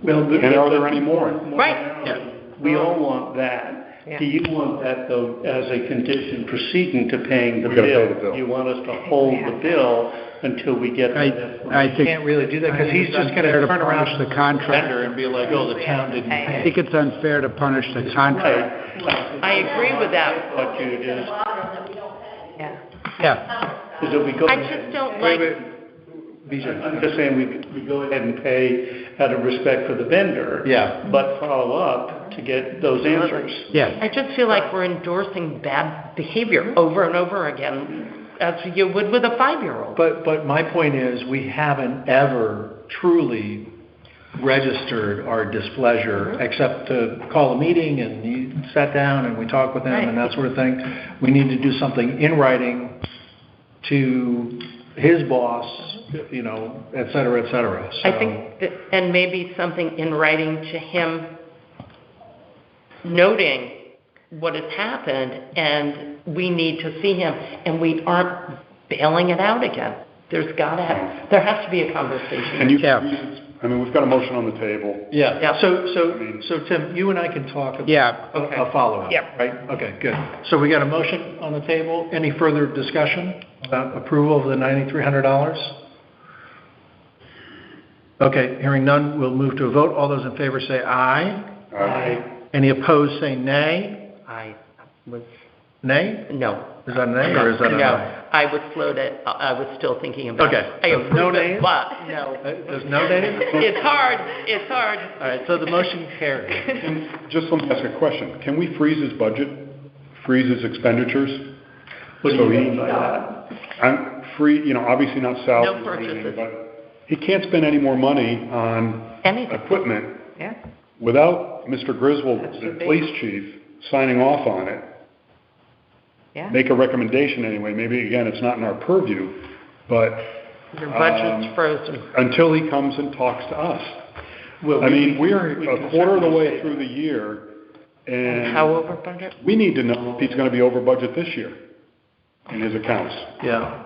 Well, And are there any more? right, We all want that. Yeah. Do you want that, though, as a condition proceeding to paying the We gotta pay the bill? bill. You want us to hold the bill until we get that information? I think, Can't really do that, because he's just gonna Unfair to turn around punish to the the contractor. vendor and be like, oh, the town didn't I pay. think it's unfair to punish the contractor. I agree with that. What you do Yeah. Yeah, is that we go. I just don't Wait, like, wait, I'm just saying, we go ahead and pay out of respect for the vendor. Yeah. But follow up to get those answers. yes. I just feel like we're endorsing bad behavior over and over again, as you would with a 5-year-old. But my point is, we haven't ever truly registered our displeasure, except to call a meeting and you sat down and we talked with them and that sort of thing. We need to do something in writing to his boss, you know, et cetera, et cetera. I think that, and maybe something in writing to him noting what has happened, and we need to see him, and we aren't bailing it out again. There has to be a conversation. And you, Yeah. I mean, we've got a motion on the table. Yeah, Yeah. so Tim, you and I can talk about Yeah. a follow-up, Yep. right? Okay, good. So we got a motion on the table. Any further discussion about approval of the $9,300? Okay, hearing none, we'll move to a vote. All those in favor say aye. Aye. Any opposed say nay. I was, Nay? no. Is that a nay or is that a No, nay? I was floated, I was still thinking about it. Okay, I so no approve it, nays? but no. There's no nays? It's hard. All right, so the motion carries. Just let me ask a question. Can we freeze his budget, freeze his expenditures? What do So you he- mean by that? I'm free, you know, obviously not salaries or purchases. anything, but he can't spend any more money on Anything. equipment Yeah. without Mr. Griswold, That's the the big- police chief, signing off on it. Yeah. Make a recommendation anyway. Maybe, again, it's not in our purview, but Your budget's frozen. until he comes and talks to us. Well, I mean, we're we a can quarter of the certainly way say through the year, How and over budget? we need to know if he's gonna be over budget this year in his accounts. Yeah.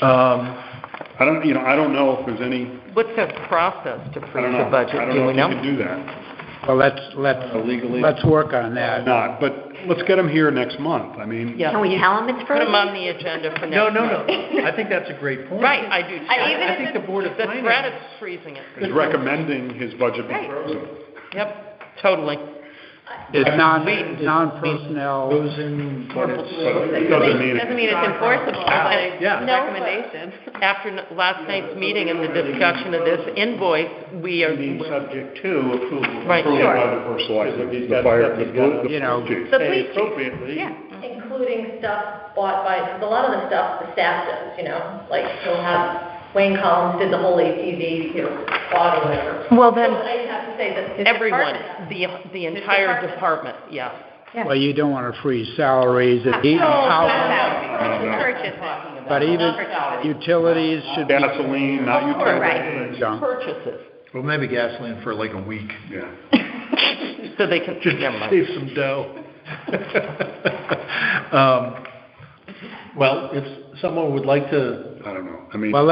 I don't know if there's any, What's the process to I freeze don't the know. budget? I don't Do know we if you know? can do that. Well, let's work on that. Not, but let's get him here next month. I mean, Yeah. Can we tell them it's Put frozen? them on the agenda for next No, month. no. I think that's a great point. Right, I do too. I think the Board of The threat Finance, of freezing it. he's recommending his budget be frozen. Yep, totally. It's non-personnel, goes in, But it doesn't mean. Doesn't mean it's enforceable, but it's Yeah. a recommendation. After last night's meeting and the discussion of this invoice, we are, Being subject to approval. Right. Approved Sure. by the first selectman, Because he's the got fire, stuff the he's gotta- the You know, police chief. The Pay police chief. appropriately. Yeah. Including stuff bought by, because a lot of the stuff the staff does, you know, like he'll have, Wayne Collins did the whole ATV, you know, squad or whatever. well then, So I have to say that. everyone, department- the entire department, yeah. well, you don't want to freeze salaries and even Purchase. but even utilities should be Gasoline, not utilities. Right. junk. Purchases, well, maybe gasoline for like a week. Yeah. so they can, Just never mind. save some dough. Well, if someone would like to, I don't know. I mean, Well,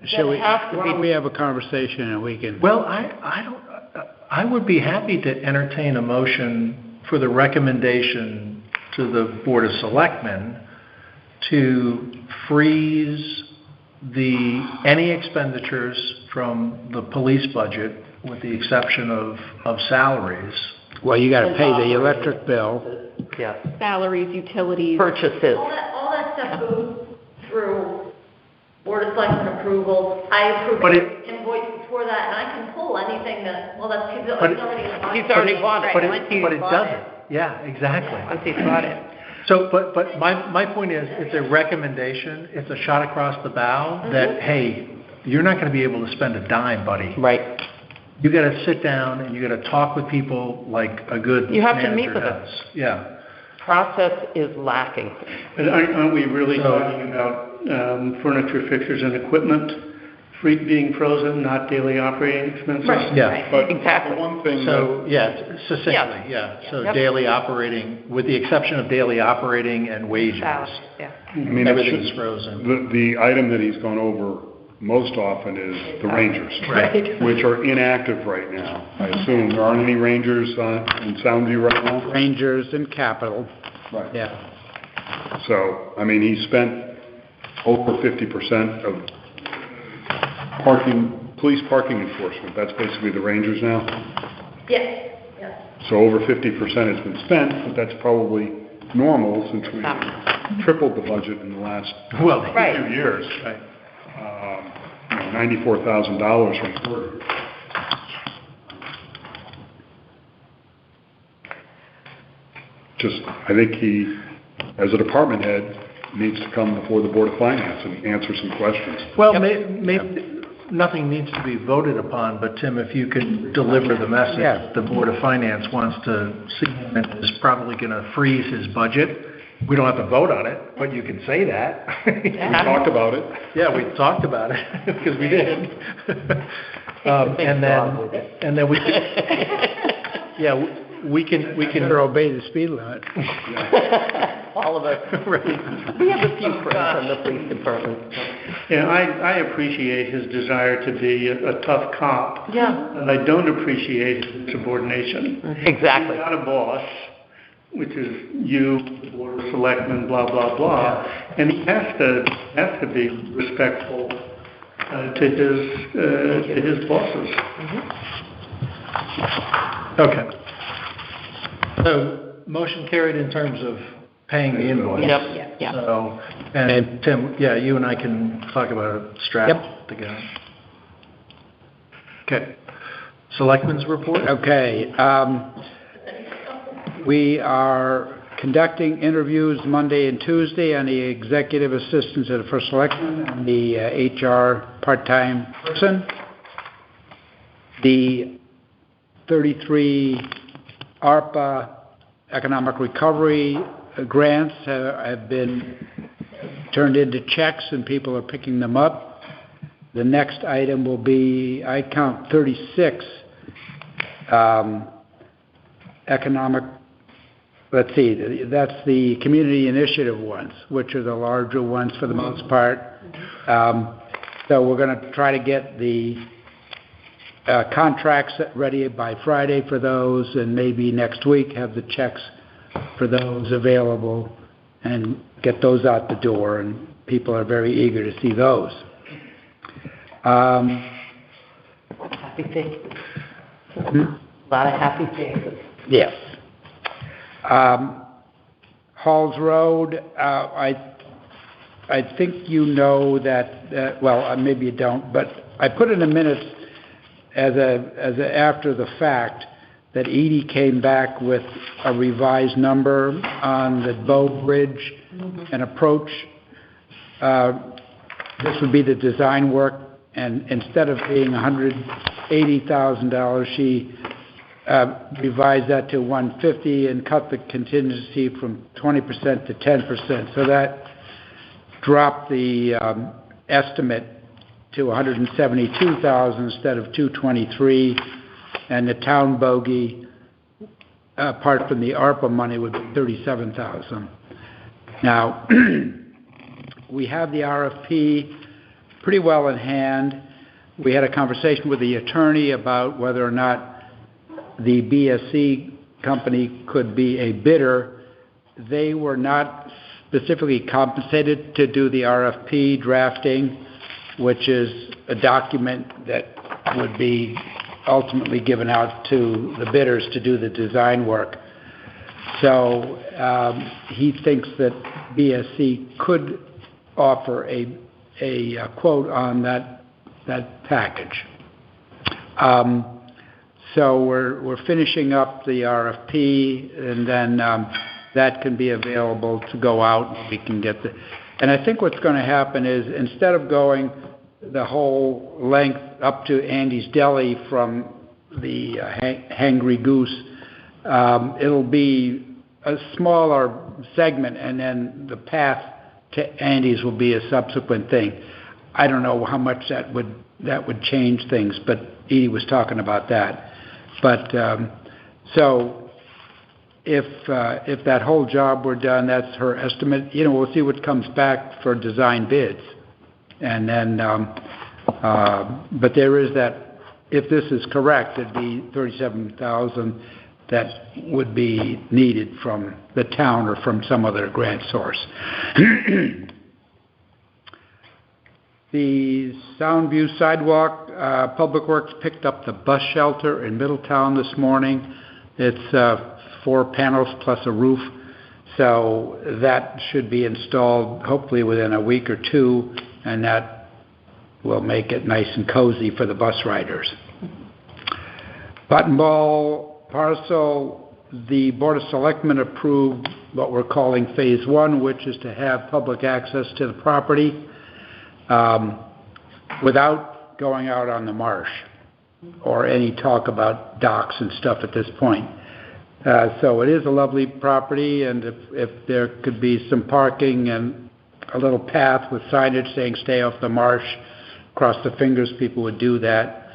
shall we, has to why be- don't we have a conversation and we can, well, I would be happy to entertain a motion for the recommendation to the Board of Selectmen to freeze any expenditures from the police budget, with the exception of salaries, Well, you gotta pay the electric bill. Yes. Salaries, utilities. Purchases. All that stuff goes through Board of Selectmen approval. I approve But invoices for that, and I can pull anything that, well, that's, he's But- already. He's already bought it. But Once you but it bought doesn't. Yeah, exactly. Once he's bought it. So, but my point is, it's a recommendation, it's a shot across the bow that, hey, you're not gonna be able to spend a dime, buddy. Right. You gotta sit down and you gotta talk with people like a good You have to meet manager with them. does. Yeah. Process is lacking. But aren't we really So- talking about furniture, fixtures, and equipment being frozen, not daily operating expenses? Right. Yeah. But Exactly. the one thing So, that, yeah, succinctly, yeah. So Yep. daily operating, with the exception of daily operating and wages, Salaries, yeah. I mean, it's everything's just- frozen. the item that he's gone over most often is the Rangers. Right. Which are inactive right now. I assume there aren't any Rangers in Soundview right now? Rangers and capital, Right. yeah. So, I mean, he spent over 50% of police parking enforcement. That's basically the Rangers now. Yes, yes. So over 50% has been spent, but that's probably normal since we tripled the budget in the last Well, Right. few years. Right. $94,000 from quarter. Just, I think he, as a department head, needs to come before the Board of Finance and answer some questions. Well, maybe, nothing needs to be voted upon, but Tim, if you can deliver the message, Yeah. the Board of Finance wants to see him and is probably gonna freeze his budget. We don't have to vote on it, but you can say that. We talked about it. Yeah, we talked about it, because we did. And then we can, yeah, we can, Better obey the speed limit. All of us. right. We have a few friends in the police department. Yeah, I appreciate his desire to be a tough cop. Yeah. And I don't appreciate his subordination. Exactly. He's got a boss, which is you, the Board of Selectmen, blah, blah, blah. And he has to be respectful to his bosses. Okay. So, motion carried in terms of paying the invoice. Yep. Yeah. So, and Tim, yeah, you and I can talk about a strap together. Okay. Selectmen's report? Okay, we are conducting interviews Monday and Tuesday on the executive assistants of the first selectman and the HR part-time person. The 33 ARPA economic recovery grants have been turned into checks and people are picking them up. The next item will be, I count 36 economic, let's see, that's the community initiative ones, which are the larger ones for the most part. So we're going to try to get the contracts ready by Friday for those, and maybe next week have the checks for those available and get those out the door, and people are very eager to see those. Happy faces. A lot of happy faces. Yes. Halls Road, I think you know that, well, maybe you don't, but I put in the minutes as a after the fact that Edie came back with a revised number on the Bow Bridge and approach. This would be the design work, and instead of being $180,000, she revised that to $150 and cut the contingency from 20% to 10%. So that dropped the estimate to $172,000 instead of $223, and the town bogey, apart from the ARPA money, would be $37,000. Now, we have the RFP pretty well in hand. We had a conversation with the attorney about whether or not the BSC company could be a bidder. They were not specifically compensated to do the RFP drafting, which is a document that would be ultimately given out to the bidders to do the design work. So he thinks that BSC could offer a quote on that package. So we're finishing up the RFP, and then that can be available to go out, and we can get the... And I think what's going to happen is, instead of going the whole length up to Andy's Deli from the Hangry Goose, it'll be a smaller segment, and then the path to Andy's will be a subsequent thing. I don't know how much that would change things, but Edie was talking about that. But so if that whole job were done, that's her estimate. We'll see what comes back for design bids, and then but there is that. If this is correct, it'd be $37,000 that would be needed from the town or from some other grant source. The Soundview sidewalk, Public Works picked up the bus shelter in Middletown this morning. It's 4 panels plus a roof, so that should be installed hopefully within a week or two, and that will make it nice and cozy for the bus riders. Button Ball parcel, the Board of Selectmen approved what we're calling Phase 1, which is to have public access to the property without going out on the marsh or any talk about docks and stuff at this point. So it is a lovely property, and if there could be some parking and a little path with signage saying stay off the marsh, cross the fingers people would do that,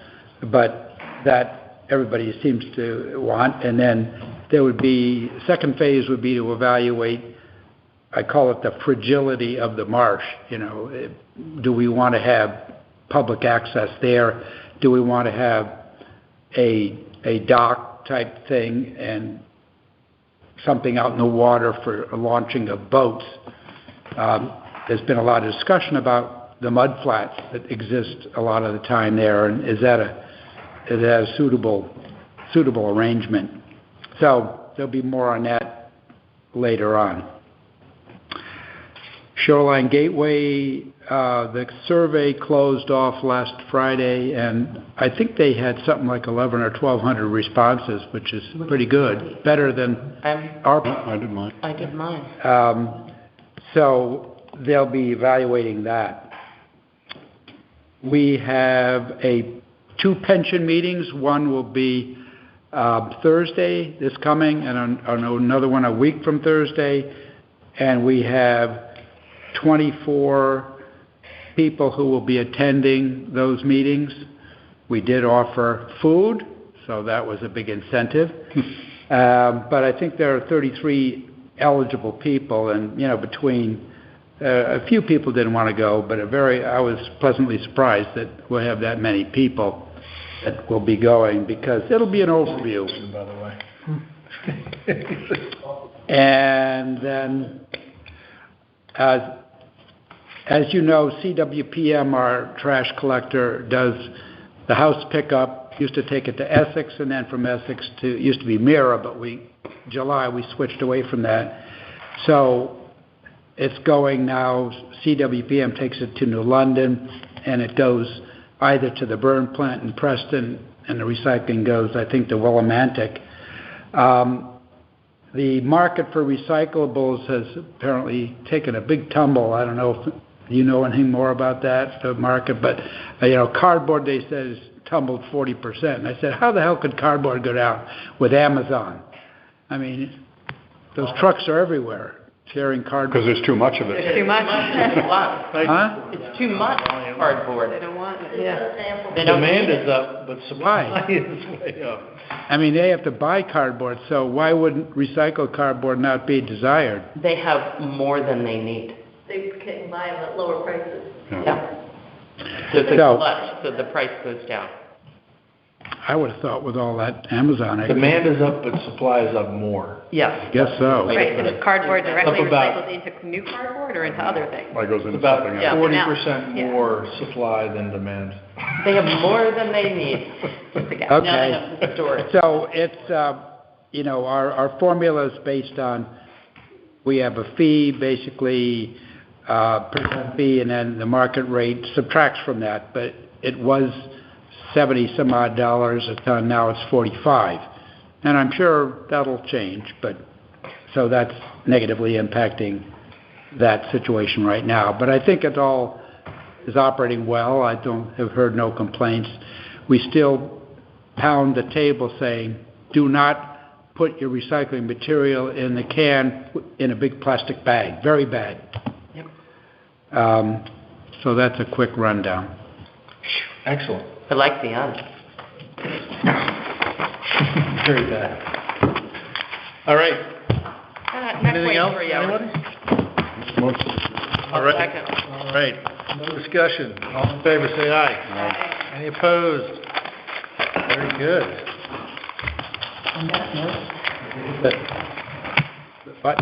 but that everybody seems to want. And then there would be, second phase would be to evaluate, I call it the fragility of the marsh. Do we want to have public access there? Do we want to have a dock type thing and something out in the water for launching of boats? There's been a lot of discussion about the mud flats that exist a lot of the time there, and is that a suitable arrangement? So there'll be more on that later on. Shoreline Gateway, the survey closed off last Friday, and I think they had something like 1,100 or 1,200 responses, which is pretty good, better than our... I did mine. I did mine. So they'll be evaluating that. We have 2 pension meetings. One will be Thursday, this coming, and another one a week from Thursday, and we have 24 people who will be attending those meetings. We did offer food, so that was a big incentive. But I think there are 33 eligible people, and between a few people didn't want to go, but I was pleasantly surprised that we'll have that many people that will be going, because it'll be an overview. By the way. And then, as you know, CWPM, our trash collector, does the house pickup. Used to take it to Essex, and then from Essex to, it used to be Mira, but July we switched away from that. So it's going now, CWPM takes it to New London, and it goes either to the burn plant in Preston, and the recycling goes, I think, to Willimantic. The market for recyclables has apparently taken a big tumble. I don't know if you know anything more about that, the market, but cardboard, they said, has tumbled 40%. And I said, how the hell could cardboard go down with Amazon? I mean, those trucks are everywhere carrying cardboard. Because there's too much of it. It's too much. It's a lot. Huh? It's too much cardboard. They don't want it, yeah. Demand is up, but supply is way up. I mean, they have to buy cardboard, so why wouldn't recycled cardboard not be desired? They have more than they need. They can buy them at lower prices. Yeah. So it's a glut, so the price goes down. I would have thought with all that Amazon. Demand is up, but supply is up more. Yes. Guess so. Right, so is cardboard directly Up about- recycled into new cardboard or into other things? Like goes into About something Yeah. else. 40% Yeah. more supply than demand. They have more than they need. Just a guess. Now they Okay. have to store it. So it's, our formula is based on, we have a fee, basically, percent fee, and then the market rate subtracts from that, but it was 70 some odd dollars a ton, now it's 45. And I'm sure that'll change, but, so that's negatively impacting that situation right now. But I think it all is operating well. I have heard no complaints. We still pound the table saying, do not put your recycling material in the can in a big plastic bag. Very bad. Yep. So that's a quick rundown. Excellent. I like the honest. Very bad. All right. Not Anything quite else, 3 hours. anybody? All right. Second. All right. No discussion. All in favor, say aye. Any opposed? Very good. But